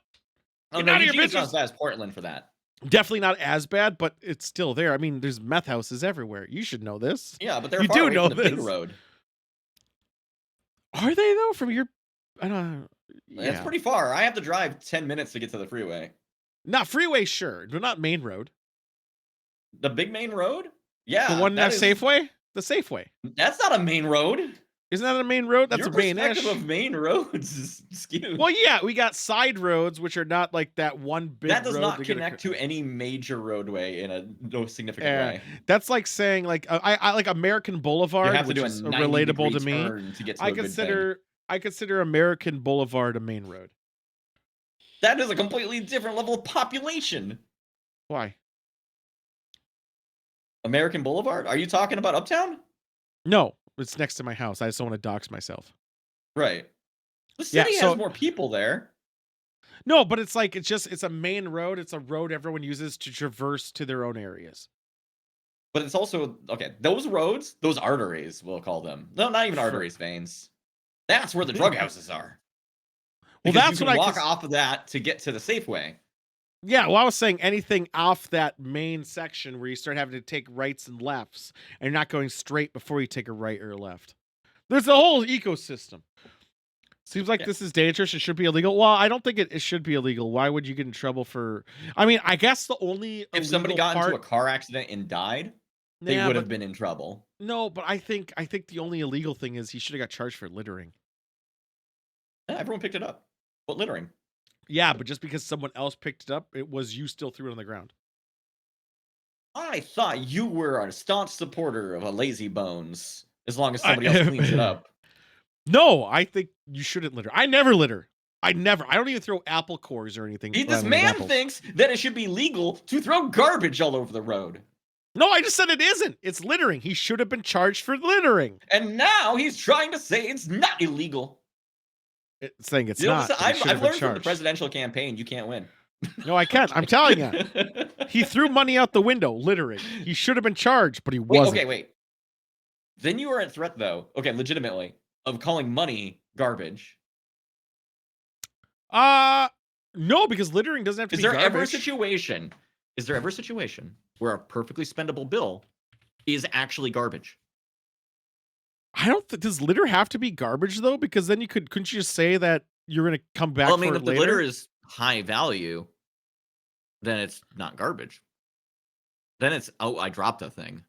Oh
Get
no,
out of here,
Eugene's not as
bitches."
bad as Portland for that.
Definitely not as bad, but it's still there. I mean, there's meth houses everywhere. You should know this.
Yeah, but they're
You
far
do
away
know
from the big
this.
road.
Are they though? From your, I don't know.
It's
Yeah,
pretty far. I have to drive 10 minutes to get to the freeway.
not freeway, sure, but not main road.
The big main road?
The
Yeah,
one that Safeway, the Safeway.
that's not a main road.
Isn't that a main road? That's
Your
a main-ish.
perspective of main roads is skewed.
Well, yeah, we got side roads, which are not like that one big
That does
road
not
to get
connect to any major roadway in a no significant
Eh,
way.
that's like saying like I like American
You
Boulevard,
have to
which
do a
is
90-degree
relatable to me.
turn to get to
I
a good thing.
consider I consider American Boulevard a main road.
That is a completely different level of population.
Why?
American Boulevard? Are you talking about Uptown?
No, it's next to my house. I just don't want to dox myself.
Right. The
Yeah,
city has
so
more people there.
no, but it's like it's a main road. It's a road everyone uses to traverse to their own areas.
But it's also okay, those roads, those arteries, we'll call them. No, not even
For,
arteries, veins. That's where the drug houses are.
well,
Because you
that's what
can
I
walk
cons-
off of that to get to the Safeway.
Yeah, well, I was saying anything off that main section where you start having to take rights and lefts, and you're not going straight before you take a right or a left. There's a whole ecosystem. Seems like
Yeah.
this is dangerous. It should be illegal. Well, I don't think it should be illegal. Why would you get in trouble for? I mean, I guess the only
If somebody
illegal
got
part.
into a car accident and died, they
Yeah,
would
but
have been in trouble.
no, but I think the only illegal thing is he should have got charged for littering.
Yeah, everyone picked it up. What littering?
Yeah, but just because someone else picked it up, it was you still threw it on the ground.
I thought you were a staunch supporter of a lazy bones, as long as somebody else cleans it
I
up.
No, I think you shouldn't litter. I never litter. I never. I don't even throw apple cores or anything
This
when we have
man
apples.
thinks that it should be legal to throw garbage all over the road.
No, I just said it isn't. It's littering. He should have been charged for littering.
And now he's trying to say it's not illegal.
It's saying it's
You know,
not,
listen,
but he should have
I've
been
learned from the
charged.
presidential campaign, you can't win.
No, I can't. I'm telling you. He threw money out the window, littering. He should have been charged, but he
Wait,
wasn't.
okay, wait. Then you are at threat, though. Okay, legitimately, of calling money garbage.
No, because littering doesn't have to
Is
be
there ever a
garbage.
situation? Is there ever a situation where a perfectly spendable bill is actually garbage?
I don't think does litter have to be garbage though? Because then couldn't you just say that you're gonna come back
Well, I
for
mean,
it
if the litter
later?
is high value, then it's not garbage. Then it's, oh, I dropped a thing.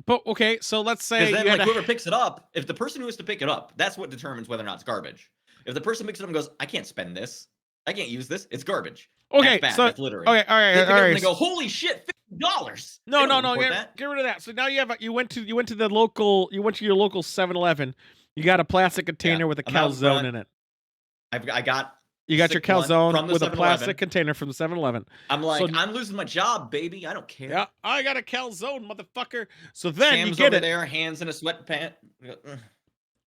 But okay, so let's say
Because then,
you had
like,
a
whoever picks it up, if the person who has to pick it up, that's what determines whether or not it's garbage. If the person picks it up and goes, I can't spend this, I can't use this, it's garbage. That's
okay,
bad.
so
That's littering.
okay, all right,
They pick
all
it up and
right.
they go, holy shit, $50.
No,
They
no,
don't
no,
report that.
get rid of that. So now you went to you went to your local 7-Eleven. You got a plastic
Yeah,
container with a
I'm out
calzone
front.
in it.
I got
You
the
got your
sick one
calzone
from the
with a
7-Eleven.
plastic container from the 7-Eleven.
I'm
So
like, I'm losing my job, baby. I don't care.
yeah, I got a calzone, motherfucker. So then you
Sam's
get
over
it.
there, hands in a sweatpant.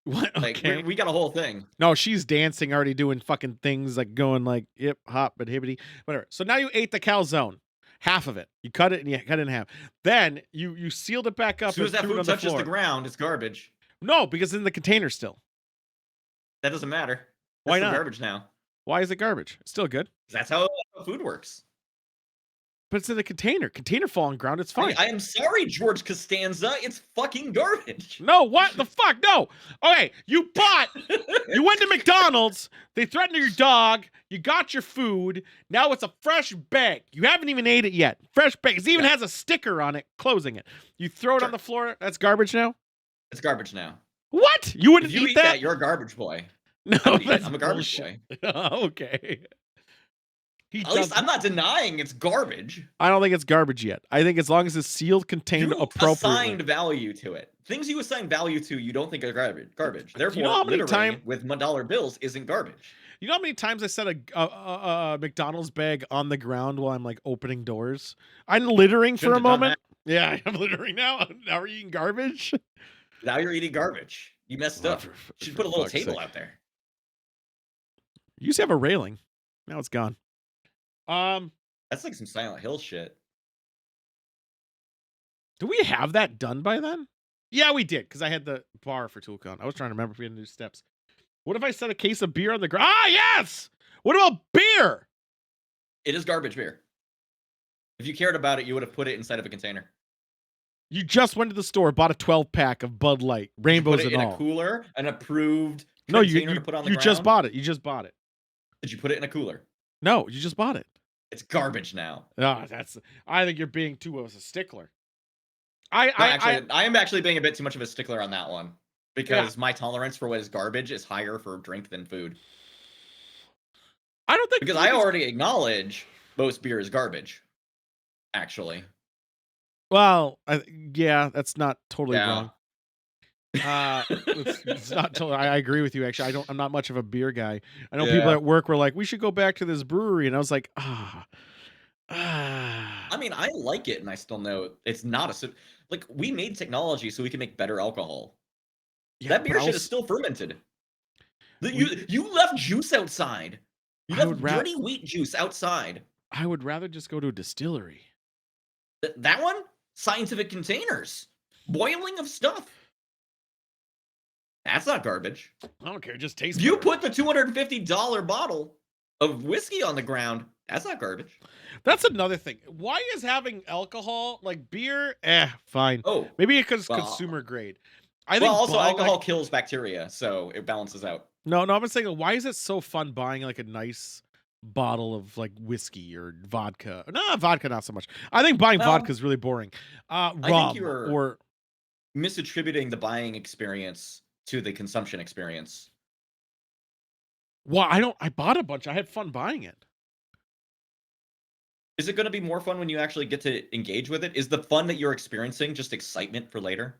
What?
Like,
Okay.
we got a whole thing.
No, she's dancing, already doing fucking things like going like hip hop, but hibbity, whatever. So now you ate the calzone, half of it. You cut it and you cut it in half. Then you sealed it back up
As soon
and
as that
threw it
food
on the
touches
floor.
the ground, it's garbage.
No, because it's in the container still.
That doesn't matter.
Why
That's still
not?
garbage now.
Why is it garbage? It's still good,
That's how food works.
but it's in the container. Container fall on ground. It's fine.
I am sorry, George Costanza. It's fucking garbage.
No, what the fuck? No. Okay, you went to McDonald's. They threatened your dog. You got your food. Now it's a fresh bag. You haven't even ate it yet. Fresh bag. It even has a sticker on it closing it. You throw it on
Sure.
the floor. That's garbage now.
It's garbage now.
What? You wouldn't
If you
eat
eat
that?
that, you're a garbage boy.
No,
I would eat it.
that's
I'm a garbage
bullshit.
boy.
Okay.
At least I'm not denying it's garbage.
I don't think it's garbage yet. I think as long as it's sealed, contained
You
appropriately.
assigned value to it. Things you assign value to, you don't think are garbage. Therefore,
You know how many
littering with $1 bills isn't garbage.
You know how many times I set a McDonald's bag on the ground while I'm like opening doors? I'm littering for
Shouldn't
a
have done
moment. Yeah, I'm littering now. Now we're eating garbage.
Now you're eating garbage. You messed up.
For
Should put a little
fuck's
table
sake.
out there.
You used to have a railing. Now it's gone.
That's like some Silent Hill shit.
Do we have that done by then? Yeah, we did, because I had the bar for ToolCon. I was trying to remember if we had to do steps. What if I set a case of beer on the ground? Ah, yes! What about beer?
It is garbage beer. If you cared about it, you would have put it inside of a container.
You just went to the store, bought a 12-pack of Bud Light,
You
rainbows
put it
and
in
all.
a cooler, an approved
No,
container to put on the
you
ground.
just bought it. You just bought it.
Did you put it in a cooler?
No, you just bought it.
It's garbage now.
Ah, I think you're being too of a stickler.
No, actually, I am actually being a bit too much of a stickler on that one because my tolerance for what is garbage is higher for drink than food.
I don't think
Because I already acknowledge most beer is garbage. Actually,
Well, yeah, that's not totally
yeah.
wrong. It's not totally. I agree with you. Actually, I'm not much of a beer guy. I know people
Yeah.
at work were like, "We should go back to this brewery," and I was like,
I mean, I like it, and I still know it's not like we made technology so we can make better alcohol.
Yeah,
That
but
beer shit is
also-
still fermented. You left juice outside. You
I would
left dirty wheat juice outside.
I would rather just go to a distillery.
That one? Scientific containers. Boiling of stuff. That's not garbage.
I don't care. It just tastes.
If you
better.
put the $250 bottle of whiskey on the ground, that's not garbage.
That's another thing. Why is having alcohol like beer? Fine.
Oh,
Maybe because it's
well-
consumer grade. I think
well, also
buying,
alcohol
like-
kills bacteria, so it balances out.
No, I'm saying, why is it so fun buying like a nice bottle of like whiskey or vodka? No, vodka not so much. I think buying
Well,
vodka is really boring.
think
Rum
you're-
or
Misattributing the buying experience to the consumption experience.
Well, I bought a bunch. I had fun buying it.
Is it gonna be more fun when you actually get to engage with it? Is the fun that you're experiencing just excitement for later?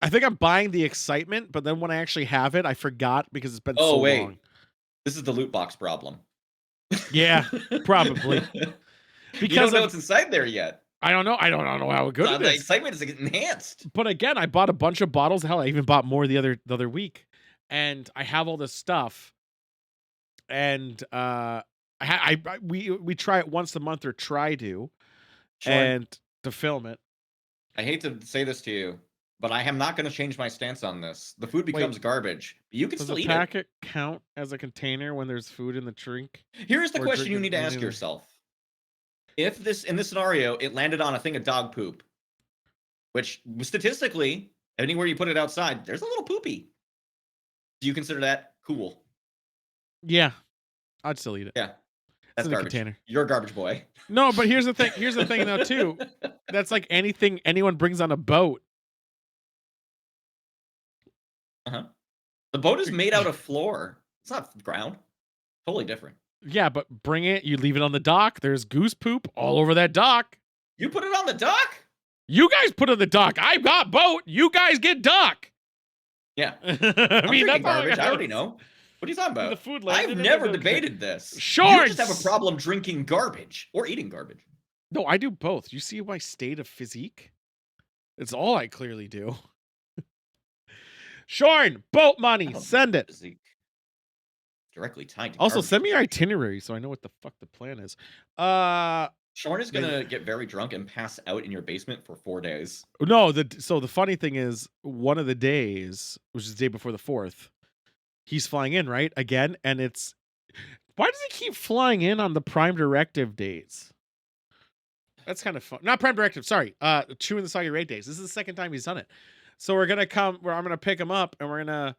I think I'm buying the excitement, but then when I actually have it, I forgot because it's been
Oh,
so long.
wait. This is the loot box problem.
Yeah, probably.
You
Because
don't know
of
what's inside there yet.
I don't know. I don't know how good
So
it
the
is.
excitement is enhanced.
But again, I bought a bunch of bottles. Hell, I even bought more the other week, and I have all this stuff. And we try it once a month or try to,
Sean,
and to film it.
I hate to say this to you, but I am not gonna change my stance on this. The food
Wait,
becomes garbage. You can
does a
still eat it.
packet count as a container when there's food in the drink
Here's the
or
question
drink
you
in
need to
any
ask
other?
yourself. If this in this scenario, it landed on a thing of dog poop, which statistically, anywhere you put it outside, there's a little poopy. Do you consider that cool?
Yeah, I'd still eat it.
Yeah,
It's
that's
in a
garbage.
container.
You're a garbage boy.
No, but here's the thing. Here's the thing, though, too. That's like anything anyone brings on a boat.
Uh-huh. The boat is made out of floor. It's not ground. Totally different.
Yeah, but bring it. You leave it on the dock. There's goose poop all over that dock.
You put it on the dock?
You guys put it on the dock. I got boat. You guys get dock.
Yeah.
I
I'm
mean,
drinking
that's how it
garbage. I already
goes.
know. What are you talking
The
about?
food
I've
landed in
never
the-
debated this. You
Shorts.
just have a problem drinking garbage or eating garbage.
No, I do both. You see my state of physique? It's all I clearly do. Shorn, boat money.
Oh,
Send it.
physique. Directly tied to
Also,
garbage.
send me your itinerary so I know what the fuck the plan is.
Sean is gonna get very drunk and pass out in your basement for 4 days.
No, so the funny thing is, one of the days, which is the day before the 4th, he's flying in, right? Again, and it's why does he keep flying in on the Prime Directive dates? That's kind of fun. Not Prime Directive, sorry. Chewing the Soggy Raid days. This is the second time he's done it. So we're gonna come where I'm gonna pick him up and we're gonna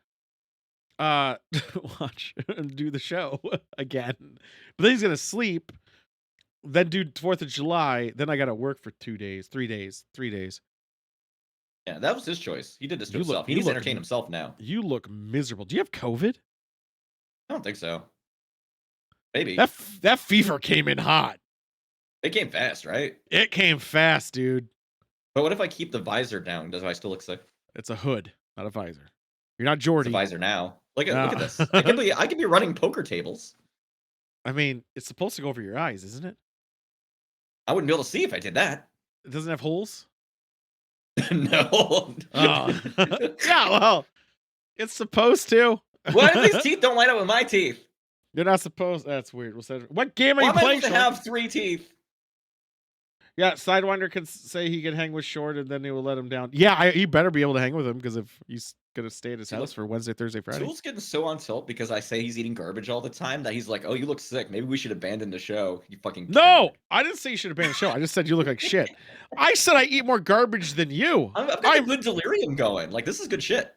watch and do the show again. But then he's gonna sleep, then do 4th of July, then I gotta work for 2 days, 3 days, 3 days.
Yeah, that was his choice. He did this to
You look-
himself. He
you
needs to
look-
entertain himself now.
You look miserable. Do you have COVID?
I don't think so. Maybe.
That fever came in hot.
It came fast, right?
It came fast, dude.
But what if I keep the visor down? Does I still look sick?
It's a hood, not a visor. You're not
It's a
Jordy.
visor now. Look at
No.
this. I could be running poker tables.
I mean, it's supposed to go over your eyes, isn't it?
I wouldn't be able to see if I did that.
It doesn't have holes.
No.
Oh. Yeah, well, it's supposed to.
What if these teeth don't line up with my teeth?
You're not supposed. That's weird. What game are
Why
you
am I
playing?
supposed to
Sean?
have 3 teeth?
Yeah, Sidewinder can say he can hang with Short, and then he will let him down. Yeah, he better be able to hang with him because if he's gonna stay at his
See,
house
look,
for Wednesday, Thursday, Friday.
Tool's getting so on tilt because I say he's eating garbage all the time that he's like, "Oh, you look sick. Maybe we should abandon the show." You fucking
No, I didn't say you should abandon the show. I just said you look like shit. I said I eat more garbage than you.
I've got a good delirium going. Like, this is good shit.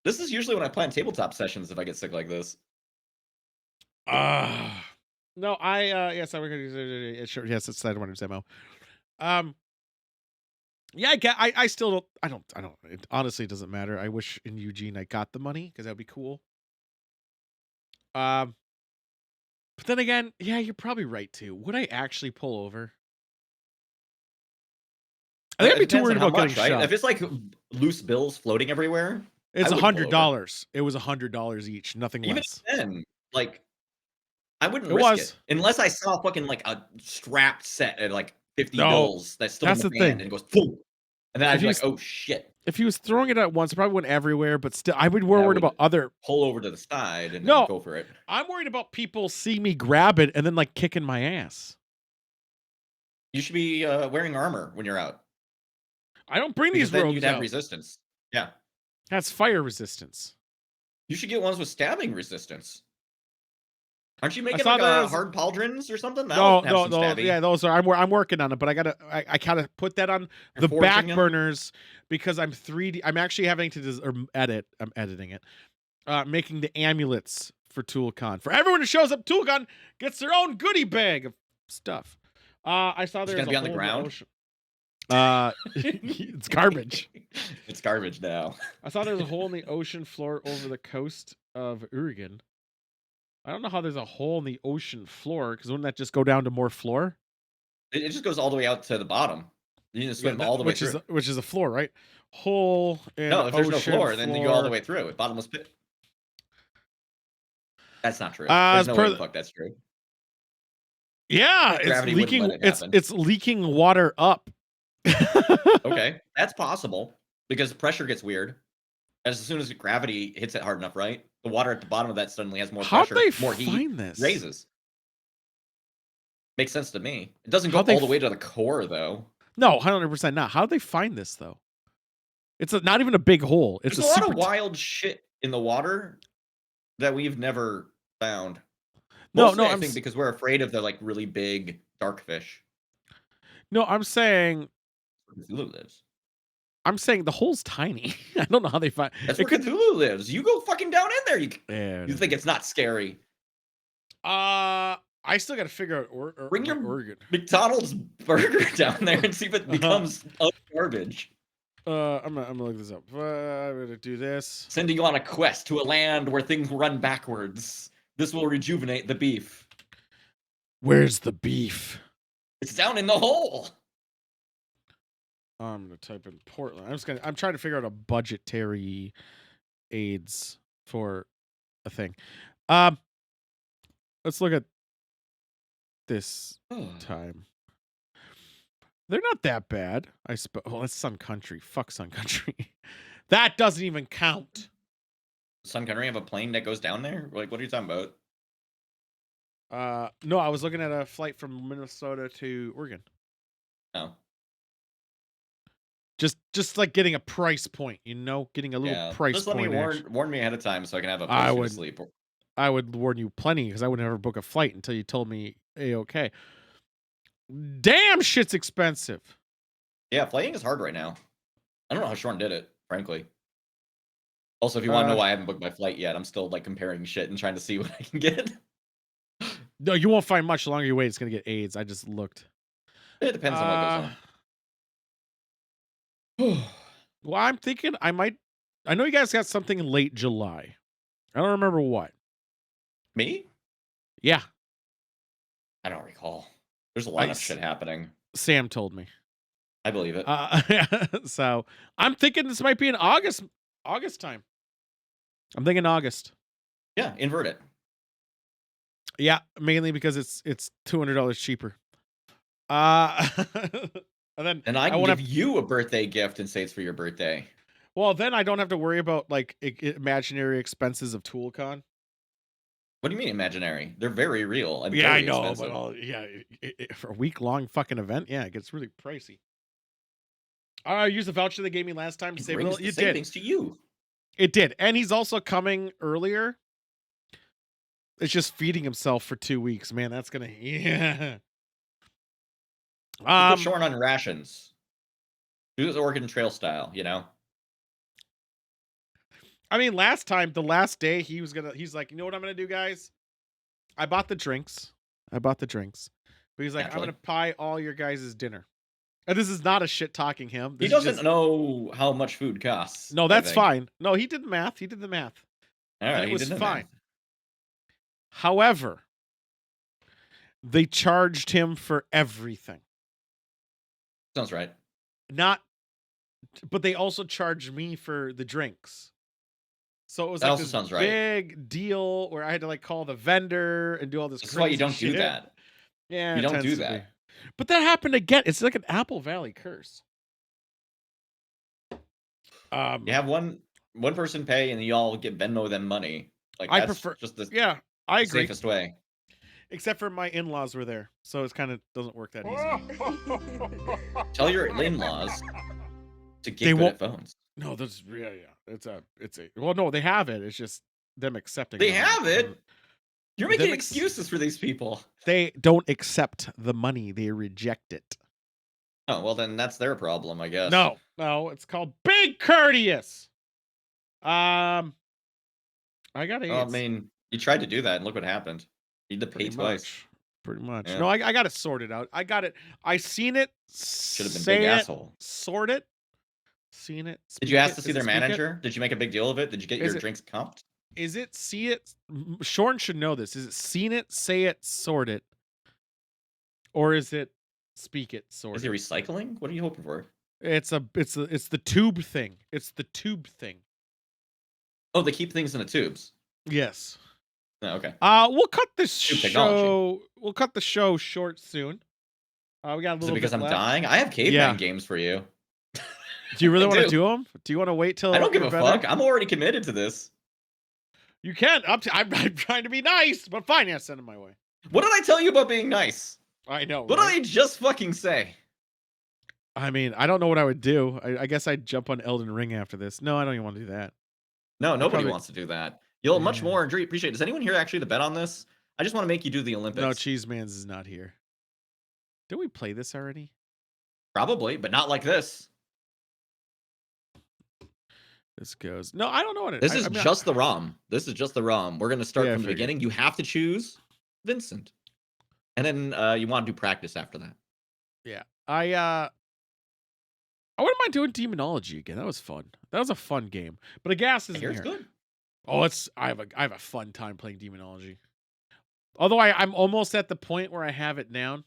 This is usually when I plan tabletop sessions if I get sick like this.
No, yes, I work sure, yes, it's Sidewinder's MO. Yeah, I still don't, it honestly doesn't matter. I wish in Eugene I got the money because that'd be cool. But then again, yeah, you're probably right too. Would I actually pull over? I think I'd be too worried about getting shot.
If it's like loose bills floating everywhere,
It's
I would pull over.
$100. It was $100 each, nothing
Even
less.
then, like, I wouldn't
It
risk
was.
it unless I saw fucking like a strapped set at like 50
No,
bills that's still in
that's
the
the
band
thing.
and it goes boom. And then I'd
If
be
you
like,
s-
"Oh shit!"
If he was throwing it at once, it probably went everywhere. But still, I would be
I
worried
would
about other.
pull over to the side and
No.
then go for it.
I'm worried about people seeing me grab it and then like kicking my ass.
You should be wearing armor when you're out.
I don't bring
Because
these
then
rogues
you'd have
out.
resistance. Yeah.
That's fire resistance.
You should get ones with stabbing resistance. Aren't you making
saw
like
those-
hard pauldrons or something?
No,
That'll have some stabbing.
yeah, those are. I'm working on it, but I kind of put that on
You're
the
forging
back
'em?
burners because I'm 3D. I'm actually having to edit. I'm editing it, making the amulets for ToolCon. For everyone who shows up, ToolCon gets their own goodie bag of stuff. I saw
Is it
there's
gonna be
a
on the
hole in
ground?
ocean. It's garbage.
It's garbage now.
I thought there was a hole in the ocean floor over the coast of Oregon. I don't know how there's a hole in the ocean floor, because wouldn't that just go down to more floor?
It just goes all the way out to the bottom. You need to
Yeah,
swim all the way
which is
through.
a floor, right? Hole in
No, if there's no
ocean
floor, then you go all the
floor.
way through it. Bottomless pit. That's not true. There's
As
no way
per
the
the,
fuck that's true.
yeah, it's
Gravity wouldn't let
leaking.
it
It's
happen.
it's leaking water up.
Okay, that's possible because pressure gets weird. As soon as gravity hits it hard enough, right? The water at the bottom of that suddenly has more
How'd
pressure,
they
more heat,
find this?
raises. Makes sense to me. It doesn't go
How they?
all the way to the core though.
No, 100% not. How'd they find this though? It's not even a big hole. It's
There's
a
a lot
super.
of wild shit in the water that we've never found.
No,
Mostly,
no,
I think because we're afraid of the like really big dark fish.
no. I'm saying.
Where Cthulhu lives.
I'm saying the hole's tiny. I don't know how they find
That's
it.
where
Could.
Cthulhu lives. You go fucking down in there.
Yeah.
You think it's not scary?
I still got to figure out
Bring
my
your
organ.
McDonald's burger down there and see if it becomes garbage.
I'm gonna look this up. I'm gonna do this.
Sending you on a quest to a land where things run backwards. This will rejuvenate the beef.
Where's the beef?
It's down in the hole.
I'm gonna type in Portland. I'm trying to figure out a budgetary aids for a thing. Let's look at this time. They're not that bad. I suppose. Oh, that's Sun Country. Fuck Sun Country. That doesn't even count.
Sun Country have a plane that goes down there? Like, what are you talking about?
No, I was looking at a flight from Minnesota to Oregon.
No.
Just like getting a price point, getting a little price
just let
point.
me warn me ahead of time so I can have a
I
place to
would
sleep.
I would warn you plenty because I would never book a flight until you told me okay. Damn, shit's expensive.
Yeah, flying is hard right now. I don't know how Sean did it, frankly. Also, if you want to know why I haven't booked my flight yet, I'm still like comparing shit and trying to see what I can get.
No, you won't find much. The longer you wait, it's gonna get AIDS. I just looked.
It depends on what goes on.
Well, I'm thinking I know you guys got something in late July. I don't remember what.
Me?
Yeah.
I don't recall. There's a lot of shit happening.
Sam told me.
I believe it.
So I'm thinking this might be in August time. I'm thinking August.
Yeah, invert it.
Yeah, mainly because it's $200 cheaper. And
then I can give you a birthday gift and say it's for your birthday.
Well, then I don't have to worry about like imaginary expenses of ToolCon.
What do you mean imaginary? They're very real. And
yeah,
very
I know.
Expensive.
But for a week-long fucking event, yeah, it gets really pricey. I used the voucher they gave me last time to save a little. You did
things to you.
It did, and he's also coming earlier. It's just feeding himself for 2 weeks, man. That's gonna
Put Shorn on rations. Do this Oregon Trail style,
I mean, the last day, he's like, you know what I'm gonna do, guys? I bought the drinks. But he's like, I'm gonna buy all your guys' dinner. And this is not a shit talking him.
He doesn't know how much food costs.
No, that's fine. No, he did the math.
All right,
it was fine. However, they charged him for everything.
Sounds right.
But they also charged me for the drinks. So it was
that
like this big deal where I had to like call the vendor and do all this.
That's why you don't do that.
Yeah,
you don't do that.
But that happened again. It's like an Apple Valley curse.
You have one person pay and you all get Venmo them money. Like
I prefer
just the
I agree.
Safest way.
Except for my in-laws were there, so it kind of doesn't work that easy.
Tell your in-laws to get good at phones.
No, that's It's a well, no, they have it. It's just them accepting.
They have it. You're making excuses for these people.
They don't accept the money; they reject it.
Oh well, then that's their problem, I guess.
No, it's called being courteous. I got AIDS.
I mean, you tried to do that, and look what happened. You had to pay twice.
Pretty much.
Yeah.
No, I got it sorted out. I got it. I seen it,
Should have been big
say it,
asshole.
sort it, seen it,
Did you
speak
ask
it.
to see
Is it
their
speak it?
manager? Did you make a big deal of it? Did you get your
Is it
drinks comped?
is it see it? Shorn should know this. Is it seen it, say it, sort it, or is it speak it,
Is
sort
he
it?
recycling? What are you hoping for?
It's the tube thing. It's the tube thing.
Oh, they keep things in the tubes.
Yes.
Oh, okay.
We'll cut this
Tube technology.
show. We'll cut the show short soon. We got a
Is it
little
because
bit
I'm
left.
dying? I have caveman
Yeah.
games for you.
Do you really
I
want to
do.
do them? Do you want to wait till
I don't give
you're
a
better?
fuck. I'm already committed to this.
You can. I'm trying to be nice, but fine. Yeah, send them my way.
What did I tell you about being nice?
I know.
What
Right?
did I just fucking say?
I mean, I don't know what I would do. I guess I'd jump on Elden Ring after this. No, I don't even want to do that.
No,
I
nobody
probably
wants to do that. You'll much
eh,
more appreciate. Does anyone here actually to bet on this? I just want to make you do the
no.
Olympics.
Cheese Man's is not here. Did we play this already?
Probably, but not like this.
This goes. No, I don't know what it.
This is
I mean,
just the ROM. This is just the ROM. We're gonna start
Yeah, I
from the
figured.
beginning. You have to choose Vincent, and then you want to do practice after that.
Yeah. I wouldn't mind doing Demonology again. That was fun. That was a fun game. But a gas
I
isn't
hear it's
here.
good.
Oh, I have a fun time playing Demonology. Although I'm almost at the point where I have it down.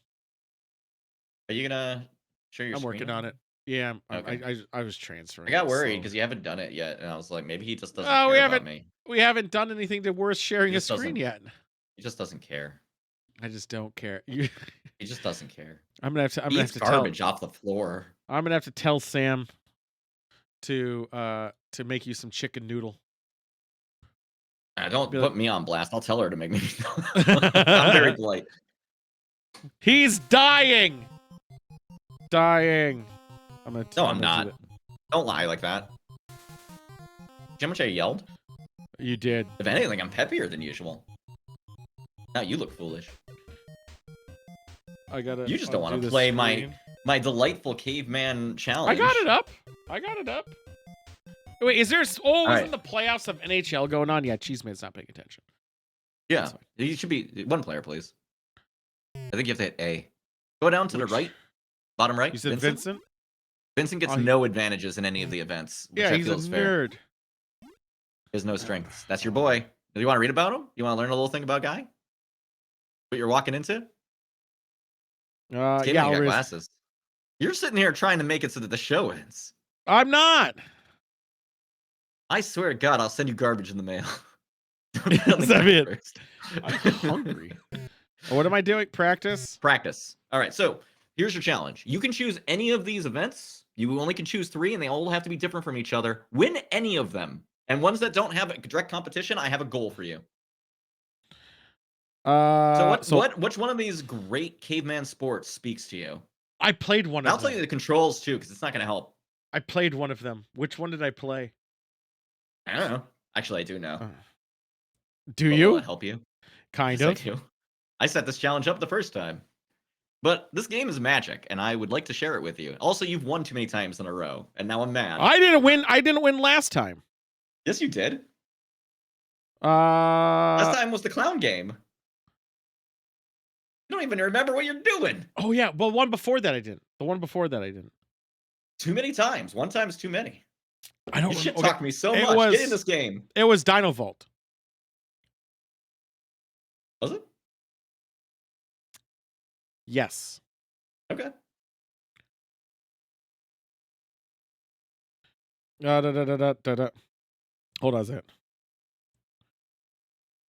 Are you gonna share your
I'm
screen?
working on it. Yeah,
Okay.
I was transferring.
I got
it,
worried
so-
because you haven't done it yet, and I was like, maybe he just doesn't
Oh,
care about me.
we haven't done anything to worth sharing
He
a
just
screen
doesn't.
yet.
He just doesn't care.
I just don't care.
He just doesn't care.
I'm gonna have to. I'm
He
gonna
eats
have to tell.
garbage off the floor.
I'm gonna have to tell Sam to make you some chicken noodle.
Don't
Be like-
put me on blast. I'll tell her to make me. I'm very polite.
He's dying. Dying.
No, I'm
gonna do
not.
it.
Don't lie like that. See how much I yelled?
You did.
If anything, I'm peppier than usual. Now you look foolish.
I gotta.
You just don't want
undo
to
the
play
screen.
my delightful caveman challenge.
I got it up. I got it up. Wait, is there? Oh,
All
isn't the playoffs of NHL going on? Yeah, Cheese Man's not paying attention.
Yeah,
That's fine.
you should be one player, please. I think you have to hit A. Go down to
Which-
the right, bottom right.
You said Vincent?
Vincent gets
Oh,
no advantages in any of the events. Which
Yeah,
I
he's
feel
a
is fair.
nerd.
He has no strengths. That's your boy. Do you want to read about him? You want to learn a little thing about Guy? What you're walking into? Kid,
Yeah,
you got
I'll risk.
glasses. You're sitting here trying to make it so that the show ends.
I'm not.
I swear to God, I'll send you garbage in the mail.
Yes, I mean-
First.
I'm hungry. What am I doing? Practice?
Practice. All right, so here's your challenge. You can choose any of these events. You only can choose 3, and they all have to be different from each other. Win any of them. And ones that don't have a direct competition, I have a goal for you. So which one of these great caveman sports speaks to you?
I played one
And I'll
of
tell
them.
you the controls too, because it's not going to help.
I played one of them. Which one did I play?
I don't know. Actually, I do know.
Do
But will
you?
it help you?
Kind
Yes,
of.
I do. I set this challenge up the first time. But this game is magic, and I would like to share it with you. Also, you've won too many times in a row, and now I'm mad.
I didn't win. I didn't win last time.
Yes, you did. Last
Uh
time was the clown game. You don't even remember what you're doing.
oh yeah. Well, one before that I didn't. The one before that I didn't.
Too many times. One time's too many.
I don't
You shit
okay,
talk me so
it
much.
was-
Get in this game.
It was Dino Vault.
Was it?
Yes.
Okay.
Da, da, da, da, da, da. Hold on a second.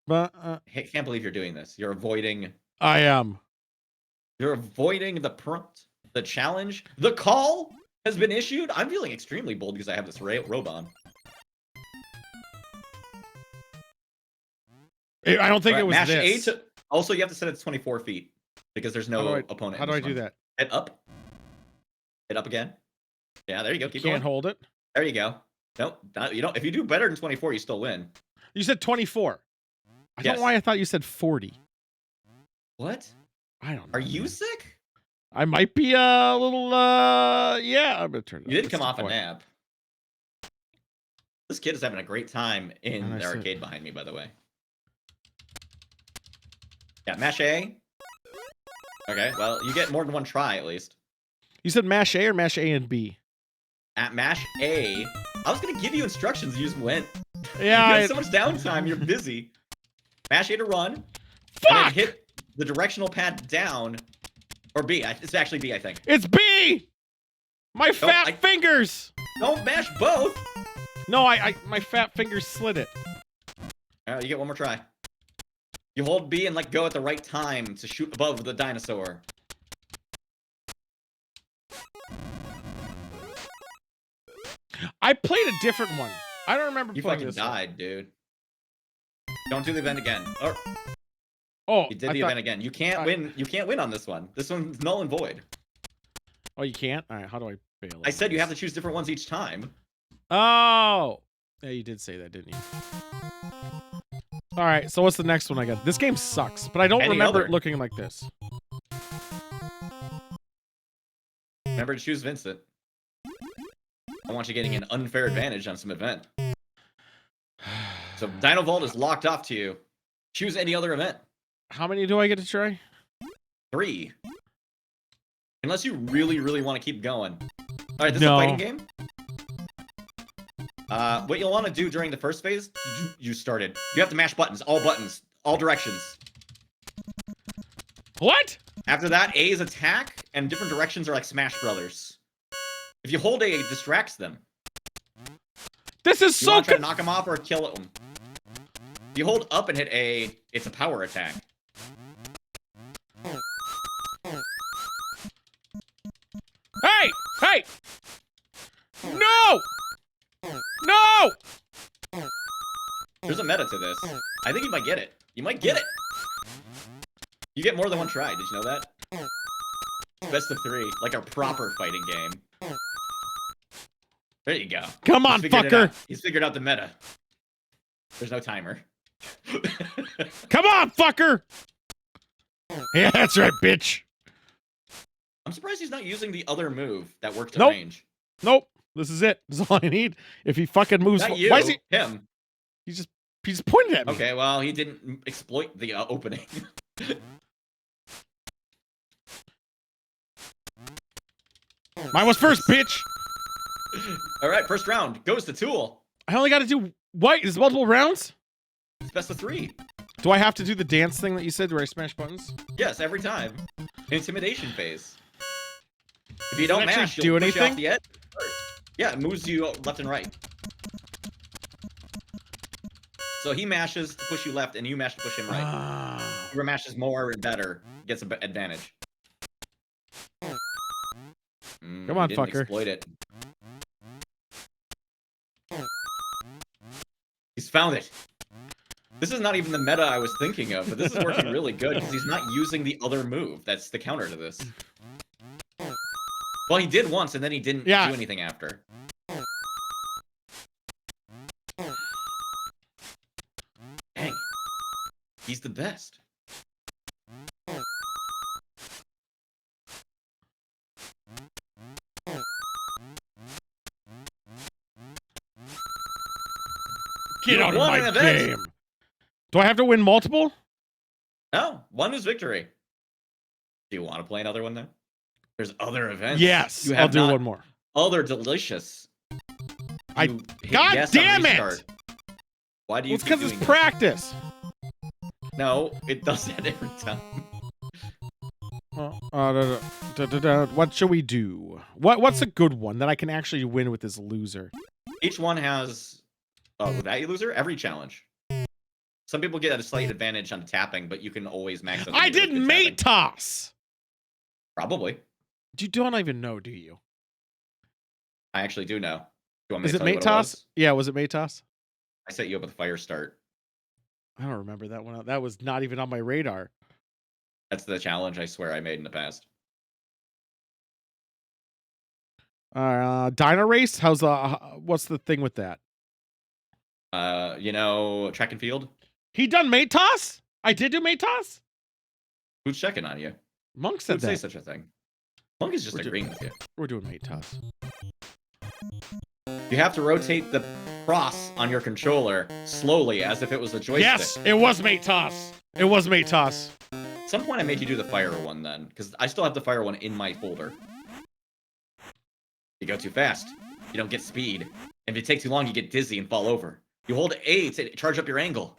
But
I can't believe you're doing this. You're avoiding.
I am.
You're avoiding the prompt, the challenge, the call has been issued. I'm feeling extremely bold because I have this robe on.
I don't think
All
it was
right, mash
this.
A to. Also, you have to set it to 24 feet because there's no opponent.
How
in
do I
this
do
one.
that?
Hit up. Hit up again. Yeah, there you go. Keep
Can't
going.
hold it.
There you go. Nope. You don't. If you do better than 24, you still win.
You said 24. I don't
Yes.
know why I thought you said 40.
What?
I don't know.
Are you sick?
I might be a little yeah, I'm gonna turn it
You
up.
did come
That's
off
the
a
point.
nap. This kid is having a great time in
And I
the
said-
arcade behind me, by the way. Yeah, mash A. Okay, well, you get more than one try at least.
You said mash A or mash A and B?
At mash A, I was gonna give you instructions, you just went. You
Yeah.
have so much downtime, you're busy. Mash A to run, and then
Fuck!
hit the directional pad down, or B. It's actually B, I think.
It's B! My fat fingers!
Don't mash both!
No, my fat fingers slid it.
Alright, you get one more try. You hold B and let go at the right time to shoot above the dinosaur.
I played a different one. I don't remember
You
playing
fucking
this
died, dude. Don't do the event again. Or
Oh,
you did the event again. You can't win. You can't win on this one. This one's null and void.
Oh, you can't? All right, how do I fail?
I said you have to choose different ones each time.
Oh! Yeah, you did say that, didn't you? All right, so what's the next one I got? This game sucks, but I don't remember it looking like this.
Remember to choose Vincent. I want you getting an unfair advantage on some event. So Dino Vault is locked off to you. Choose any other event.
How many do I get to try?
3. Unless you really, really want to keep going. All right, this is a fighting game. What you'll want to do during the first phase, you started. You have to mash buttons, all directions.
What?
After that, A is attack, and different directions are like Smash Brothers. If you hold A, it distracts them.
This is
you
so
want to try to knock them off or kill them. If you hold up and hit A, it's a power attack.
Hey! Hey! No! No!
There's a meta to this. I think you might get it. You might get it. You get more than one try. Did you know that? Best of 3, like a proper fighting game. There you go.
Come on, fucker!
He's figured out the meta. There's no timer.
Come on, fucker! Yeah, that's right, bitch.
I'm surprised he's not using the other move that worked at
Nope.
range.
Nope. This is it. This is all I need. If he fucking moves,
Not you.
why is he?
Him.
He just pointed at me.
Okay, well, he didn't exploit the opening.
Mine was first, bitch.
All right, first round goes to Tool.
I only got to do what? Is it multiple rounds?
It's best of 3.
Do I have to do the dance thing that you said where I smash buttons?
Yes, every time. Intimidation phase. If you don't
actually
mash,
do
you'll push you
anything?
off the edge. Yeah, it moves you left and right. So he mashes to push you left, and you mash to push him right. Whoever mashes more and better gets an advantage.
Come on,
didn't
fucker.
Exploit it. He's found it. This is not even the meta I was thinking of, but this is working really good because he's not using the other move. That's the counter to this. Well, he did once, and then he didn't do anything after. Dang. He's the best.
Get out of my game. Do I have to win multiple?
No, one is victory. Do you want to play another one then? There's other events.
Yes, I'll do one more.
Other delicious.
God damn it!
Why do you?
Well, it's because it's practice.
No, it does that every time.
What should we do? What's a good one that I can actually win with this loser?
Each one has. Oh, with that you loser? Every challenge. Some people get a slight advantage on tapping, but you can always max out.
I did mate toss.
Probably.
You don't even know, do you?
I actually do know. You want me
Is
to
it
tell you
mate
what
toss? Yeah, was it mate toss?
I set you up with a fire start.
I don't remember that one. That was not even on my radar.
That's the challenge I swear I made in the past.
Dino race? What's the thing with that?
You know, track and field.
He done mate toss? I did do mate toss?
Who's checking on you?
Monk said that.
Say such a thing. Monk is just agreeing with you.
We're doing mate toss.
You have to rotate the cross on your controller slowly as if it was a joystick.
Yes, it was mate toss. It was mate toss.
At some point, I made you do the fire one then, because I still have the fire one in my folder. You go too fast, you don't get speed. And if it takes too long, you get dizzy and fall over. You hold A to charge up your angle.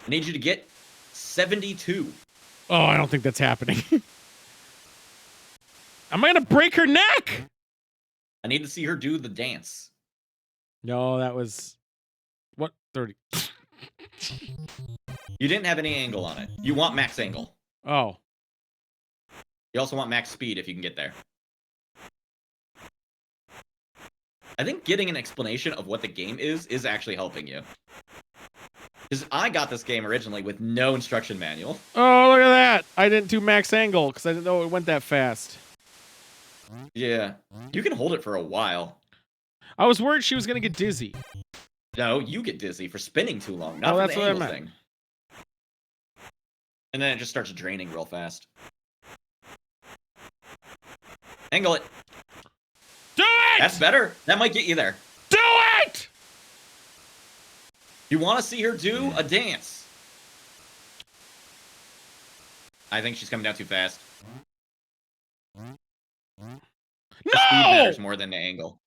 I need you to get 72.
Oh, I don't think that's happening. Am I gonna break her neck?
I need to see her do the dance.
No, that was what 30.
You didn't have any angle on it. You want max angle.
Oh,
You also want max speed if you can get there. I think getting an explanation of what the game is actually helping you. Because I got this game originally with no instruction manual.
oh, look at that! I didn't do max angle because I didn't know it went that fast.
Yeah. You can hold it for a while.
I was worried she was gonna get dizzy.
No, you get dizzy for spinning too long, not
Oh,
for
that's
the
what I
angle
meant.
thing. And then it just starts draining real fast. Angle it.
Do it!
That's better. That might get you there.
Do it!
You want to see her do a dance. I think she's coming down too fast. The speed matters
No!
more than the angle.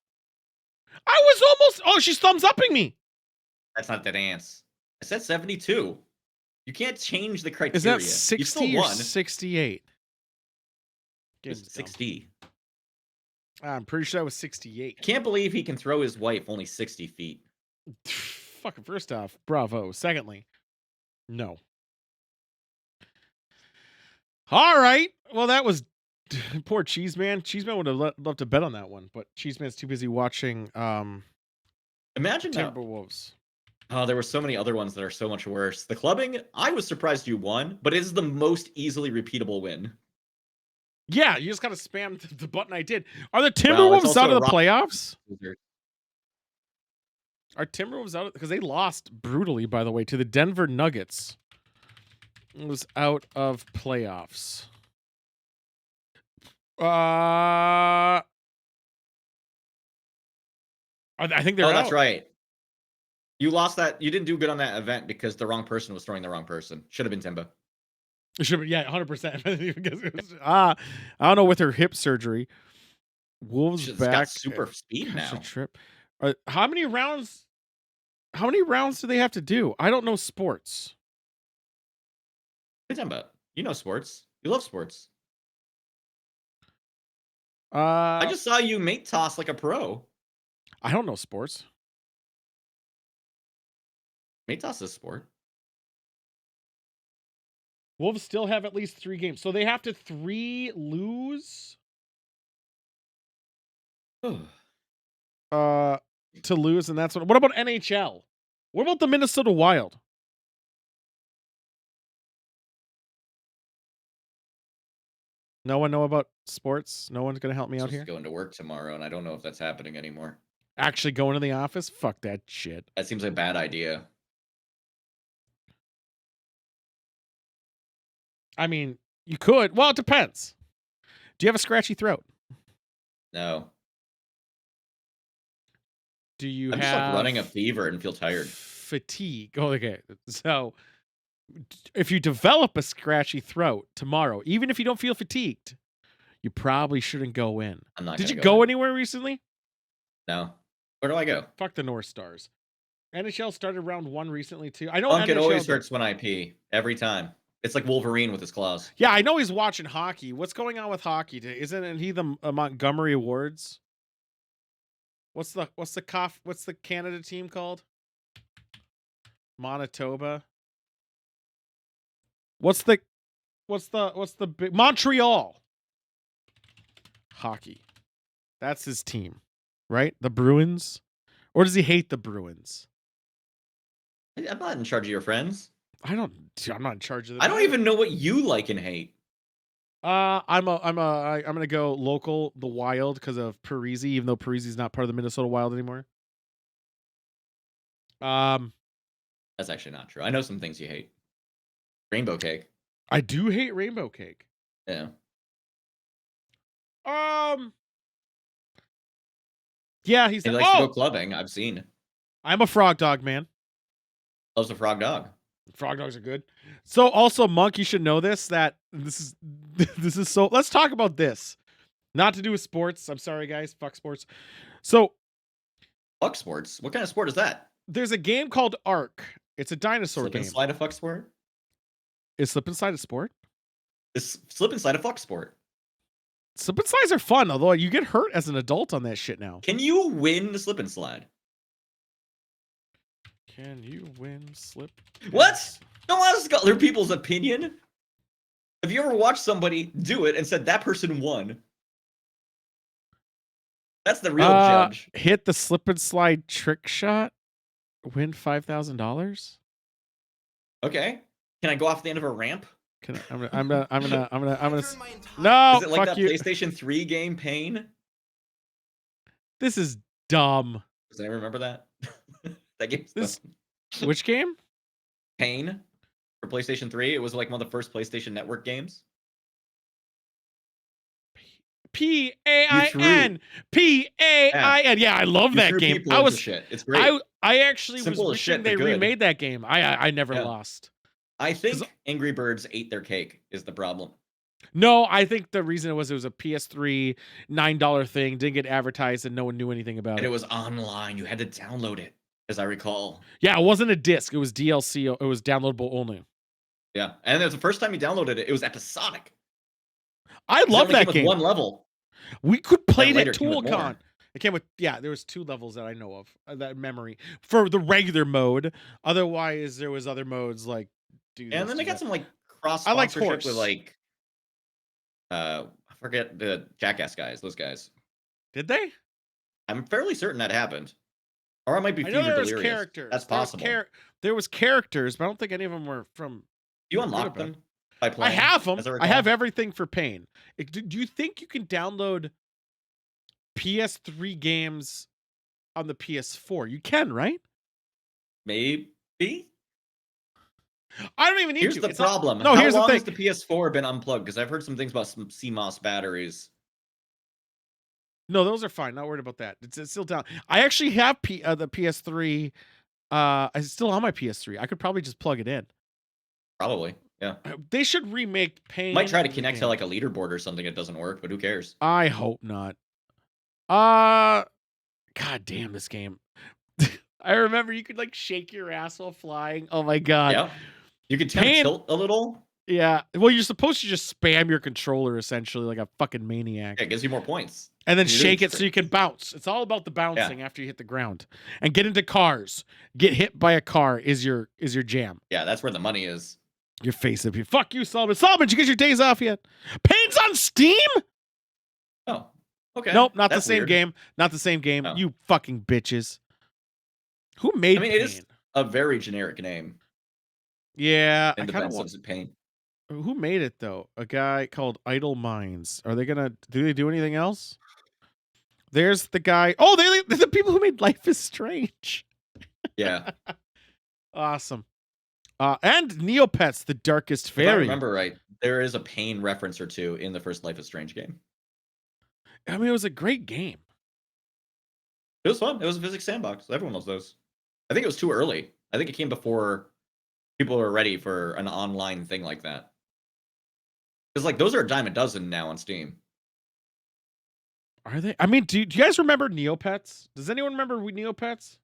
I was almost. Oh, she's thumbs upping me.
That's not the dance. I said 72. You can't change the criteria.
Is that
You
60
still
or
won.
68?
It's
Game's dumb.
60.
I'm pretty sure that was 68.
Can't believe he can throw his wife only 60 feet.
Fucking first off, bravo. Secondly, no. All right. Well, that was poor Cheeseman. Cheeseman would have loved to bet on that one, but Cheeseman's too busy watching
Imagine that.
Timberwolves.
Oh, there were so many other ones that are so much worse. The clubbing, I was surprised you won, but it is the most easily repeatable win.
Yeah, you just gotta spam the button I did. Are the
Well, it's
Timberwolves
also
out of the
rock-
playoffs? Are Timberwolves out? Because they lost brutally, by the way, to the Denver Nuggets. It was out of playoffs. I think they're
Oh,
out.
that's right. You lost that. You didn't do good on that event because the wrong person was throwing the wrong person. Should have been Timba.
It should be, yeah, 100%. I don't know with her hip surgery. Wolves
She's
back.
got super speed
Gosh, a
now.
trip. How many rounds? How many rounds do they have to do? I don't know sports.
What are you talking about? You know sports. You love sports. I just saw you mate toss like a pro.
I don't know sports.
Mate toss is a sport.
Wolves still have at least 3 games, so they have to 3 lose. To lose, and that's what about NHL? What about the Minnesota Wild? No one know about sports? No one's gonna help me
I'm
out
supposed
here?
to go into work tomorrow, and I don't know if that's happening anymore.
Actually going to the office? Fuck that shit.
That seems like a bad idea.
I mean, you could. Well, it depends. Do you have a scratchy throat?
No.
Do you
I'm
have
just like running a fever and feel tired.
fatigue? Oh, okay. So if you develop a scratchy throat tomorrow, even if you don't feel fatigued, you probably shouldn't go in.
I'm not.
Did you
gonna
go
in.
anywhere recently?
No. Where do I go?
Fuck the North Stars. NHL started round 1 recently too. I know
Punk, it
NHL
always
did.
hurts when I pee. Every time. It's like Wolverine with his claws.
Yeah, I know he's watching hockey. What's going on with hockey? Isn't he the Montgomery Awards? What's the Canada team called? Manitoba. What's the big Montreal hockey? That's his team, right? The Bruins, or does he hate the Bruins?
I'm not in charge of your friends.
I'm not in charge of them.
I don't even know what you like and hate.
I'm gonna go local, the Wild, because of Parisi, even though Parisi's not part of the Minnesota Wild anymore.
That's actually not true. I know some things you hate. Rainbow cake.
I do hate rainbow cake.
Yeah.
Yeah, he's
He likes to go clubbing. I've seen.
I'm a frog dog man.
Loves a frog dog.
Frog dogs are good. So also, Monk, you should know this. That this is this is so. Let's talk about this. Not to do with sports. I'm sorry, guys. Fuck sports. So
Fuck sports. What kind of sport is that?
there's a game called Ark. It's a dinosaur
Slip and
game.
slide a fuck sport?
Is slip and slide a sport?
Is slip and slide a fuck sport?
Slip and slides are fun, although you get hurt as an adult on that shit now.
Can you win the slip and slide?
Can you win slip?
What? Don't ask other people's opinion. Have you ever watched somebody do it and said that person won? That's the real judge.
Hit the slip and slide trick shot. Win $5,000.
Okay. Can I go off the end of a ramp?
Can I, I'm gonna. No,
Is it like
fuck
that
you.
PlayStation 3 game Pain?
This is dumb.
Does anyone remember that? That game's
This-
dumb.
Which game?
Pain for PlayStation 3. It was like one of the first PlayStation Network games.
PAIN. PAIN. Yeah, I love
You
that
threw
game.
people
I
into
was.
shit. It's great.
I actually
Simple
was
as shit,
wishing they
but good.
remade that game. I never
Yeah.
lost.
I think Angry Birds ate their cake is the problem.
No, I think the reason it was a PS3 $9 thing, didn't get advertised, and no one knew anything about
And
it.
it was online. You had to download it, as I recall.
Yeah, it wasn't a disc. It was DLC. It was downloadable only.
Yeah. And it was the first time you downloaded it, it was episodic.
I
It
love
only
that
came with
game.
one level.
We could play
later
it at
it came with
ToolCon.
more.
It came with, yeah, there was 2 levels that I know of, that memory for the regular mode. Otherwise, there was other modes like do this,
And then they
do
got
that.
some like cross
I like
sponsorship
horse.
with like I forget the Jackass guys, those guys.
Did they?
I'm fairly certain that happened. Or I might be
I know
fever
there was
delirious.
characters.
That's
There was
possible.
there was characters, but I don't think any of them were from.
You
good
unlock
about
them by
I
playing.
have them.
as I
I have
recall?
everything for Pain. Do you think you can download PS3 games on the PS4? You can, right?
Maybe.
I don't even need
Here's
to.
the
It's not-
problem.
No,
How
here's the
long
thing.
has the PS4 been unplugged? Because I've heard some things about some CMOS batteries.
No, those are fine. Not worried about that. It's still down. I actually have the PS3. It's still on my PS3. I could probably just plug it in.
Probably. Yeah.
They should remake Pain.
Might try to
the
connect to
game.
like a leaderboard or something. It doesn't work, but who cares?
I hope not. God damn this game. I remember you could like shake your ass while flying. Oh my god.
Yeah. You could kind of
Pain-
tilt a little.
Yeah. Well, you're supposed to just spam your controller essentially like a fucking maniac.
Yeah, it gives you more points.
And then
You do
shake it
tr-
so you can bounce. It's all about the bouncing after you hit the ground. And get into cars. Get hit by a car is your jam.
Yeah, that's where the money is.
Your face up here. Fuck you, Solomon. Solomon, did you get your days off yet? Pain's on Steam?
Oh. Okay.
Nope, not
That's
the same
weird.
game. Not the same game.
Oh.
You fucking bitches. Who made
I mean,
Pain?
it is a very generic name
Yeah,
in
I kind of
defense
want.
of Pain.
Who made it though? A guy called Idle Minds. Are they gonna? Do they do anything else? There's the guy. Oh, they're the people who made Life is Strange.
Yeah.
Awesome. And Neopets, the Darkest
If I
Fairy.
remember right, there is a Pain reference or two in the first Life is Strange game.
I mean, it was a great game.
It was fun. It was a physics sandbox. Everyone loves those. I think it was too early. I think it came before people were ready for an online thing like that. Because like those are a dime a dozen now on Steam.
Are they? I mean, do you guys remember Neopets? Does anyone remember Neopets?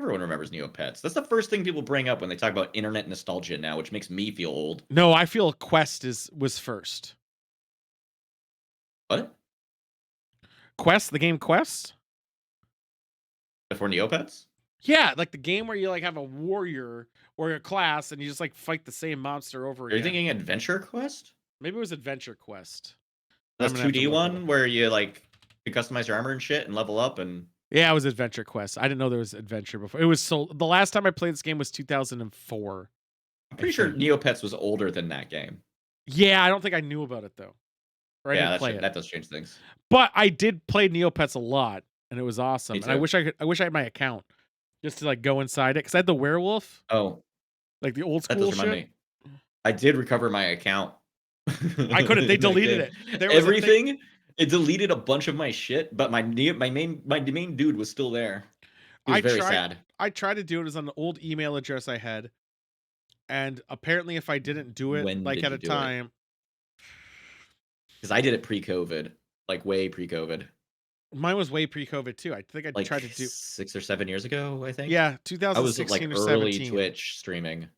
Everyone remembers Neopets. That's the first thing people bring up when they talk about internet nostalgia now, which makes me feel old.
No, I feel Quest was first.
What?
Quest, the game Quest?
Before Neopets?
Yeah, like the game where you like have a warrior or a class and you just like fight the same monster over
Are
again.
you thinking Adventure Quest?
Maybe it was Adventure Quest.
That's
I'm gonna have to
2D
look it
one
up.
where you like you customize your armor and shit and level up and
Yeah, it was Adventure Quest. I didn't know there was Adventure before. It was so the last time I played this game was 2004.
I'm pretty sure Neopets was older than that game.
Yeah, I don't think I knew about it though. Or I
Yeah,
didn't play
that
it.
does change things.
But I did play Neopets a lot and it was awesome.
Me
And I
too.
wish I had my account just to like go inside it cuz I had the werewolf,
Oh,
like the old
that
school
does remind
shit.
me. I did recover my account.
I couldn't. They
in that
deleted
game.
it. There was a thing-
Everything. It deleted a bunch of my shit, but my main dude was still there. It was very sad.
I tried to do it as an old email address I had, And apparently if I didn't do it,
When
like,
did
at
you
a
do it?
time,
Because I did it pre-COVID, like way pre-COVID,
mine was way pre-COVID too. I think I
like
tried to do
6 or 7 years ago, I think.
yeah,
I was like
2016 or
early
17.
Twitch streaming.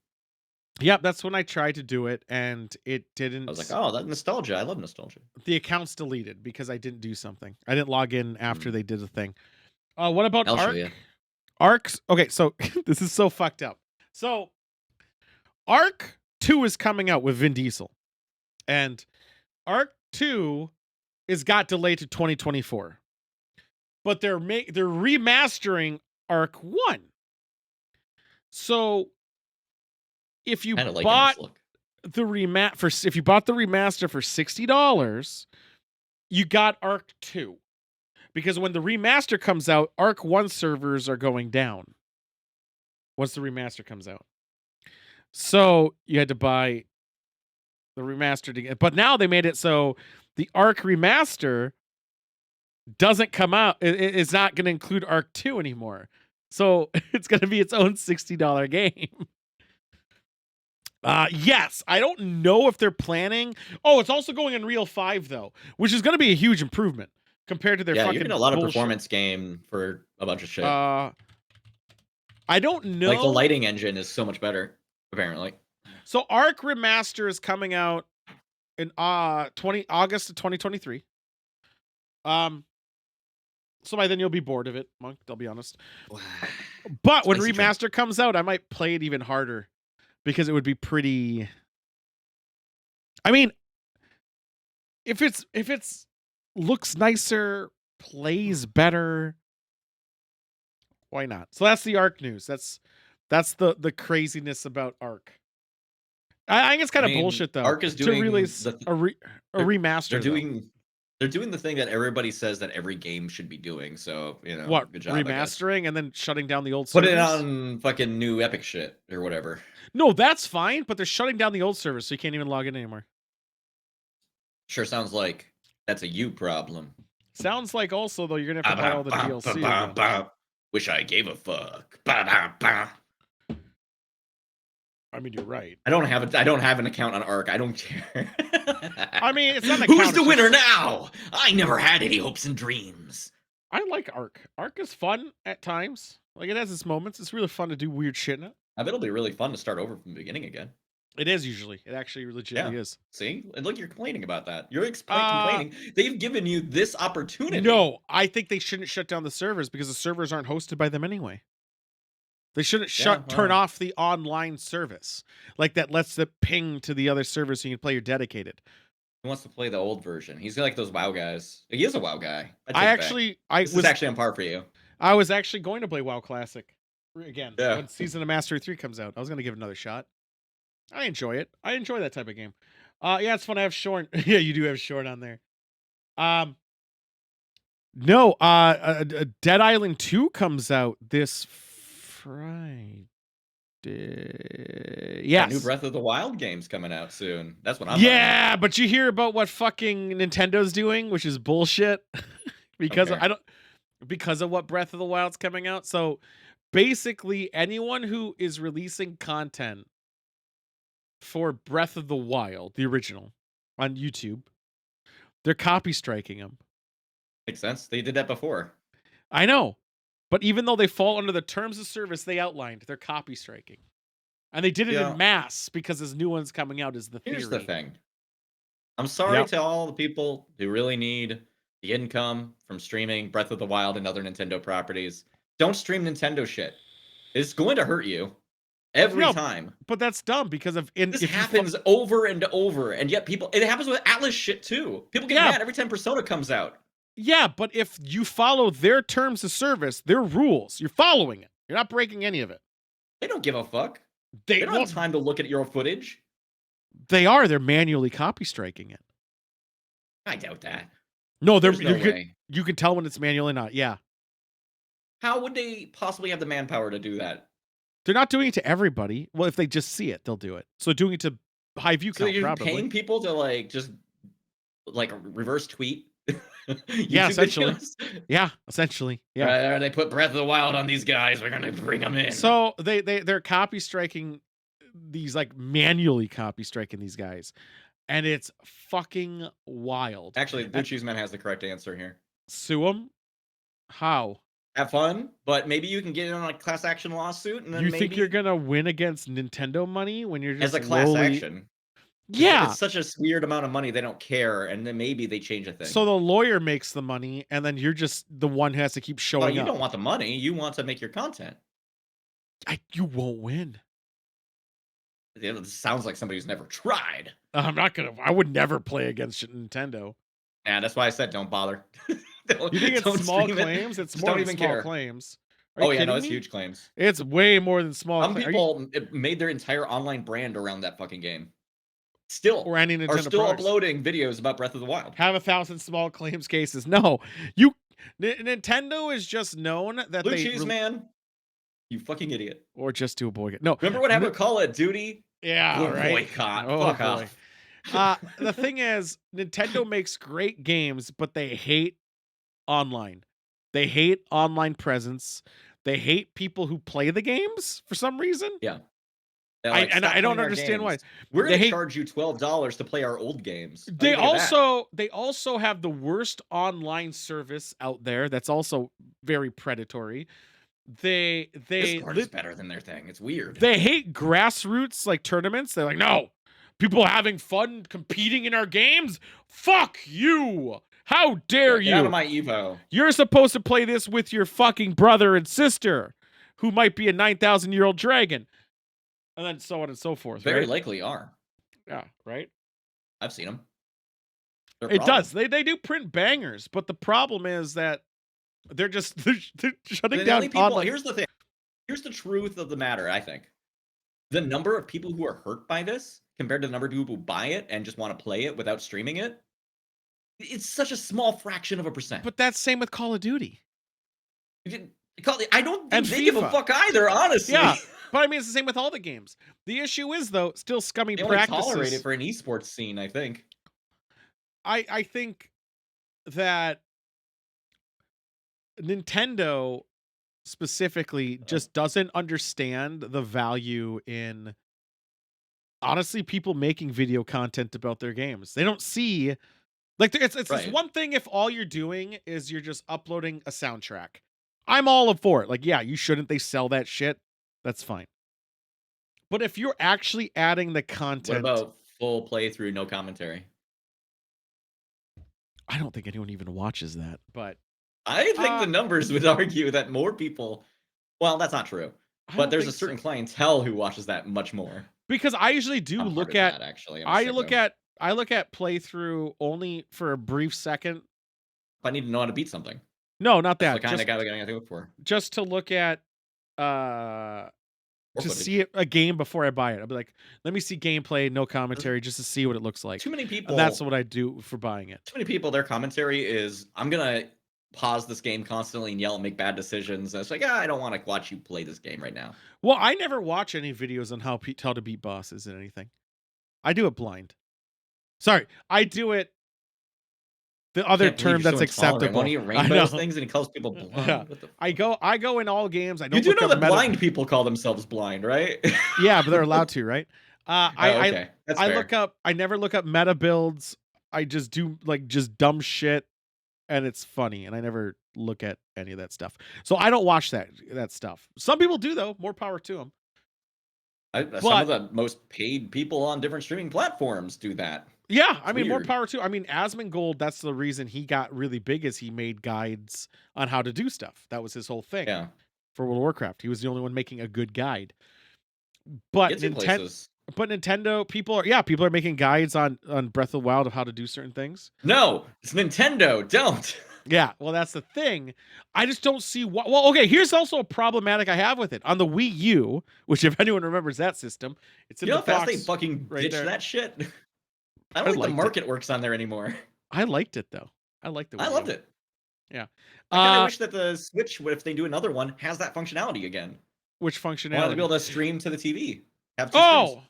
Yep, that's when I tried to do it, and it
I was like,
didn't
"Oh, that nostalgia. I love nostalgia."
the account's deleted because I didn't do something. I didn't log in after
Mm,
they did the thing. What about
I'll show
Arc?
you.
Arc's okay, so this is so fucked up. So Arc 2 is coming out with Vin Diesel, and Arc 2 is got delayed to 2024. But they're remastering Arc 1. So if you
Kinda liking this
bought
look.
if you bought the remaster for $60, you got Arc 2. Because when the remaster comes out, Arc 1 servers are going down once the remaster comes out. So you had to buy the remaster to get, but now they made it so the Arc remaster doesn't come out. It's not going to include Arc 2 anymore. So it's going to be its own $60 game. Yes, I don't know if they're planning. Oh, it's also going Unreal 5 though, which is going to be a huge improvement compared to their
Yeah, you're getting a
fucking
lot of
bullshit.
performance game for a bunch of shit.
Uh, I don't
Like, the
know.
lighting engine is so much better, apparently.
So Arc Remaster is coming out in 20 August of 2023. Um, so by then you'll be bored of it, Monk. I'll be honest. But when
Spicy drink.
Remaster comes out, I might play it even harder because it would be pretty. I mean, if it's looks nicer, plays better, why not? So that's the Arc news. That's the craziness about Arc. I think it's
I
kind of
mean,
bullshit though
Ark is
to
doing
release
the
a
they're they're
remaster though.
doing the thing that everybody says that every game should be doing, so,
What,
good job, I guess.
remastering and then shutting down the old
Put it
servers?
on fucking new Epic shit or whatever.
No, that's fine, but they're shutting down the old servers, so you can't even log in anymore.
Sure sounds like that's a you problem.
Sounds like also though you're gonna have
Ba
to buy
ba
all the
ba ba
DLC
ba
again.
ba. Wish I gave a fuck. Ba ba ba.
I mean, you're right.
I don't have an account on Ark. I don't care.
I mean, it's not an
Who's
account.
the
It's
winner
just
now? I never had any hopes and dreams.
I like Arc. Arc is fun at times. Like it has its moments. It's really fun to do weird shit in it.
I bet it'll be really fun to start over from the beginning again.
It is usually. It actually
Yeah.
legitimately is.
See? And look, you're complaining about that. You're
Uh
complaining. They've given you this opportunity.
no, I think they shouldn't shut down the servers because the servers aren't hosted by them anyway. They shouldn't
Yeah,
turn
well,
off the online service. Like that lets the ping to the other servers so you can play your dedicated.
he wants to play the old version. He's like those WoW guys. He is a WoW guy. I take
I
it back.
actually
This is actually on par for you.
I was actually going to play WoW Classic again
Yeah.
when Season of Mastery 3 comes out. I was going to give it another shot. I enjoy it. I enjoy that type of game. Yeah, it's fun. I have Shorn. Yeah, you do have Shorn on there. No, Dead Island 2 comes out this Friday.
That new
Yes.
Breath of the Wild game's coming out soon. That's what I'm
Yeah, but you hear about what fucking Nintendo's doing, which is bullshit. because
care.
I don't because of what Breath of the Wild's coming out. So basically anyone who is releasing content for Breath of the Wild, the original, on YouTube, they're copy striking them.
Makes sense. They did that before.
I know. But even though they fall under the terms of service they outlined, they're copy striking. And they did it
Yeah.
in mass because this new one's coming out is the theory.
Here's the thing. I'm sorry
Yep.
to all the people who really need the income from streaming Breath of the Wild and other Nintendo properties. Don't stream Nintendo shit. It's going to hurt you every
No,
time.
but that's dumb because of
This happens over and over, and yet it happens with Atlas shit too. People get
Yeah.
mad every time Persona comes out.
Yeah, but if you follow their terms of service, their rules, you're following it. You're not breaking any of it.
They don't give a fuck.
They
They don't have time to look at your footage.
They're manually copy striking it.
I doubt that.
No,
There's no way.
you can tell when it's manually not. Yeah.
How would they possibly have the manpower to do that?
They're not doing it to everybody. Well, if they just see it, they'll do it. So doing it to high view
So
count,
you're
probably.
paying people to just reverse tweet.
Yeah,
YouTube
essentially.
videos?
Yeah, essentially. Yeah.
They put Breath of the Wild on these guys. We're gonna bring them in.
So they're copy striking these like manually copy striking these guys, and it's fucking wild.
Actually, Blue
And
Cheese Man has the correct answer here.
sue them? How?
Have fun, but maybe you can get in on a class action lawsuit, and
You
then
think you're
maybe
gonna win against Nintendo money when you're
as
just
a class
lowly?
action. It's
Yeah.
such a weird amount of money, they don't care, and then maybe they change a
So
thing.
the lawyer makes the money, and then you're just the one who has to keep
Well,
showing
you
up.
don't want the money, you want to make your content.
You won't win.
It sounds like somebody who's never tried.
I'm not gonna. I would never play against Nintendo.
Yeah, that's why I said don't bother.
You think it's
Don't
small
stream it.
claims? It's
Just
more
don't
than
even
small
care.
claims. Are you
Oh, yeah, no,
kidding
it's
me?
huge claims.
It's way more than small
Some
claims.
people made their entire online brand around that fucking game. Still
Or any
are
Nintendo
still
products
uploading videos about Breath of the Wild.
have 1,000 small claims cases? No, you. Nintendo is just known that
Blue Cheese Man, you fucking idiot.
or just do a boycott. No,
Remember what happened with Call of Duty?
yeah, right.
Boycott.
Oh
Fuck
boy.
off.
The thing is, Nintendo makes great games, but they hate online. They hate online presence. They hate people who play the games for some reason.
Yeah. They're like, "Stop
I don't
playing our
understand why.
games. We're
They
gonna
hate.
charge you $12 to play our old games." How do
They
you think of that?
also have the worst online service out there. That's also very predatory. They
Discord is better than their thing. It's weird.
they hate grassroots like tournaments. They're like, no, people having fun competing in our games. Fuck you. How dare
Yeah, get out of
you?
my Evo.
You're supposed to play this with your fucking brother and sister, who might be a 9,000-year-old dragon, and then so on and so forth.
Very
Right?
likely are.
Yeah. Right.
I've seen them. They're a
It
problem.
does. They do print bangers, but the problem is that they're just they're shutting
The
down
only people
online.
here's the thing. Here's the truth of the matter, I think. The number of people who are hurt by this compared to the number of people who buy it and just want to play it without streaming it, it's such a small fraction of a percent.
But that's same with Call of Duty
I don't
and
think they give a
FIFA.
fuck either, honestly.
Yeah, but I mean it's the same with all the games. The issue is though, still scummy
They only
practices.
tolerate it for an esports scene, I think.
I think that Nintendo specifically just doesn't understand the value in honestly people making video content about their games. They don't see like it's this
Right.
one thing if all you're doing is you're just uploading a soundtrack. I'm all up for it. Like, yeah, you shouldn't. They sell that shit. That's fine. But if you're actually adding the
What
content,
about full playthrough, no commentary?
I don't think anyone even watches that. But
I think the numbers would argue that more people. Well, that's not true.
I
But
don't
there's
think
a certain
so.
clientele who watches that much more.
Because I usually do
I'm
look
part of
at
that, actually.
I look at playthrough only for a brief second.
I need to know how to beat something.
No, not
That's
that.
the kind of guy we're gonna look for.
Just to look at
Or
to
footage.
see a game before I buy it. I'll be like, let me see gameplay, no commentary, just to see what it looks like.
Too many people.
And that's what I do for buying it.
Too many people. Their commentary is, "I'm gonna pause this game constantly and yell and make bad decisions." And it's like, I don't want to watch you play this game right now.
Well, I never watch any videos on how to beat bosses and anything. I do it blind. Sorry, I do it. The other
Can't believe
term
you're
that's
so intolerant.
acceptable.
One of your
I
rainbows
know.
things, and he calls people blind.
Yeah.
What the
I go in all games. I
You
don't
do
look
know
up
that
meta.
blind people call themselves blind, right?
Yeah, but they're allowed to, right?
Okay. That's
I
fair.
look up. I never look up meta builds. I just do like just dumb shit, and it's funny. And I never look at any of that stuff. So I don't watch that stuff. Some people do though. More power to them.
Some of the most paid people on different streaming platforms do that.
Yeah, I mean, more
weird.
power to. I mean, Asmongold, that's the reason he got really big is he made guides on how to do stuff. That was his whole thing.
Yeah.
For World of Warcraft. He was the only one making a good guide. But
Gets you places.
Nintendo, people are making guides on Breath of the Wild of how to do certain things.
No, it's Nintendo. Don't.
Yeah, well, that's the thing. I just don't see what. Well, okay, here's also a problematic I have with it. On the Wii U, which if anyone remembers that system, it's in
You know
the
how fast
box
they fucking
right
ditch
there.
that shit? I don't think the
liked it.
market works on there anymore.
I liked it though. I liked the Wii
I loved
U.
it.
Yeah.
I kind of wish that the Switch, if they do another one, has that functionality again.
Which
I wanted to
functionality?
be able to stream to the TV. Have two screens.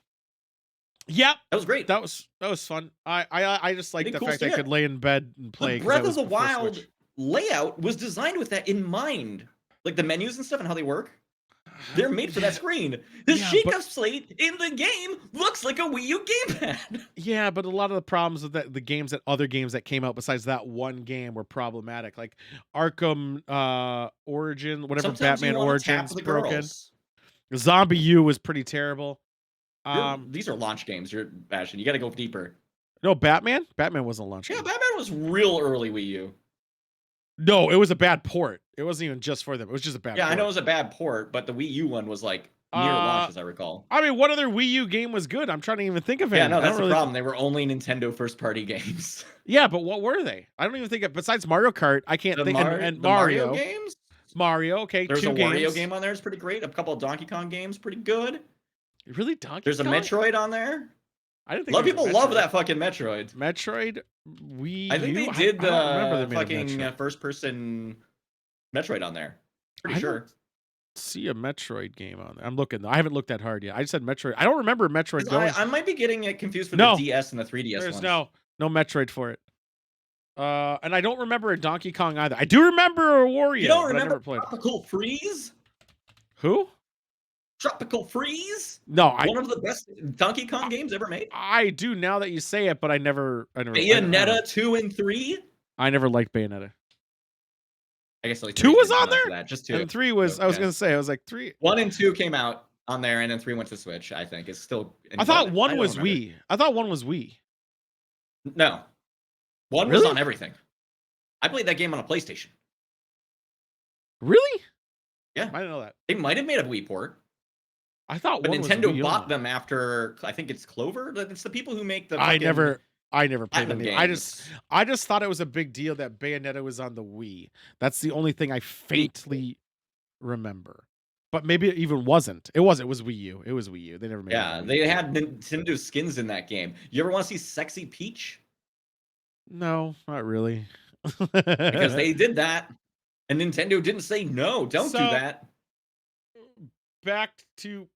Yep.
That was great.
That was fun. I just like
Did
the
cool
fact I
shit.
could lay in bed and play.
The
'cause
Breath
that
of the
was before
Wild
Switch.
layout was designed with that in mind. Like the menus and stuff and how they work. They're made for that screen. The
Yeah, but
Sheikah slate in the game looks like a Wii U gamepad.
yeah, but a lot of the problems with the games that other games that came out besides that one game were problematic. Like Arkham Origin, whatever
Sometimes you
Batman
want to tap
Origins
the
broke in.
girls.
Zombie U was pretty terrible.
These are launch games. You're Bastion. You got to go deeper.
No, Batman? Batman wasn't a launch
Yeah,
game.
Batman was real early Wii U.
No, it was a bad port. It wasn't even just for them. It was just a bad
Yeah,
port.
I know it was a bad port, but the Wii U one was like near launch, as I recall.
I mean, what other Wii U game was good? I'm trying to even think of any.
Yeah, no,
I don't
that's the
really
problem. They were only Nintendo first-party games.
Yeah, but what were they? I don't even think besides Mario Kart, I can't think and
The Mario games?
Mario, okay,
There's
2
a
games.
Wario game on there. It's pretty great. A couple of Donkey Kong games, pretty good.
Really, Donkey
There's a
Kong?
Metroid on there.
I didn't
A
think
lot of
there was
people
a
love
Metroid.
that fucking Metroid.
Metroid Wii
I think
U?
they did
I don't remember
the
they made a
fucking
Metroid.
first-person Metroid on there. Pretty
I
sure.
don't see a Metroid game on there. I'm looking. I haven't looked that hard yet. I just said Metroid. I don't remember Metroid
'Cause
going.
I might be getting it confused with
No.
the DS and the 3DS
There's
ones.
no Metroid for it. And I don't remember a Donkey Kong either. I do remember a Wario.
You don't
but I
remember
never played.
Tropical Freeze?
Who?
Tropical Freeze?
No,
One of the best Donkey Kong games ever made.
I do now that you say it, but I never
Bayonetta 2 and 3?
I never liked Bayonetta.
I guess like
2 was on there?
That. Just 2.
And 3 was I was
Okay.
gonna say, I was like 3.
1 and 2 came out on there, and then 3 went to Switch, I think. It's still in
I thought
development.
1
don't
was
remember.
Wii. I thought 1 was Wii.
No. 1 was
Really?
on everything. I played that game on a PlayStation.
Really?
Yeah.
I didn't know that.
They might have made a Wii port,
I thought
but
1 was
Nintendo
Wii
bought
only.
them after, I think it's Clover? It's the people who make the
I
fucking
never played
Platinum
any.
games.
I just thought it was a big deal that Bayonetta was on the Wii. That's the only thing I faintly remember. But maybe it even wasn't. It was Wii U. It was Wii U. They never made it.
Yeah,
on Wii.
they had Nintendo skins in that game. You ever want to see Sexy Peach?
No, not really.
Because they did that, and Nintendo didn't say no. Don't do
So-
that.
Back to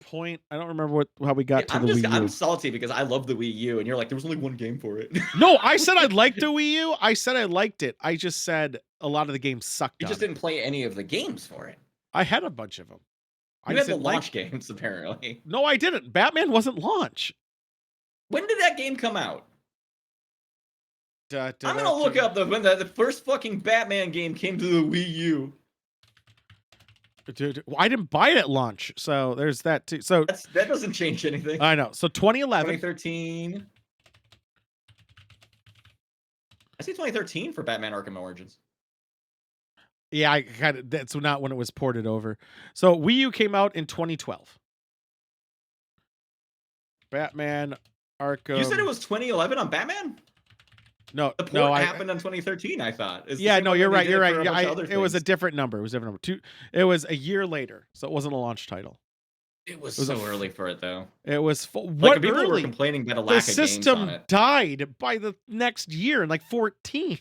point. I don't remember how we got to the Wii U.
I'm salty because I love the Wii U, and you're like, there was only one game for it.
No, I said I liked the Wii U. I said I liked it. I just said a lot of the games sucked.
You just
on it.
didn't play any of the games for it.
I had a bunch of them. I
You
just
had the
didn't like.
launch games, apparently.
No, I didn't. Batman wasn't launch.
When did that game come out? I'm gonna look up when the first fucking Batman game came to the Wii U.
Dude, well, I didn't buy it at launch, so there's that too. So
That doesn't change anything.
I know. So 2011.
2013. I see 2013 for Batman Arkham Origins.
Yeah, I kind of. That's not when it was ported over. So Wii U came out in 2012. Batman Arkham.
You said it was 2011 on Batman?
no,
The port
no.
happened in 2013, I thought. It's the
Yeah,
same
no,
one
you're
that they
right.
did
You're
for
right.
a
Yeah,
bunch of other
it was a
things.
different number. It was a different number. It was a year later, so it wasn't a launch title.
It was
was a
so early for it, though.
It was
Like,
what
people were
early?
complaining about a
The
lack of games on
system
it.
died by the next year in like 14.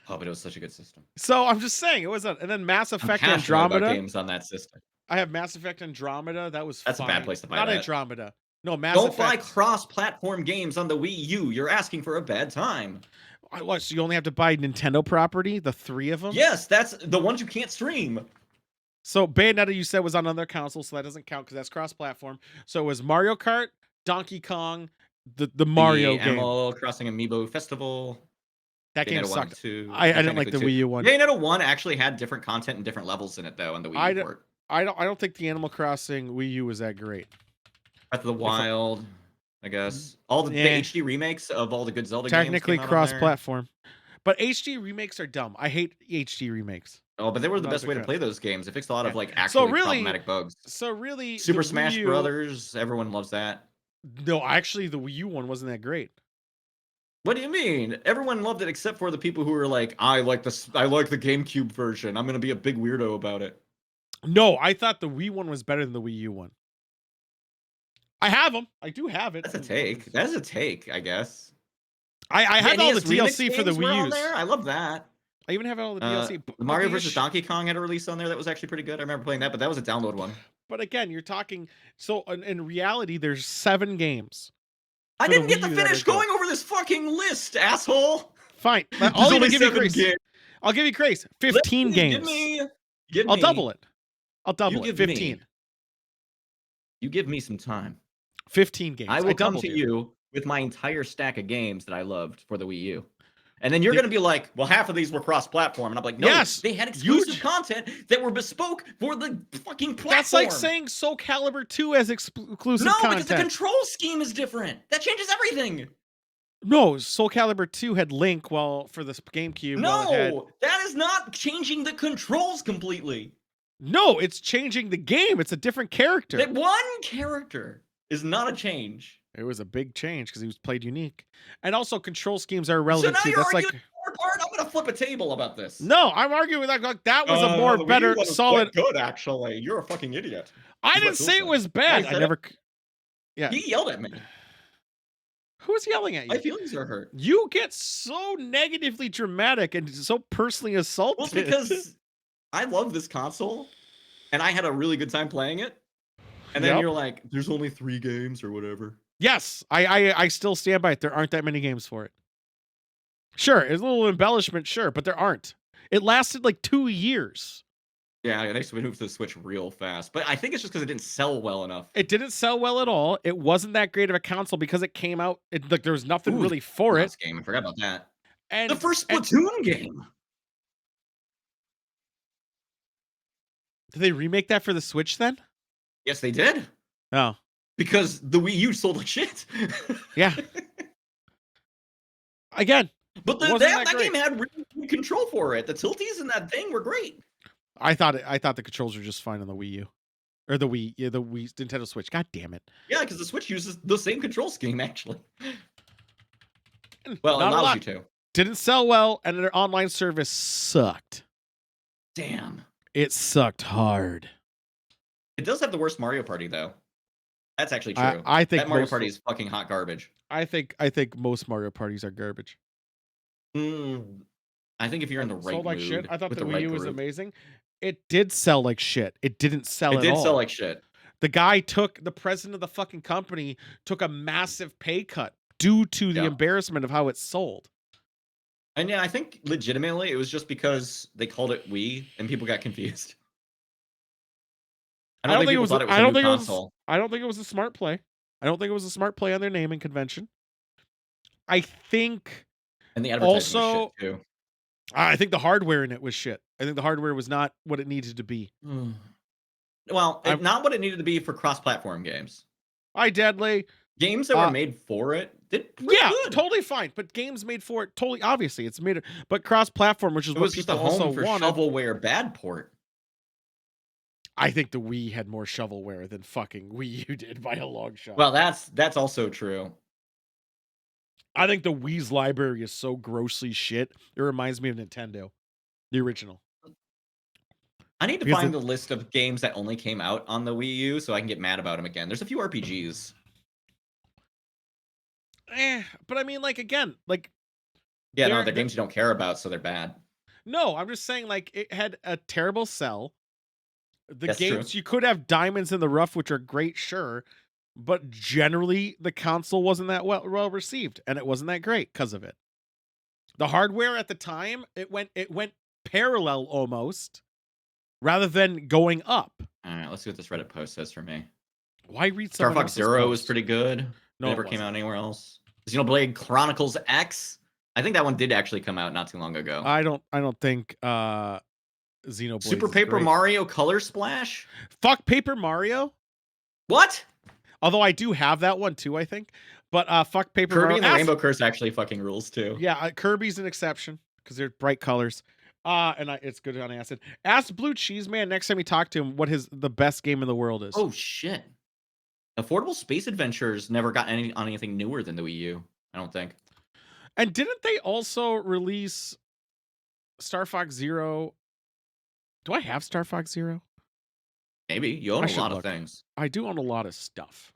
Oh, but it was such a good system.
So I'm just saying it was and then Mass
I'm
Effect
passionate about
Andromeda.
games on that system.
I have Mass Effect Andromeda. That was
That's a
fine.
bad place to buy
Not
that.
Andromeda. No, Mass
Don't buy
Effect.
cross-platform games on the Wii U. You're asking for a bad time.
What? So you only have to buy Nintendo property, the 3 of them.
Yes, that's the ones you can't stream.
So Bayonetta, you said, was on other consoles, so that doesn't count because that's cross-platform. So it was Mario Kart, Donkey Kong, the Mario
The
game.
Animal Crossing Amiibo Festival.
That game
Bayonetta 1 and
sucked.
2.
I didn't like the
Technically
Wii U one.
Bayonetta 1 actually had different content and different levels in it, though, on the Wii U port.
I don't think the Animal Crossing Wii U was that great.
Breath of the Wild, I guess. All the
Yeah.
HD remakes of all the good Zelda
Technically
games came out on there.
cross-platform, but HD remakes are dumb. I hate HD remakes.
Oh, but they were the
Not
best
a
way to
fan.
play those games. It fixed a lot of
Yeah.
like
So
actually
really-
problematic bugs.
So really,
Super
the
Smash
Wii U-
Brothers, everyone loves that.
No, actually, the Wii U one wasn't that great.
What do you mean? Everyone loved it except for the people who were like, I like the GameCube version. I'm gonna be a big weirdo about it.
No, I thought the Wii one was better than the Wii U one. I have them. I do have it.
That's a take. That's a take, I guess.
I had all the
NES remix
DLC for the
games were
Wii
on
U's.
there. I love that.
I even have all the DLC. But
The Mario
the
vs.
issue-
Donkey Kong had a release on there that was actually pretty good. I remember playing that, but that was a download one.
But again, you're talking. So in reality, there's 7 games.
I
For the
didn't get
Wii
to
U that
finish
are good.
going over this fucking list, asshole.
Fine.
There's
I'll even
only
give you
7
grace.
games.
I'll give you grace. 15 games.
Give
I'll
me.
double it. I'll
You
double it.
give me
15.
you give me some time.
15
I
games. I
will come
doubled
to
you.
you with my entire stack of games that I loved for the Wii U. And then you're
The
gonna be like, "Well, half of these were cross-platform." And I'm like, "No,
Yes,
they had exclusive
huge.
content that were bespoke for the fucking
That's like
platform."
saying Soul Calibur 2 has exclusive
No, because the
content.
control scheme is different. That changes everything.
No, Soul Calibur 2 had Link, while for the GameCube, while it had
No, that is not changing the controls completely.
No, it's changing the game. It's a different character.
That one character is not a change.
It was a big change because he was played unique. And also control schemes are
So
irrelevant
now
too.
you're
That's
arguing
like
the part. I'm gonna flip a table about this.
No, I'm arguing like that was a more
The Wii U
better
one was
solid.
quite good, actually. You're a fucking idiot.
I
Is what
didn't
Tool
say it
said.
was
Yeah, he
bad. I
said it.
never Yeah.
He yelled at me.
Who's yelling at
My
you?
feelings are hurt.
You get so negatively dramatic and so personally
Well, it's
assaulted.
because I love this console, and I had a really good time playing it. And then
Yep.
you're like, "There's only 3 games or whatever."
Yes, I still stand by it. There aren't that many games for it. Sure, it's a little embellishment, sure, but there aren't. It lasted like 2 years.
Yeah, they moved to the Switch real fast, but I think it's just because it didn't sell well enough.
It didn't sell well at all. It wasn't that great of a console because it came out. Like there was nothing
Ooh,
really for it.
last game, I forgot about that. The
And
first
and
Splatoon game!
did they remake that for the Switch then?
Yes, they did,
Oh,
because the Wii U sold like shit.
yeah. Again,
But
wasn't
that
that great.
game had really good control for it. The tilties in that thing were great.
I thought the controls were just fine on the Wii U or the Wii, yeah, the Wii Nintendo Switch. God damn it!
Yeah, because the Switch uses the same control scheme, actually. Well, it
Not a
allows
lot.
you to.
Didn't sell well, and their online service sucked.
Damn.
It sucked hard.
It does have the worst Mario Party, though. That's actually true.
I think
That Mario
most
Party is fucking hot garbage.
I think most Mario parties are garbage.
Mm, I think if you're in the right
Sold like shit.
mood
I thought
with
the
the
Wii
right
U was
group.
amazing. It did sell like shit. It didn't sell
It
at
did
all.
sell like shit.
The guy the president of the fucking company took a massive pay cut due to the
Yeah.
embarrassment of how it sold.
And yeah, I think legitimately it was just because they called it Wii and people got confused. I don't think people thought it was a new console.
I don't think it was a smart play. I don't think it was a smart play on their naming convention. I think
And the advertising was
also
shit too.
I think the hardware in it was shit. I think the hardware was not what it needed to be.
Well,
I'm
not what it needed to be for cross-platform games.
Deadly.
Games that were made for it did pretty
Yeah,
good.
totally fine. But games made for it, totally obviously it's made it, but cross-platform, which is
It
what
was just a
people also
home for
wanted.
shovelware bad port.
I think the Wii had more shovelware than fucking Wii U did by a long shot.
Well, that's also true.
I think the Wii's library is so grossly shit. It reminds me of Nintendo, the original.
I need to
Because
find the list of games that only came out on the Wii U so I can get mad about them again. There's a few RPGs.
But I mean, like again, like
Yeah, no,
they're
they're games you don't care about, so they're bad.
no, I'm just saying like it had a terrible sell. The
That's true.
games you could have diamonds in the rough, which are great, sure, but generally the console wasn't that well received, and it wasn't that great because of it. The hardware at the time it went parallel almost, rather than going up.
All right, let's see what this Reddit post says for me.
Why read
Star
someone
Fox
else's
Zero was
post?
pretty good.
No,
It
it
never came
wasn't.
out anywhere else. Xenoblade Chronicles X. I think that one did actually come out not too long ago.
I don't think Xenoblade
Super
is
Paper
great.
Mario Color Splash.
Fuck Paper Mario.
What?
Although I do have that one too, I think. But fuck Paper
Kirby
Mario.
and the Rainbow Curse actually fucking rules too.
Yeah, Kirby's an exception because they're bright colors. It's good on acid. Ask Blue Cheese Man next time you talk to him what the best game in the world is.
Oh shit. Affordable Space Adventures never got on anything newer than the Wii U. I don't think.
And didn't they also release Star Fox Zero? Do I have Star Fox Zero?
Maybe you own
I
a
should
lot of
look.
things.
I do own a lot of stuff.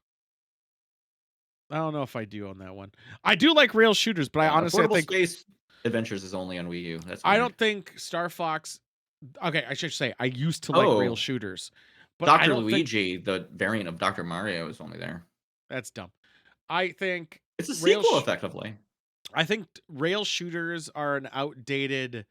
I don't know if I do own that one. I do like rail shooters, but I honestly
Affordable
think
Space Adventures is only on Wii U. That's
I
weird.
don't think Star Fox. Okay, I should say I used to like rail shooters, but I
Dr.
don't think
Luigi, the variant of Dr. Mario, is only there.
that's dumb. I think
It's a
rail
sequel, effectively.
I think rail shooters are an outdated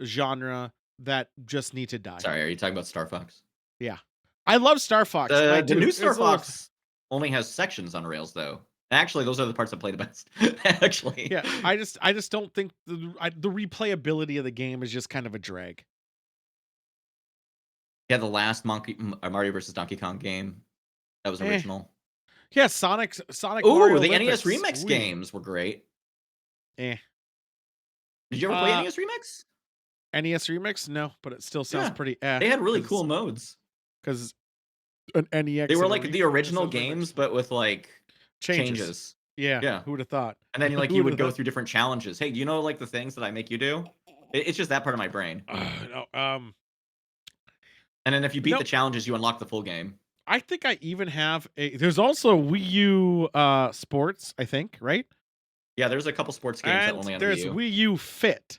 genre that just need to die.
Sorry, are you talking about Star Fox?
Yeah. I love Star Fox, and I
The
do.
new Star
It's a little
Fox only has sections on rails, though. Actually, those are the parts I play the best. Actually.
yeah, I just don't think the replayability of the game is just kind of a drag.
Yeah, the last Mario versus Donkey Kong game that was
Eh.
original.
Yeah, Sonic
Ooh,
Mario
the NES
Olympics.
Remix
Sweet.
games were great.
Eh.
Did you ever play
Uh,
NES Remix?
NES Remix? No, but it still sounds
Yeah.
pretty
They had really
because
cool modes.
an
They
NEX
were
and a
like the
NES
original
Remix
games, but with, like,
changes.
changes.
Yeah,
Yeah.
who would have thought?
And then, like,
Who
you
would
would
have
go
thought?
through different challenges. "Hey, do you know, like, the things that I make you do?" It's just that part of my brain.
No,
And then if you beat the
no,
challenges, you unlock the full game.
I think I even have a. There's also Wii U Sports, I think, right?
Yeah, there's a couple sports games that
And
only on the Wii
there's
U.
Wii U Fit.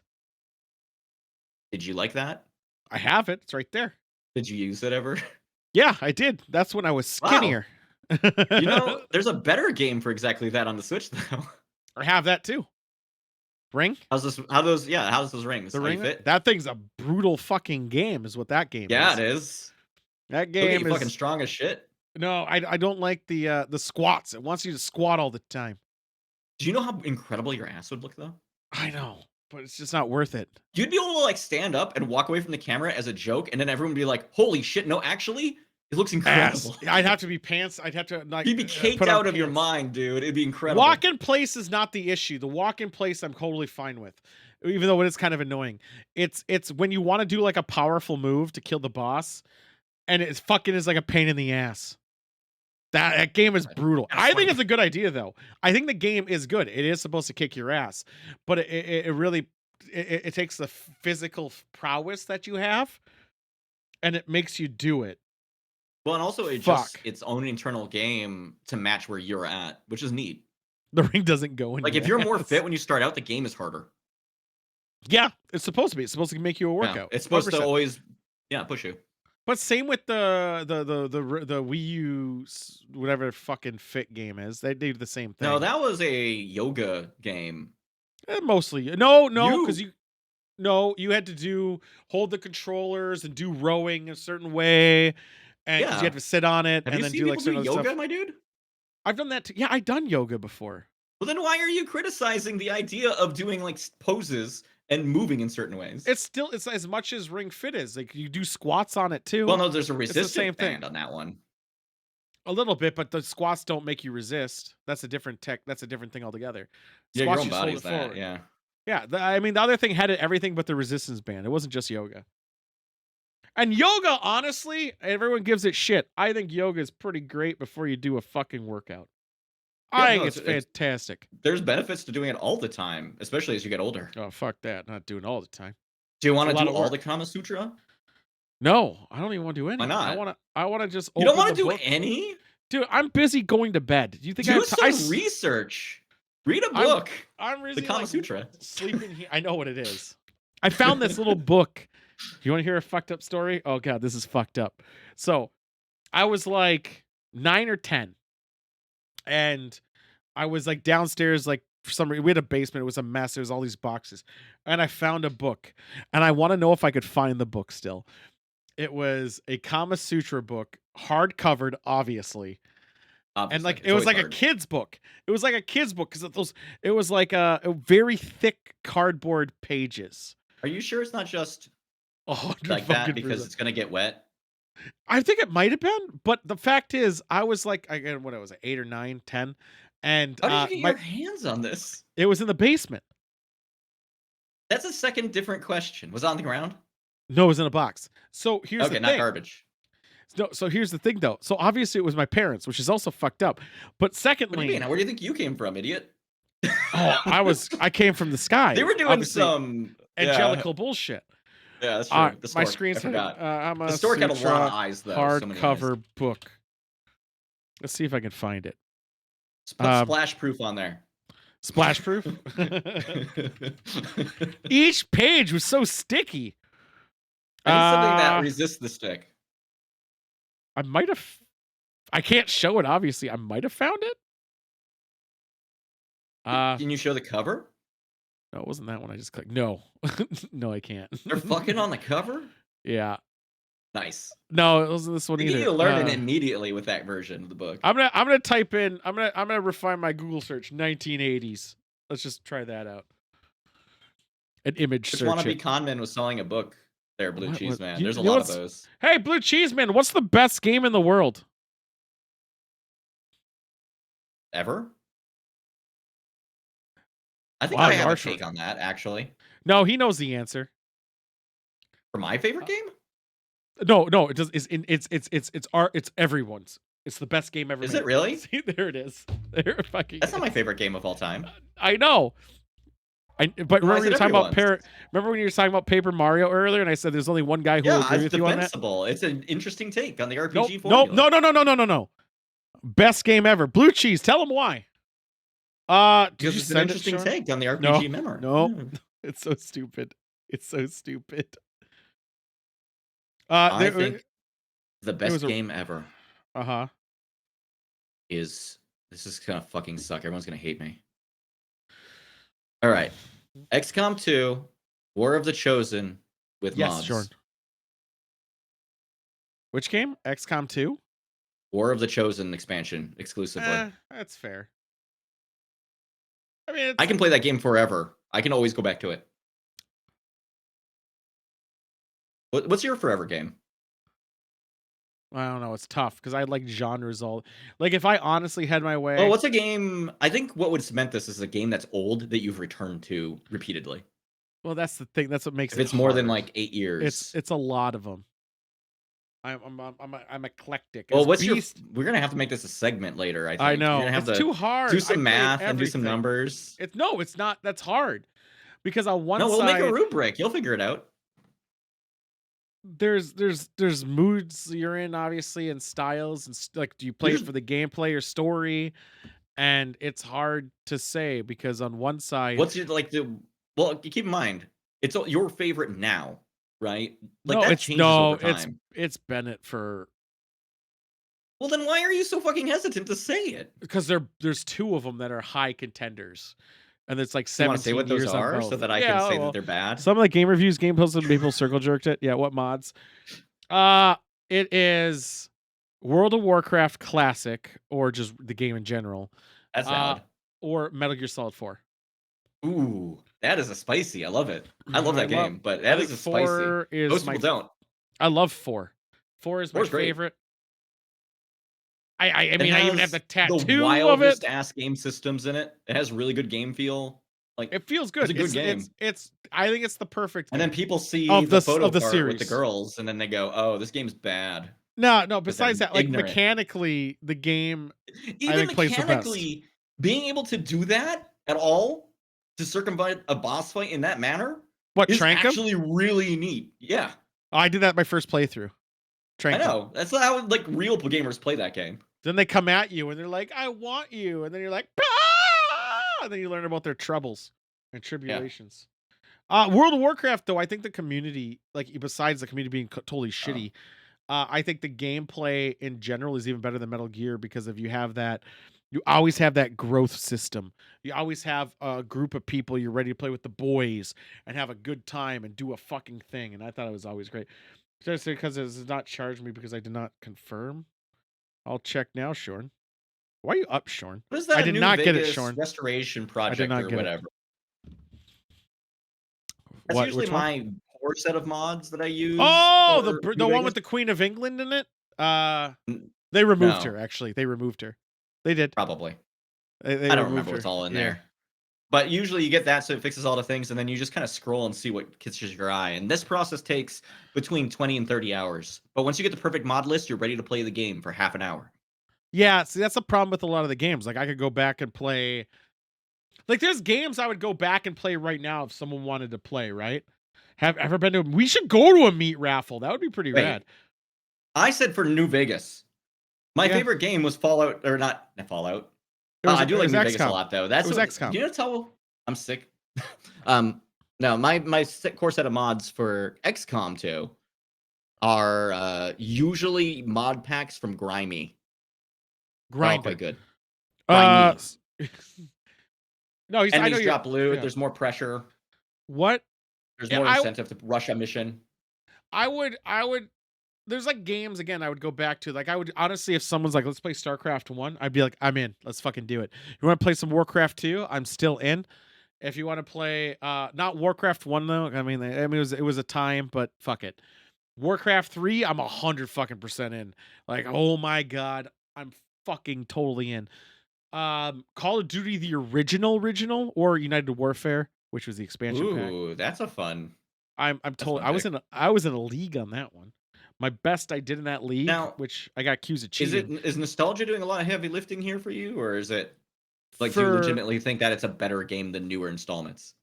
Did you like that?
I have it. It's right there.
Did you use it ever?
Yeah, I did. That's when I was
Wow.
skinnier.
You know, there's a better game for exactly that on the Switch, though.
I have that too. Ring?
How's those rings?
The
How you
ring?
fit?
That thing's a brutal fucking game, is what that game
Yeah, it
is.
is.
That
It'll get you
game
fucking
is
strong as shit.
no, I don't like the squats. It wants you to squat all the time.
Do you know how incredible your ass would look, though?
I know, but it's just not worth it.
You'd be able to, like, stand up and walk away from the camera as a joke, and then everyone would be like, "Holy shit, no, actually, it looks
Ass.
incredible."
I'd have to be pants. I'd have to like
You'd be caked
put on
out of your
pants.
mind, dude. It'd be incredible.
Walk in place is not the issue. The walk in place I'm totally fine with. Even though it is kind of annoying. It's when you want to do like a powerful move to kill the boss and it's fucking is like a pain in the ass. That game is brutal.
That's
I think
funny.
it's a good idea though. I think the game is good. It is supposed to kick your ass, but it really it takes the physical prowess that you have and it makes you do it.
Well, and also it just
Fuck.
its own internal game to match where you're at, which is neat.
The ring doesn't go in
Like,
your
if you're more
ass.
fit when you start out, the game is harder.
Yeah, it's supposed to be. It's supposed to make you a
Yeah,
workout.
it's supposed to
100%.
always, yeah, push you.
But same with the Wii U whatever fucking fit game is. They do the same
No,
thing.
that was a yoga game.
Mostly. No, because
You
you no, you had to hold the controllers and do rowing a certain way, and because you
yeah.
had to sit on it
Have
and
you
then
seen
do like
people do
certain other
yoga,
stuff.
my dude?
I've done that too. Yeah, I've done yoga before.
Well, then why are you criticizing the idea of doing, like, poses and moving in certain ways?
It's as much as Ring Fit is. Like you do squats on it
Well,
too.
no, there's a
It's the
resistance
same thing.
band on that one.
A little bit, but the squats don't make you resist. That's a different tech. That's a different thing altogether.
Yeah, your
Squats,
own
you just hold
body's
it
that,
forward.
yeah.
Yeah, I mean, the other thing had everything but the resistance band. It wasn't just yoga. And yoga, honestly, everyone gives it shit. I think yoga is pretty great before you do a fucking workout.
Yeah,
I
no,
think it's
it's
fantastic.
there's benefits to doing it all the time, especially as you get older.
Oh, fuck that. Not doing it all the time.
Do you
It's a
wanna
lot
do
of
all the
work.
Kama Sutra?
No, I don't even want to do
Why
any.
not?
I wanna just
You don't
open
wanna
the
do
book.
any?
Dude, I'm busy going to bed. Do you think I
Do
have time?
some research. Read a
I'm
book.
I'm
The
busy
Kama
like
Sutra.
sleeping here. I know what it is. I found this little book. You want to hear a fucked up story? Oh god, this is fucked up. So, I was like 9 or 10 and I was like downstairs like for some reason we had a basement, it was a mess, there was all these boxes. And I found a book and I want to know if I could find the book still. It was a Kama Sutra book, hard covered obviously. And
Obviously,
like it
it's
was
always
like a
hard.
kid's book. It was like a kid's book because it was like a very thick cardboard pages.
Are you sure it's not just
100
like that
fucking
because
percent.
it's gonna get wet?
I think it might have been, but the fact is, I was like, again, what I was, 8 or 9, 10, and
How did you get
my
your hands on this?
it was in the basement.
That's a second different question. Was it on the ground?
No, it was in a box. So here's the
Okay, not
thing.
garbage.
No, so here's the thing, though. So obviously, it was my parents, which is also fucked up. But
What do you mean?
secondly,
Where do you think you came from, idiot?
oh, I came from the
They
sky,
were doing
obviously,
some yeah.
angelical bullshit.
Yeah, that's true. The
My
stork. I
screen's
forgot.
I'm
The
a
stork had a lot of
Sutra
eyes though, so many eyes.
hardcover book. Let's see if I can find it.
Just put splash proof on there.
Splash proof. Each page was so sticky.
I need something that
Uh,
resists the stick.
I might have. I can't show it. Obviously, I might have found it.
Can you show the cover?
No, it wasn't that one. I just clicked. No, no, I can't.
They're fucking on the cover?
Yeah.
Nice.
No, it wasn't this one
They get you
either.
to learn it immediately with that version of the book.
I'm gonna type in. I'm gonna refine my Google search. 1980s. Let's just try that out. An image
Which
search
wannabe
it.
conman was selling a book there, Blue
What?
Cheese Man.
You
There's a
know
lot of
what's?
those.
Hey, Blue Cheese Man. What's the best game in the world?
Ever? I think
Wow,
I
you
have
are
a
short.
take on that, actually.
No, he knows the answer.
For my favorite
Uh,
game?
no. It does. It's everyone's. It's the best game ever
Is it
made.
really?
See, there it is. There it fucking
That's not my
is.
favorite game of all time.
I know. But
Why
remember
is
you
it
were talking about
everyone's?
Remember when you were talking about Paper Mario earlier, and I said there's only one guy who will
Yeah,
agree
it's
with you on that.
defensible. It's an interesting take on the
Nope.
RPG
Nope.
formula.
No. No. No. No. No. No. No. Best game ever. Blue Cheese. Tell him why. Did
Because
you
it's an
send it,
interesting
Sean?
take on the
No.
RPG memory.
No.
Yeah.
It's so stupid. It's so stupid.
I think the
It was
best
a.
game ever
Uh-huh.
is this is gonna fucking suck. Everyone's gonna hate me. All right. XCOM 2, War of the Chosen with
Yes, Sean.
mods.
Which game? XCOM 2?
War of the Chosen expansion exclusively.
That's fair. I mean,
I
it's
can play that game forever. I can always go back to it. What's your forever game?
I don't know, it's tough because I like genres all like if I honestly had my
Well,
way.
what's a game? I think what would cement this is a game that's old that you've returned to repeatedly.
Well, that's the thing. That's what makes
If
it
it's more than
hard.
like 8 years.
It's a lot of them. I'm eclectic.
Well,
As
what's your?
Beast,
We're gonna have to make this a segment later. I
I
think you're
know
gonna have
it's
to
too
do
hard. I
some
played
math and do some
everything.
numbers.
It's not. That's hard because on one
No, we'll make a
side
rubric. You'll figure it out.
there's moods you're in obviously and styles and like do you play
You're
it
just
for the gameplay or story, and it's hard to say because on one side
what's your like the? Well, keep in mind it's your favorite now, right? Like
no
that
it's
changes
no
over time.
it's Bennett for
Well, then why are you so fucking hesitant to say it?
because there's two of them that are high contenders, and it's like
You want to say
17
what those
years on
are so
both.
that I can
Yeah,
say that
well,
they're bad?
some of the game reviews, game posts, and people circle jerked it. Yeah, what mods? It is World of Warcraft Classic, or just the game in general,
That's
uh,
valid.
or Metal Gear Solid 4.
Ooh, that is a spicy. I love it. I love
I
that
love.
game, but
I
that
think
is a spicy.
4 is
Most
my.
people don't.
I love 4. 4 is my
4's great.
favorite. I
It
mean, I even have
has
the
the
tattoo of it.
wildest ass game systems in it. It has really good game feel. Like
It feels
it's
good.
a good game.
It's. I think it's the perfect
And then
game
people see
of
the
this
photo
of the
part with the
series.
girls, and then they go, "Oh, this game's bad,"
No.
because they're
Besides that, like
ignorant.
mechanically, the game I
Even
think plays the best.
mechanically, being able to do that at all to circumvent a boss fight in that manner
What
is
Trankum?
actually really neat. Yeah,
Oh, I did that my first playthrough.
I
Trankum.
know. That's how like real gamers play that game.
Then they come at you and they're like, "I want you," and then you're like, "Ah!" And then you learn about their troubles and
Yeah.
tribulations. World of Warcraft, though, I think the community, like besides the community being totally
Oh.
shitty, I think the gameplay in general is even better than Metal Gear because if you have that, you always have that growth system. You always have a group of people you're ready to play with the boys and have a good time and do a fucking thing. And I thought it was always great. Just because it does not charge me because I did not confirm. I'll check now, Shorn. Why are you up, Shorn?
What is
I
that
did
New
not get it,
Vegas
Shorn.
restoration
I did
project
not
or
get it.
whatever? That's
What?
usually
Which one?
my core set of mods that I use
Oh,
for New
the one with
Vegas.
the Queen of England in it.
N-
They removed
No,
her. Actually, they removed her. They did.
probably.
They
I don't
removed
remember
her.
what's all in
Yeah.
there. But usually you get that, so it fixes all the things, and then you just kind of scroll and see what catches your eye. And this process takes between 20 and 30 hours. But once you get the perfect mod list, you're ready to play the game for half an hour.
Yeah. See, that's the problem with a lot of the games. Like, I could go back and play. Like, there's games I would go back and play right now if someone wanted to play. Right? Have ever been to? We should go to a meat raffle. That would be pretty
Wait,
rad.
I said for New Vegas. My
Yeah.
favorite game was Fallout, or not Fallout.
It was.
I do
It
like
was
New Vegas a
XCOM.
lot, though.
It
That's
was
what,
XCOM.
you know, tell I'm sick. No, my core set of mods for XCOM 2 are usually mod packs from Grimy. They're all
Grinder.
quite good.
Uh.
Grimy.
No, I know
Enemies
you're.
drop loot.
Yeah.
There's more pressure.
What?
There's
Yeah,
more incentive to rush a mission.
I would there's like games again I would go back to. Like I would honestly, if someone's like, let's play StarCraft 1, I'd be like, I'm in. Let's fucking do it. You want to play some Warcraft 2? I'm still in. If you want to play not Warcraft 1 though, I mean it was a time, but fuck it. Warcraft 3, I'm 100 fucking percent in. Like, oh my god, I'm fucking totally in. Call of Duty the original or United Warfare, which was the expansion pack.
Ooh,
I'm
that's a
totally
fun pick.
I was in a league on that one. My best I did in that league,
Now,
which I got accused of
is it
cheating
is nostalgia doing a lot of heavy lifting here for you, or is it like do you
for
legitimately think that it's a better game than newer installments?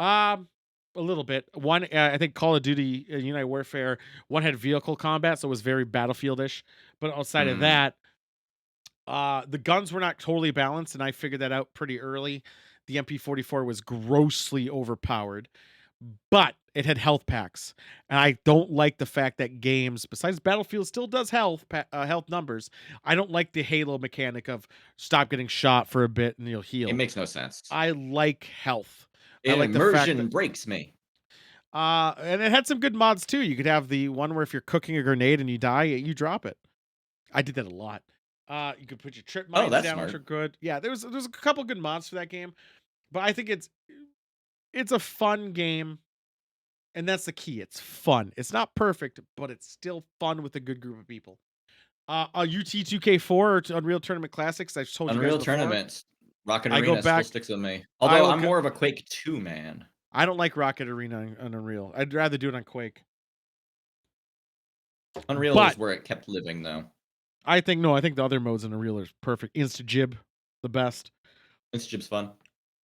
um a little bit. One, I think Call of Duty United Warfare one had vehicle combat, so it was very battlefieldish. But outside of
Mm,
that, the guns were not totally balanced, and I figured that out pretty early. The MP44 was grossly overpowered, but it had health packs, and I don't like the fact that games, besides Battlefield, still does health numbers. I don't like the Halo mechanic of stop getting shot for a bit and you'll
it
heal.
makes no sense.
I like health. I like the fact that
Immersion breaks me.
and it had some good mods too. You could have the one where if you're cooking a grenade and you die, you drop it. I did that a lot. You could put your trip
Oh,
mines
that's
down, which are
smart.
good. Yeah, there's a couple good mods for that game, but I think it's a fun game, and that's the key. It's fun. It's not perfect, but it's still fun with a good group of people. UT 2K4 or Unreal Tournament Classics. I've told you guys
Unreal
before.
Tournaments, Rocket
I go
Arena still
back.
sticks with me.
I
Although
will.
I'm more of a Quake 2 man.
I don't like Rocket Arena on Unreal. I'd rather do it on Quake.
Unreal is
But
where it kept living, though.
I think no. I think the other modes in Unreal are perfect. Insta Jib, the best.
It's fun.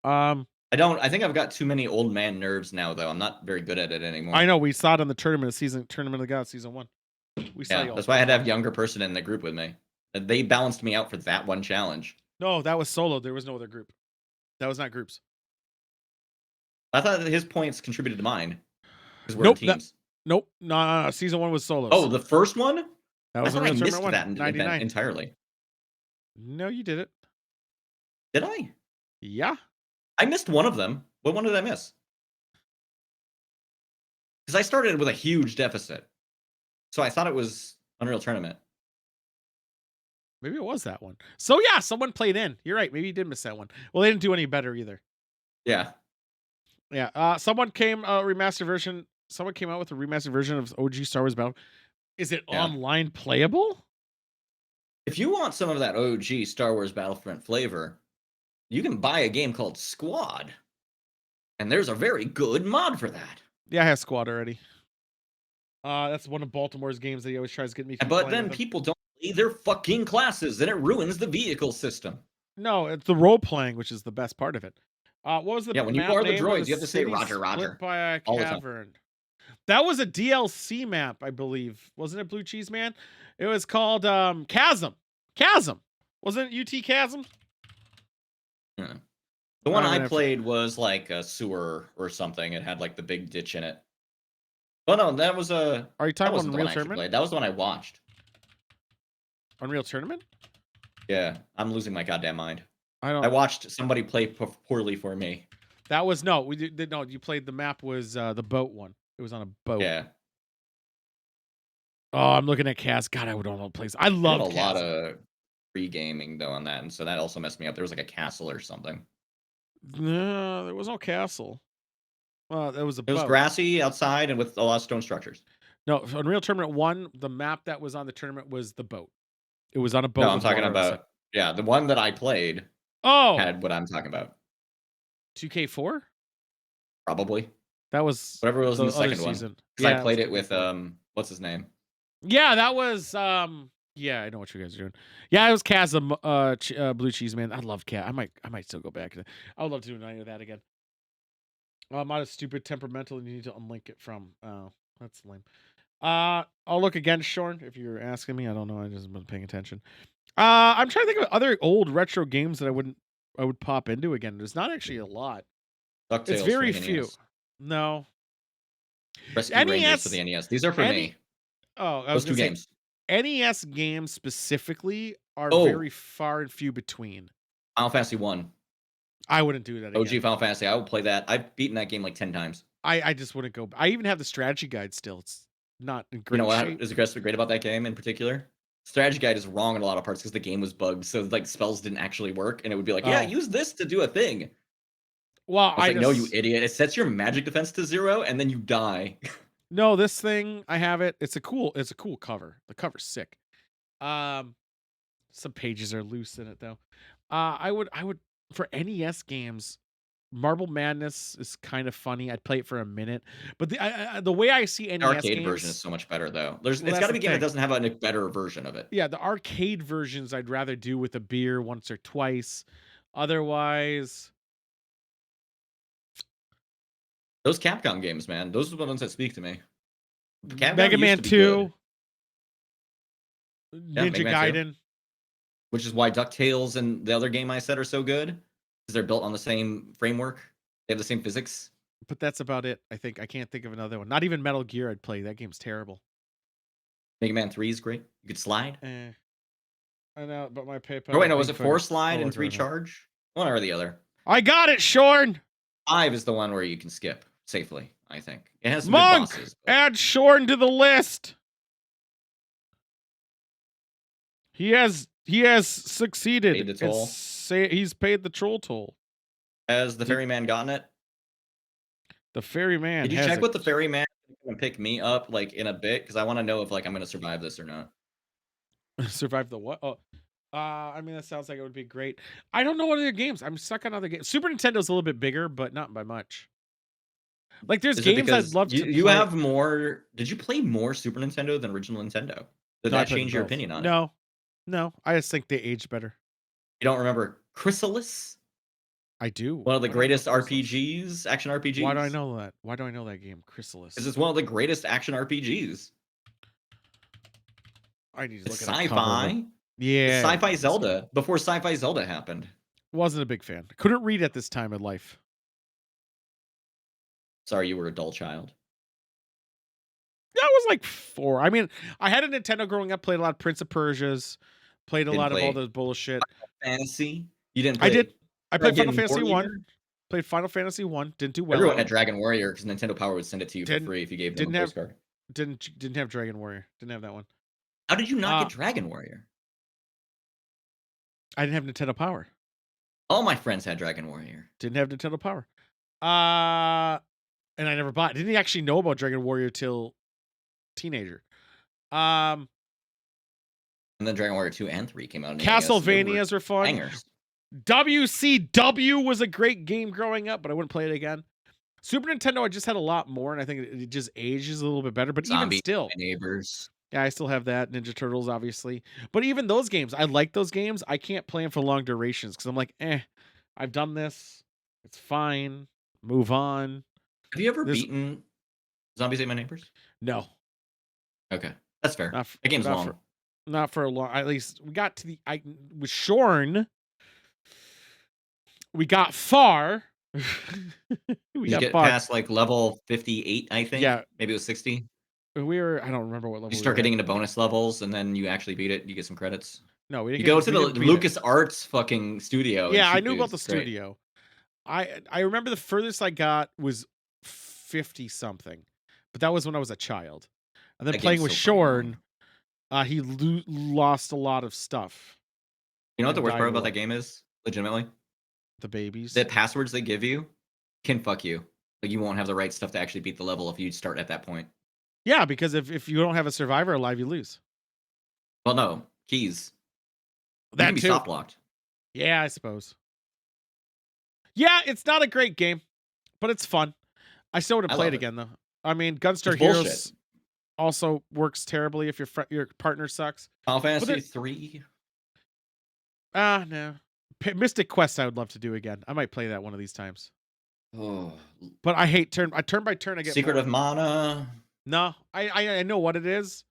Um,
I think I've got too many old man nerves now, though. I'm not very good at it
I
anymore.
know we saw it on the Tournament of the Gods season 1. We saw
Yeah,
y'all
that's why I
play
had to have
that.
younger person in the group with me. They balanced me out for that one challenge.
No, that was solo. There was no other group. That was not groups.
I thought that his points contributed to mine because we're in
Nope. That
teams.
nope. No. Season 1 was solos.
Oh, the first one?
That
I
was
thought I
Unreal Tournament
missed
1,
that event
99.
entirely.
No, you did it.
Did I?
Yeah.
I missed one of them. What one did I miss? Because I started with a huge deficit. So I thought it was Unreal Tournament.
Maybe it was that one. So yeah, someone played in. You're right. Maybe you did miss that one. Well, they didn't do any better either.
Yeah.
Yeah. Someone came out with a remastered version of OG Star Wars Battle. Is it
Yeah.
online playable?
If you want some of that OG Star Wars Battlefront flavor, you can buy a game called Squad. And there's a very good mod for that.
Yeah, I have Squad already. That's one of Baltimore's games that he always tries to get me to keep
But
playing
then
with him.
people don't play their fucking classes and it ruins the vehicle system.
No, it's the role playing, which is the best part of it. What was the
Yeah, when you
map
are the
name where the
droids, you have to say
city
Roger,
split
Roger
by a
all the time.
cavern? That was a DLC map, I believe. Wasn't it Blue Cheese Man? It was called Chasm. Chasm. Wasn't it UT Chasm?
Yeah. The one
I'm
I
gonna have to.
played was like a sewer or something. It had like the big ditch in it. Oh no,
Are you
that
talking about
wasn't the one
Unreal
I actually
Tournament?
played. That was the one I watched.
Unreal Tournament?
Yeah, I'm losing my goddamn mind.
I
I
don't.
watched somebody play poorly for me.
That was no. We did no. You played the map was the boat one. It was on a boat.
Yeah,
Oh, I'm looking at Chasm. God, I would don't know place. I
I did a
loved
lot
Chasm.
of free gaming though on that, and so that also messed me up. There was like a castle or something.
No, there was no castle. There was a
It was
boat.
grassy outside and with a lot of stone structures.
No, Unreal Tournament 1, the map that was on the tournament was the boat. It was on a
No,
boat
I'm
with
talking
water outside.
about the one that I played
Oh,
had what I'm talking about.
2K4?
Probably
That was
whatever was in
the
the
other
second one
season.
because I
Yeah, it was
played it with
2K4.
what's his name?
Yeah, that was yeah, I know what you guys are doing. Yeah, it was Chasm Blue Cheese Man. I love Cat. I might still go back. I would love to do any of that again. I'm not a stupid temperamental and you need to unlink it from. Oh, that's lame. I'll look again, Shorn, if you're asking me. I don't know. I just wasn't paying attention. I'm trying to think of other old retro games that I would pop into again. There's not actually a lot. It's
DuckTales for
very
the
few.
NES,
No.
Rescue Rangers for
NES
the NES. These are for
any
me.
oh, I was
Those
gonna
two
say
games.
NES games specifically are
Oh,
very far and few between.
Final Fantasy 1.
I wouldn't do that
OG
again.
Final Fantasy. I will play that. I've beaten that game like 10 times.
I just wouldn't go. I even have the strategy guide still. It's not in
You know
great
what
shape.
is aggressively great about that game in particular? Strategy Guide is wrong in a lot of parts because the game was bugged, so, like, spells didn't actually work, and it would be like, "Yeah,
Oh,
use this to do a thing." I
well,
was
I
like, "No, you
just
idiot. It sets your magic defense to 0, and then you die."
no, this thing, I have it. It's a cool cover. The cover's sick. Um, some pages are loose in it though. I would for NES games, Marble Madness is kind of funny. I'd play it for a minute, but the way I see
The
NES
arcade version is
games,
so much better, though. There's
well,
it's
that's
gotta
the
be a game that
thing.
doesn't have a better version of it.
Yeah, the arcade versions I'd rather do with a beer once or twice. Otherwise,
Those Capcom games, man, those are the ones that speak to me. Capcom
Mega
used
Man
to be good.
2,
Yeah, Mega
Ninja
Man 2,
Gaiden,
which is why DuckTales and the other game I said are so good, because 'cause they're built on the same framework. They have the same physics.
but that's about it. I think I can't think of another one. Not even Metal Gear I'd play. That game's terrible.
Mega Man 3 is great. You could slide.
Eh, I know, but my
Or wait,
PayPal
no, was
bank
it
card
4
is
slide
all
and 3
grown up.
charge? One or the other.
I got it, Shorn.
5 is the one where you can skip safely, I think. It has some good
Monk,
bosses, but
add Shorn to the list. He has
paid
succeeded
the
and
toll.
say he's paid the troll toll.
Has the
Did
ferryman gotten it?
the ferryman
Did you
has
check
a
with the ferryman to come and pick me up, like, in a bit? Because I wanna know if, like, I'm gonna survive this or not.
survive the what? Oh, I mean that sounds like it would be great. I don't know what other games. I'm stuck on other games. Super Nintendo's a little bit bigger, but not by much. Like there's
Is it
games I'd
because
love
you
to
you
play.
have more did you play more Super Nintendo than original Nintendo? Did
No, I
that
played them
change your
both.
opinion on it?
No, no, I just think they age better.
You don't remember Chrysalis?
I do.
One of the
I don't remember
greatest
Chrysalis.
RPGs, action
Why do I
RPGs?
know that? Why do I know that game?
'Cause
Chrysalis.
it's one of the greatest action RPGs.
I need to
It's
look at a cover of it.
sci-fi. It's
Yeah,
sci-fi
it's
Zelda, before sci-fi Zelda happened.
wasn't a big fan. Couldn't read at this time in life.
Sorry, you were a dull child.
Yeah, I was like 4. I mean, I had a Nintendo growing up, played a lot of Prince of Persia's, played a
Didn't
lot of all
play
the bullshit.
Fantasy. You didn't
I did.
play
I played Final
Dragon
Fantasy 1.
Warrior?
Played Final Fantasy 1. Didn't do well
Everyone
at
had
it.
Dragon Warrior because Nintendo Power would send it to you for
Didn't
free if you gave them a
didn't have
postcard.
didn't have Dragon Warrior. Didn't have that one.
How did you not
Uh
get Dragon Warrior?
I didn't have Nintendo Power.
All my friends had Dragon Warrior.
Didn't have Nintendo Power. Uh and I never bought. Didn't actually know about Dragon Warrior till teenager. Um
And then Dragon Warrior 2 and 3 came out on the NES, and they were
Castlevanias were fun.
bangers.
WCW was a great game growing up, but I wouldn't play it again. Super Nintendo, I just had a lot more, and I think it just ages a little bit better. But even
Zombie
still,
My Neighbors.
yeah, I still have that. Ninja Turtles, obviously. But even those games, I like those games. I can't play them for long durations because I'm like, I've done this. It's fine. Move on.
Have you ever
This
beaten Zombies Ate My Neighbors?
no,
Okay, that's fair.
not f-
The game's
not
long.
for not for a long. At least we got to the. I with Shorn. We got far. we
You
got
get
far.
past, like, level 58, I think?
Yeah,
Maybe it was 60?
we were. I don't remember what
You
level we
start
were at.
getting into bonus levels, and then you actually beat it, you get some credits.
No, we
You
didn't
go
get.
to
We
the
didn't beat it.
LucasArts fucking studio and
Yeah, I
shoot
knew about
dudes,
the
it's great.
studio. I remember the furthest I got was 50 something, but that was when I was a child. And then
That
playing
game's
with
so fucking
Shorn,
long.
he lost a lot of stuff
You know what the
and
worst
died
part
a
about that
lot.
game is? Legitimately?
The babies.
The passwords they give you can fuck you. Like, you won't have the right stuff to actually beat the level if you start at that point.
Yeah, because if you don't have a survivor alive, you lose.
Well, no. Keys. You can
That
be
too.
soft locked.
Yeah, I suppose. Yeah, it's not a great game, but it's fun. I still would have
I
played
love it.
again though. I mean,
It's
Gunstar
bullshit.
Heroes also works terribly if your partner sucks.
Final
But
Fantasy
then
3.
no. Mystic Quest I would love to do again. I might play that one of these times.
Oh.
But I hate turn by turn I get
Secret of
bored.
Mana.
No, I know what it is.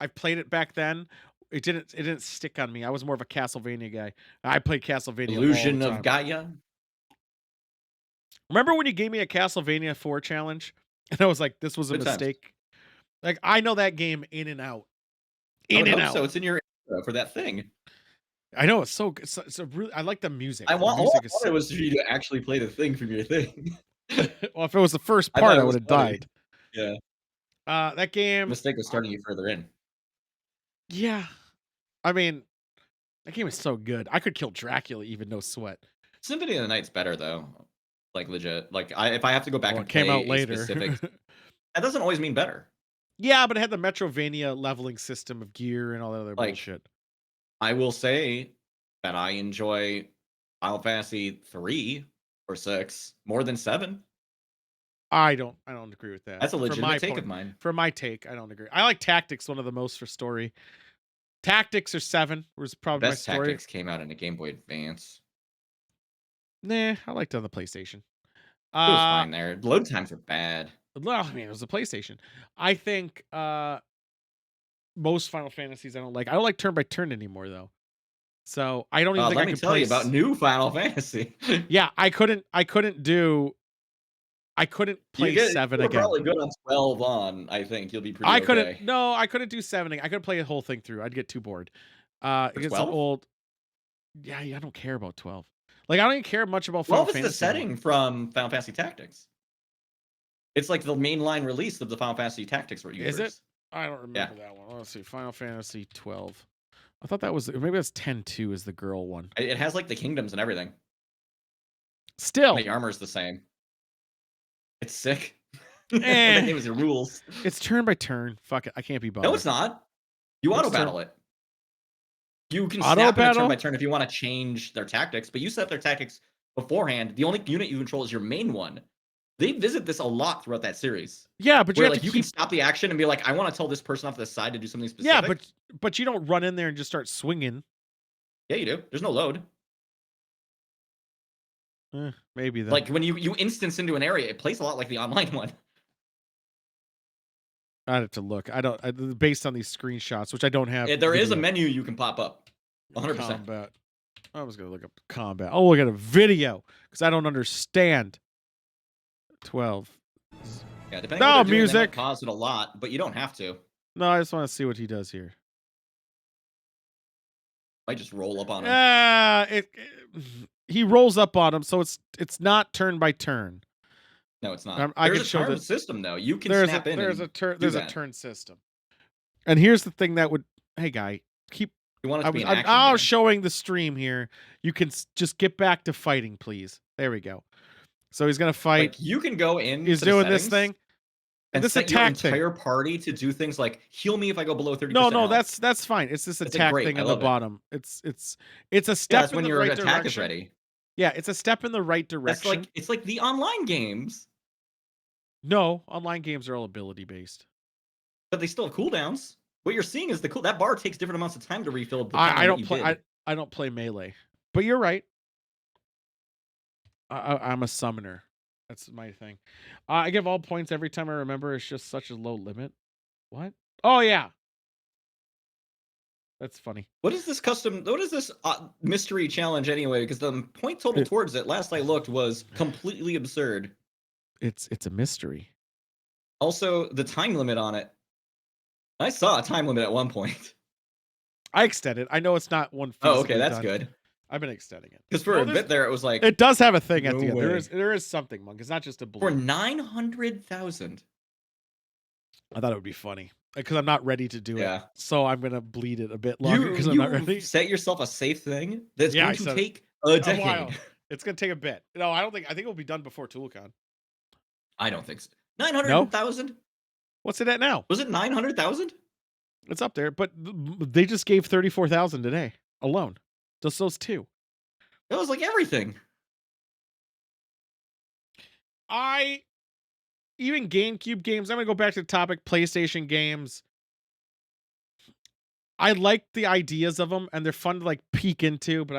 I've played it back then. It didn't stick on me. I was more of a Castlevania guy. I played Castlevania all the
Illusion of
time.
Gaia.
Remember when you gave me a Castlevania 4 challenge? And I was like, this was a
Good times.
mistake. Like I know that game in and out.
I would
In and
hope so.
out.
It's in your intro for that thing.
I know it's so good. It's a really I like the music.
I
The
want all
music
I
is
wanted
sick.
was for you to actually play the thing from your thing.
Well, if it was the first
I thought
part,
it
I would
was
have
funny.
died.
Yeah.
That game,
Mistake was starting you further in.
yeah. I mean, that game is so good. I could kill Dracula even no sweat.
Symphony of the Night's better though. Like legit. Like if I have to go back
Well,
and
it came
play
out
a
later.
specific, that doesn't always mean better.
Yeah, but it had the Metrovania leveling system of gear and all that other
Like
bullshit.
I will say that I enjoy Final Fantasy 3 or 6 more than 7.
I don't agree with that.
That's a legitimate take of mine.
For my take, I don't agree. I like Tactics one of the most for story. Tactics or 7 was
The
probably my
best
story.
Tactics came out in a Game Boy Advance.
Nah, I liked it on the PlayStation.
It was
Uh
fine there. Load times are bad.
well, I mean, it was a PlayStation. I think most Final Fantasies I don't like. I don't like turn by turn anymore though. So I don't even think
Let
I
me
could
tell you about
place.
new Final Fantasy.
Yeah, I couldn't play 7
You're
again.
probably good on 12 on. I think you'll be pretty
I couldn't
okay.
no, I couldn't do 7. I couldn't play the whole thing through. I'd get too bored.
For
It's an
12?
old. Yeah, I don't care about 12. Like I don't even care much about Final
12 is the
Fantasy anymore.
setting from Final Fantasy Tactics. It's like the mainline release of the Final Fantasy Tactics
Is it?
universe.
I don't
Yeah.
remember that one. Let's see. Final Fantasy 12. I thought that was maybe that's 10-2 is the girl one.
It has like the kingdoms and everything.
Still,
The armor's the same. It's sick. That
eh.
game is the rules.
It's turn by turn. Fuck it. I can't be bothered.
No, it's not. You auto
It's turn
battle it. You can
auto
snap in a turn by
battle.
turn if you want to change their tactics, but you set up their tactics beforehand. The only unit you control is your main one. They visit this a lot throughout that series,
Yeah, but you
where
have to
like you can
keep.
stop the action and be like, I want to tell this person off to the side to do something
Yeah,
specific.
but you don't run in there and just start swinging.
Yeah, you do. There's no load.
Maybe then.
Like when you instance into an area, it plays a lot like the online one.
I'd have to look. Based on these screenshots, which I don't have.
There is a
video.
menu you can pop up. 100%.
Combat. I was gonna look up combat. Oh, look at a video because I don't understand. 12.
Yeah, depending
No
on what they're doing, they might
music.
pause it a lot, but you don't have to.
No, I just want to see what he does here.
Might just roll up on him.
He rolls up on him, so it's not turn by turn.
No, it's not.
I
There's
can
a
show
turn
that
system though. You can
there's
snap
a
in.
there's a turn
do
there's a
that.
turn system. And here's the thing that would hey guy keep.
You want it to be an action
I
game.
was showing the stream here. You can just get back to fighting, please. There we go. So he's gonna fight.
Like you can go in.
He's doing this thing.
And
this
set your
attack thing.
entire party to do things like heal me if I go below 30%.
No,
health.
that's fine. It's this
It's
attack
great.
thing
I
on the
love it.
bottom. It's a
Yeah,
step
that's
in
when
the
your
right
attack
direction.
is ready.
Yeah, it's a step in the right
That's
direction.
like it's like the online games,
No, online games are all ability based.
but they still have cooldowns. What you're seeing is that bar takes different amounts of time to refill.
I don't play. I don't play melee, but you're right. I'm a summoner. That's my thing. I give all points every time I remember. It's just such a low limit. What? Oh yeah, that's funny.
What is this custom? What is this mystery challenge anyway? Because the point total towards it, last I looked, was completely absurd.
It's a mystery.
Also, the time limit on it. I saw a time limit at one point.
I extended. I know it's not one.
Oh, okay, that's
done.
good.
I've been extending it
Because for a bit there, it was like
it does have a thing at
no
the end.
way.
There is something, Monk. It's not just a blue.
For 900,000.
I thought it would be funny because I'm not ready to do it. So I'm gonna bleed it a bit longer because I'm not ready.
Set yourself a safe thing that's going to take a
a
decade.
while. It's gonna take a bit. No, I don't think. I think it'll be done before ToolCon.
I don't think so. 900,000.
What's it at now?
Was it 900,000?
It's up there, but they just gave 34,000 today alone. Just those two.
That was like everything.
Even GameCube games. I'm gonna go back to the topic. PlayStation games. I like the ideas of them, and they're fun to like peek into. But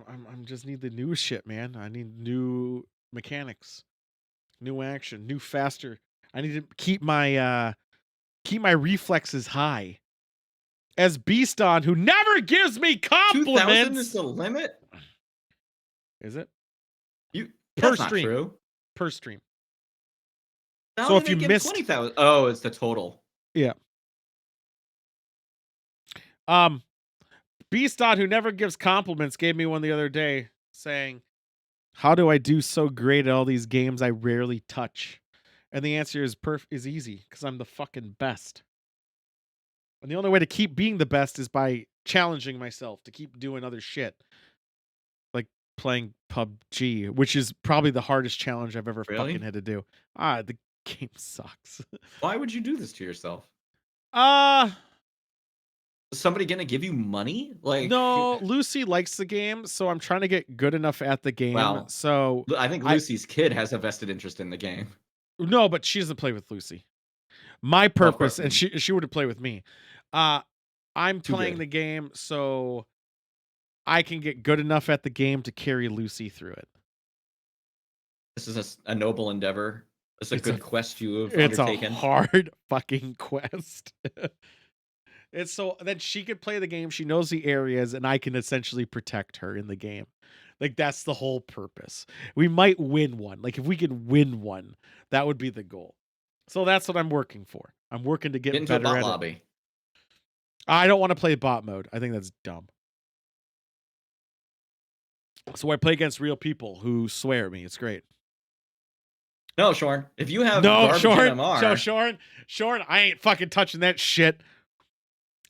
I'm just need the new shit, man. I need new mechanics, new action, new faster. I need to keep my reflexes high. As Beaston, who never gives me compliments.
2,000 is the limit.
Is it?
That's not true.
Per stream.
So if you missed 20,000, oh, it's the total.
Yeah. Beaston, who never gives compliments, gave me one the other day saying, "How do I do so great at all these games I rarely touch?" And the answer is easy because I'm the fucking best. And the only way to keep being the best is by challenging myself to keep doing other shit, like playing PUBG, which is probably the hardest challenge I've ever fucking
Really?
had to do. The game sucks.
Why would you do this to yourself?
uh
Is somebody gonna give you money? Like,
no, Lucy likes the game, so I'm trying to get good enough at the game.
well,
So
I think
I
Lucy's kid has a vested interest in the game.
no, but she doesn't play with Lucy. My
Well, of course,
purpose, and she would play with me. Uh I'm
too
playing
good.
the game so I can get good enough at the game to carry Lucy through it.
This is a noble endeavor. It's a
It's a
good quest you have
it's a
undertaken.
hard fucking quest. It's so then she could play the game, she knows the areas, and I can essentially protect her in the game. Like that's the whole purpose. We might win one. Like if we could win one, that would be the goal. So that's what I'm working for. I'm working to
Get
get
into a
better
bot
at it.
lobby.
I don't want to play bot mode. I think that's dumb. So I play against real people who swear at me. It's great.
No, Shorn. If you have
No,
garbage
Shorn.
MMR,
No, Shorn. I ain't fucking touching that shit.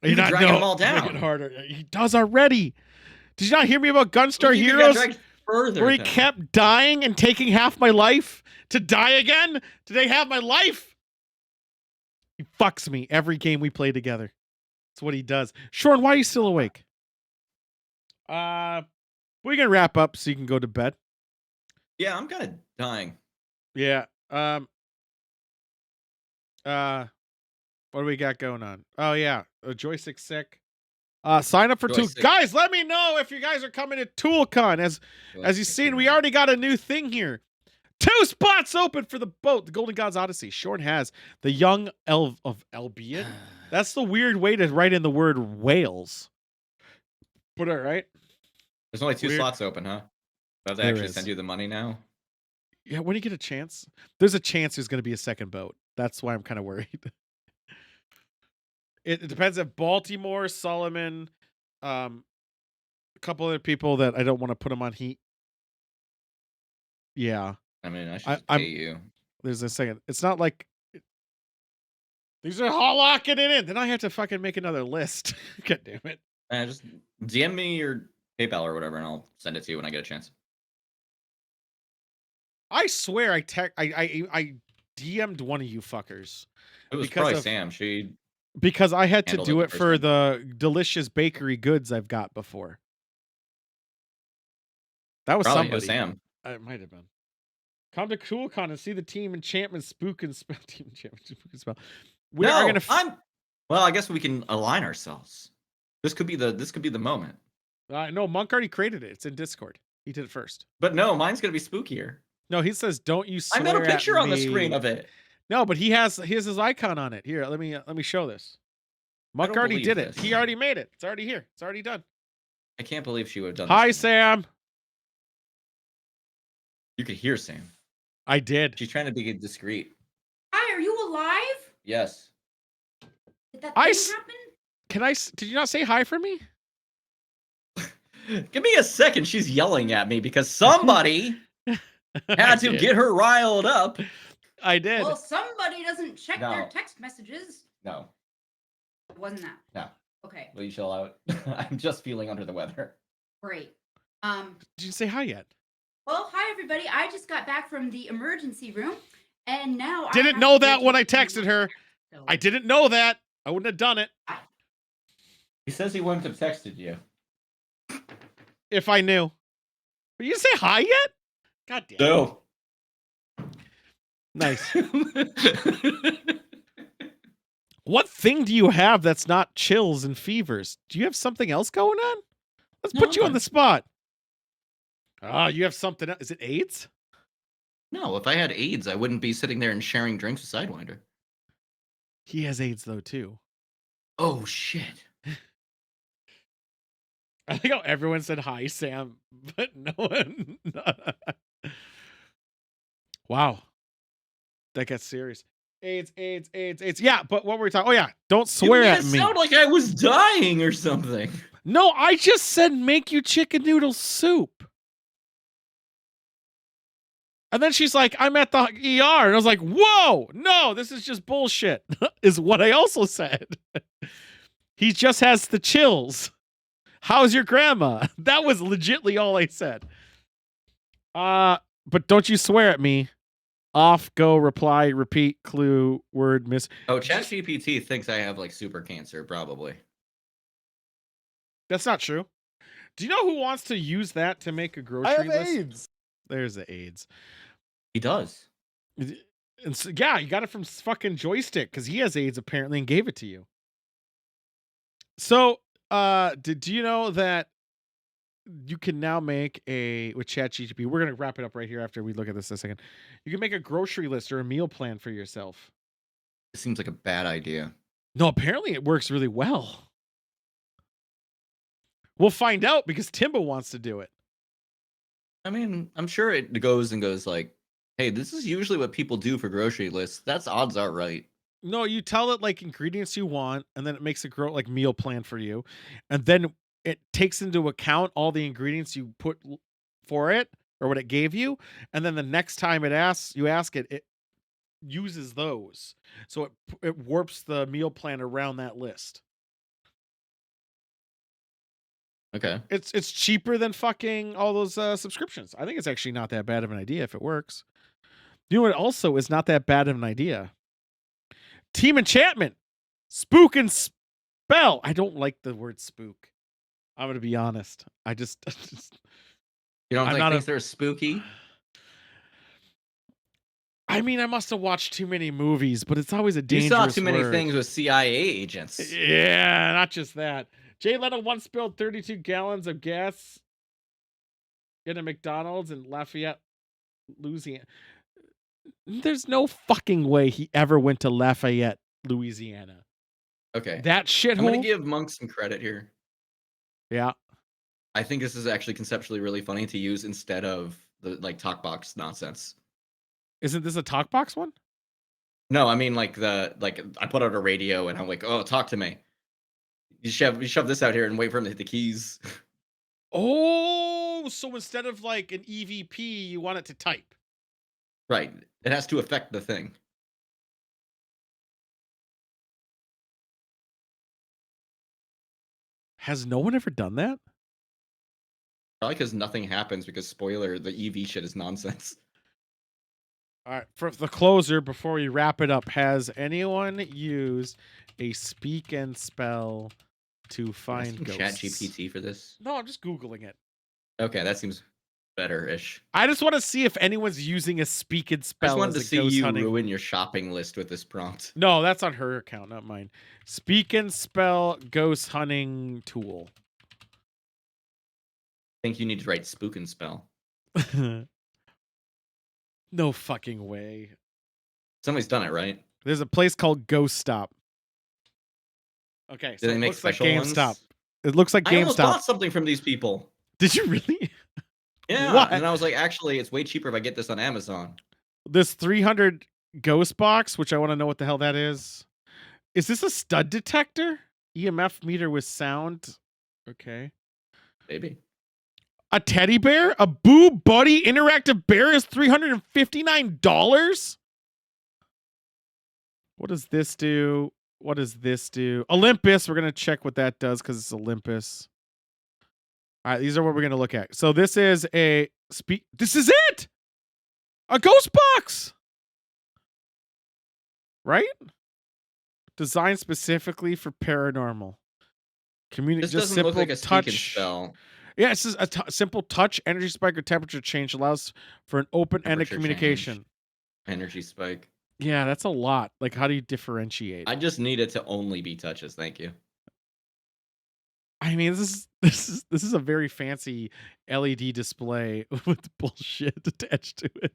you can drag them all
Make it
down.
harder. He does already. Did you not hear me about Gunstar
You got
Heroes?
dragged further
Where he
down.
kept dying and taking half my life to die again? Do they have my life? He fucks me every game we play together. That's what he does. Shorn, why are you still awake? We can wrap up so you can go to bed.
Yeah, I'm kind of dying.
Yeah. What do we got going on? Oh yeah, Joystick sick. Sign up for Tool.
Joystick.
Guys, let me know if you guys are coming to ToolCon. As you've seen, we already got a new thing here. 2 spots open for the boat, the Golden Gods Odyssey. Shorn has the young elf of Albion. That's the weird way to write in the word whales. Put it right.
There's only 2
Weird.
slots open, huh? Do I have to
There
actually
is.
send you the money now?
Yeah, when you get a chance, there's a chance there's going to be a second boat. That's why I'm kind of worried. It depends if Baltimore, Solomon, a couple other people that I don't want to put them on heat. Yeah,
I mean, I should
I'm.
pay you.
There's a second. It's not like these are all locking it in. Then I have to fucking make another list. God damn it.
Just DM me your PayPal or whatever, and I'll send it to you when I get a chance.
I swear I DM'd one of you fuckers.
It was
Because
probably
of-
Sam. She
Because I had to
handled
do
it
it
the
for
first
the delicious bakery goods I've got before. That was
probably
somebody.
was Sam.
It might have been. Come to CoolCon and see the team enchantment spook and spell. Team enchantment spook and spell. We are gonna.
Well, I guess we can align ourselves. This could be the moment.
No, Monk already created it. It's in Discord. He did it first.
But no, mine's gonna be spookier.
No, he says, "Don't you
I
swear
got a picture
at
on the
me."
screen of it.
No, but he has his icon on it. Here, let me show this. Monk
don't
already
believe
did it.
this.
He already made it. It's already here. It's already done.
I can't believe she would have done
Hi,
this.
Sam.
You could hear Sam.
I did.
She's trying to be discreet.
Hi, are you alive?
Yes.
Did that
I
thing
s-
happen?
Did you not say hi for me?
Give me a second. She's yelling at me because somebody had to get her riled up.
I did.
Well, somebody doesn't check
No.
their text messages.
No.
It wasn't that.
No.
Okay,
Will you chill out? I'm just feeling under the weather.
great.
Did you say hi yet?
Well, hi everybody. I just got back from the emergency room, and now
Didn't
I
know
have to
that
go
when
to
I
the
texted her.
So,
I didn't know that. I wouldn't have done it
He says he wouldn't have texted you.
if I knew. But you didn't say hi yet? God damn.
No.
Nice. What thing do you have that's not chills and fevers? Do you have something else going on? Let's
No,
put you
I'm
on the spot. You have something else. Is it AIDS?
No, if I had AIDS, I wouldn't be sitting there and sharing drinks with Sidewinder.
He has AIDS though too.
Oh shit.
I think how everyone said hi, Sam, but no one. Wow. That gets serious. AIDS. Yeah, but what were we talking? Oh yeah, don't swear
You made
at
it
me.
sound like I was dying or something.
No, I just said make you chicken noodle soup. And then she's like, I'm at the ER. And I was like, whoa, no, this is just bullshit, is what I also said. He just has the chills. How's your grandma? That was legitly all I said. But don't you swear at me. Off, go, reply, repeat, clue, word, miss.
Oh, ChatGPT thinks I have like super cancer, probably.
That's not true. Do you know who wants to use that to make a
I
grocery
have
list?
AIDS.
There's the AIDS.
He does.
And so, yeah, you got it from fucking Joystick because he has AIDS apparently and gave it to you. So, do you know that you can now make with ChatGPT? We're gonna wrap it up right here after we look at this in a second. You can make a grocery list or a meal plan for yourself.
It seems like a bad idea.
No, apparently it works really well. We'll find out because Timbo wants to do it.
I mean, I'm sure it goes like, hey, this is usually what people do for grocery lists. That's odds are right.
No, you tell it like ingredients you want, and then it makes a like meal plan for you, and then it takes into account all the ingredients you put for it or what it gave you, and then the next time you ask it, it uses those, so it warps the meal plan around that list.
Okay.
It's cheaper than fucking all those subscriptions. I think it's actually not that bad of an idea if it works. You know what? Also, is not that bad of an idea. Team enchantment, spook and spell. I don't like the word spook. I'm gonna be honest. I just
You don't
I'm
think
not
things are spooky?
I mean, I must have watched too many movies, but it's always a
You
dangerous
saw too many
word.
things with CIA agents.
Yeah, not just that. Jay Leno once spilled 32 gallons of gas in a McDonald's in Lafayette, Louisiana. There's no fucking way he ever went to Lafayette, Louisiana.
Okay.
That shithole.
I'm gonna give Monk some credit here.
Yeah.
I think this is actually conceptually really funny to use instead of the like talk box nonsense.
Isn't this a talk box one?
No, I mean like I put out a radio and I'm like, oh, talk to me. You shove this out here and wait for him to hit the keys.
Oh, so instead of like an EVP, you want it to type.
Right. It has to affect the thing.
Has no one ever done that?
Probably because nothing happens because spoiler, the EV shit is nonsense.
All right, for the closer, before we wrap it up, has anyone used a speak and spell to find ghosts?
ChatGPT for this?
No, I'm just Googling it.
Okay, that seems better-ish.
I just want to see if anyone's using a speak and
I
spell.
just wanted
as
to
a
see
ghost
you
hunting.
ruin your shopping list with this prompt.
No, that's on her account, not mine. Speak and spell ghost hunting tool.
I think you need to write spook and spell.
No fucking way.
Somebody's done it, right?
There's a place called Ghost Stop. Okay, so
Do they
it
make
looks like
special
GameStop.
ones?
It looks like
I almost
GameStop.
bought something from these people.
Did you really?
Yeah.
What?
And I was like, actually, it's way cheaper if I get this on Amazon.
This 300 ghost box, which I want to know what the hell that is. Is this a stud detector? EMF meter with sound. Okay.
Maybe.
A teddy bear? A Boo Buddy interactive bear is $359? What does this do? What does this do? Olympus. We're going to check what that does because it's Olympus. All right, these are what we're going to look at. So this is a This is it! A ghost box! Right? Designed specifically for paranormal.
This
Just
doesn't look like a
touch.
speak and spell.
Yeah, it's just a simple touch, energy spike, or temperature change allows for an open-ended
Temperature
communication.
change. Energy spike.
Yeah, that's a lot. Like, how do you differentiate?
I just need it to only be touches. Thank you.
I mean, this is a very fancy LED display with bullshit attached to it.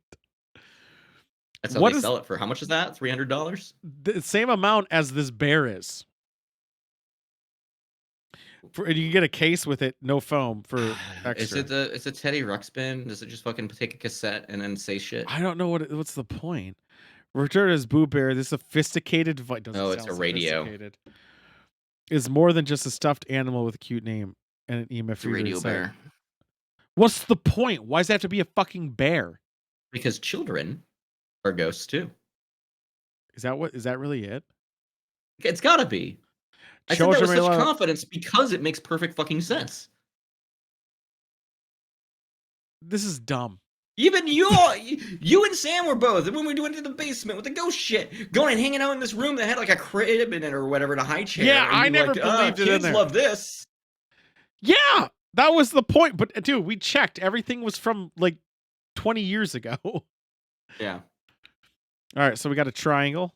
That's how they sell it for. How much is that? $300?
The same amount as this bear is. And you can get a case with it, no foam for extra.
Is it Teddy Ruxpin? Does it just fucking take a cassette and then say shit?
I don't know what's the point. Return as Boo Bear, this sophisticated device.
Oh, it's a radio.
Is more than just a stuffed animal with a cute name and an EMF
It's a radio bear.
What's the point? Why does it have to be a fucking bear?
Because children are ghosts too.
Is that really it?
It's gotta be. I said that
Children
with
may
such
love.
confidence because it makes perfect fucking sense.
This is dumb.
Even you and Sam were both when we went to the basement with the ghost shit, going and hanging out in this room that had like a crib in it or whatever, and a high chair.
Yeah,
and
I
you
never
like,
believed it in
kids
there.
love this.
Yeah, that was the point. But dude, we checked. Everything was from like 20 years ago. All
Yeah.
right, so we got a triangle.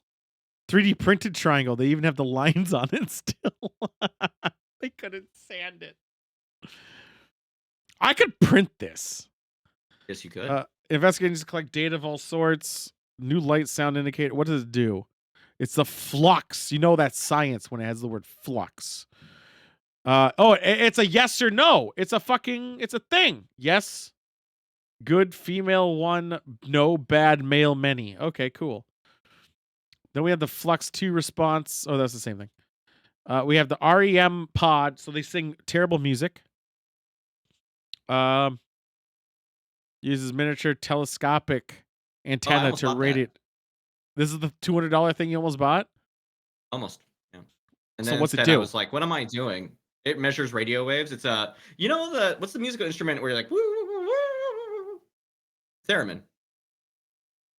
3D printed triangle. They even have the lines on it still. They couldn't sand it. I could print this.
Yes, you could.
Investigators collect data of all sorts. New light sound indicator. What does it do? It's the flux. You know that's science when it has the word flux. It's a yes or no. It's a thing. Yes. Good female 1, no bad male many. Okay, cool. Then we have the Flux 2 response. Oh, that's the same thing. We have the REM pod. So they sing terrible music. Uses miniature telescopic antenna
almost
to
bought
rate
that.
it. This is the $200 thing you almost bought?
Almost. Yeah. And
So
then
what's it
instead I
do?
was like, what am I doing? It measures radio waves. It's a what's the musical instrument where you're like woo, woo, woo, woo? Theremin.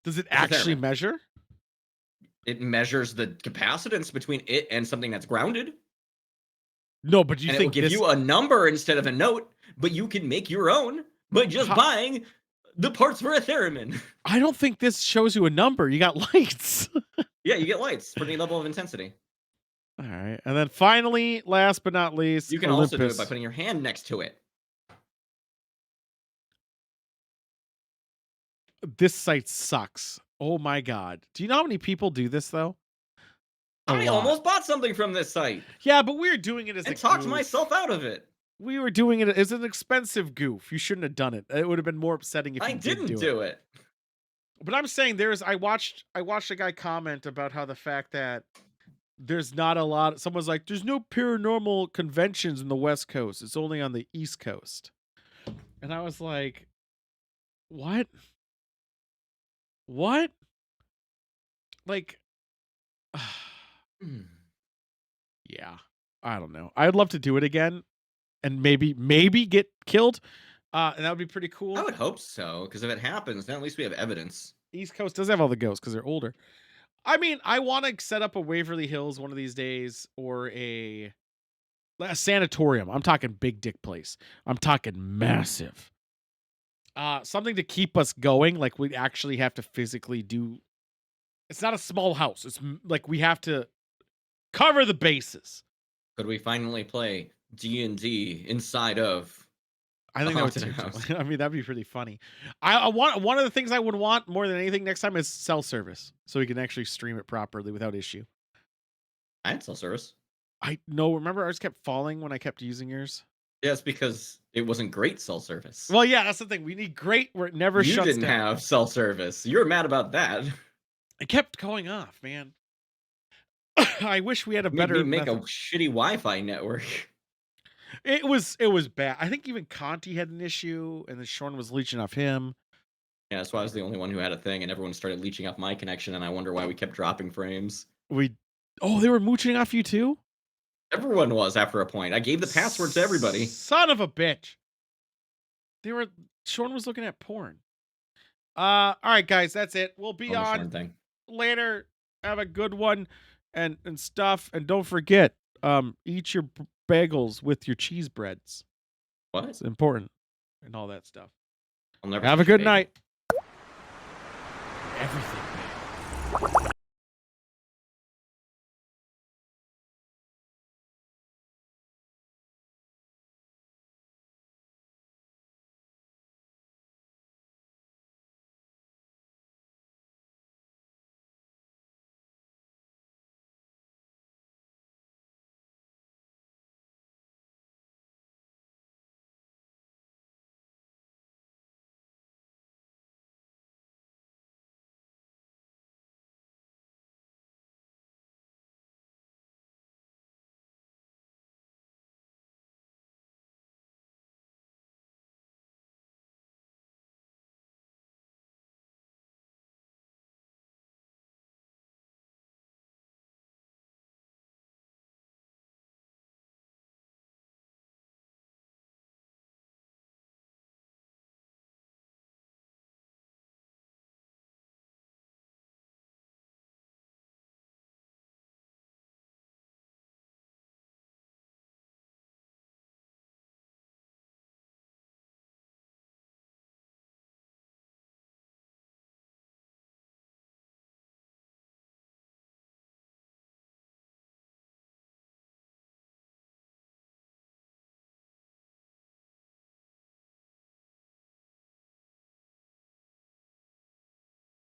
Does it
It's a
actually
theremin.
measure?
It measures the capacitance between it and something that's grounded.
No, but do you
And it will
think
give
this
you a number instead of a note, but you can make your own by just
How-
buying the parts for a theremin.
I don't think this shows you a number. You got lights.
Yeah, you get lights for the level of intensity.
All right. And then finally, last but not least,
You can
Olympus.
also do it by putting your hand next to it.
This site sucks. Oh my god. Do you know how many people do this though?
I
lot.
almost bought something from this site
Yeah, but we were doing it as
and
a
talked
goof.
myself out of it.
We were doing it as an expensive goof. You shouldn't have done it. It would have been more upsetting if
I
you did
didn't
do
do
it.
it.
But I'm saying I watched a guy comment about how the fact that there's not a lot. Someone's like, there's no paranormal conventions in the West Coast. It's only on the East Coast. And I was like, what? What? Like, yeah, I don't know. I'd love to do it again and maybe get killed. And that would be pretty cool.
I would hope so, because if it happens, then at least we have evidence.
East Coast does have all the ghosts because they're older. I mean, I want to set up a Waverly Hills one of these days or a sanatorium. I'm talking big dick place. I'm talking massive. Something to keep us going. Like we actually have to physically do. It's not a small house. It's like we have to cover the bases.
Could we finally play D&D inside of?
I think that would
haunted
too.
house.
I mean, that'd be pretty funny. I want one of the things I would want more than anything next time is cell service, so we can actually stream it properly without issue.
I had cell service.
I know. Remember, I just kept falling when I kept using yours.
Yeah, it's because it wasn't great cell service.
Well, yeah, that's the thing. We need great where it never
you
shuts
didn't
down.
have cell service. You're mad about that.
It kept going off, man. I wish we had a
Made
better
me make
method.
a shitty Wi-Fi network.
It was bad. I think even Conti had an issue, and then Sean was leeching off him.
Yeah, that's why I was the only one who had a thing, and everyone started leeching off my connection, and I wonder why we kept dropping frames.
They were mooching off you too?
Everyone was after a point. I gave the password to everybody.
Son of a bitch. Sean was looking at porn. All right, guys, that's it. We'll be
On the
on
Shorn thing.
later. Have a good one and stuff. And don't forget, eat your bagels with your cheese breads.
What?
It's important and all that stuff.
I'll never
Have a
touch your
good
bagel.
night. Everything.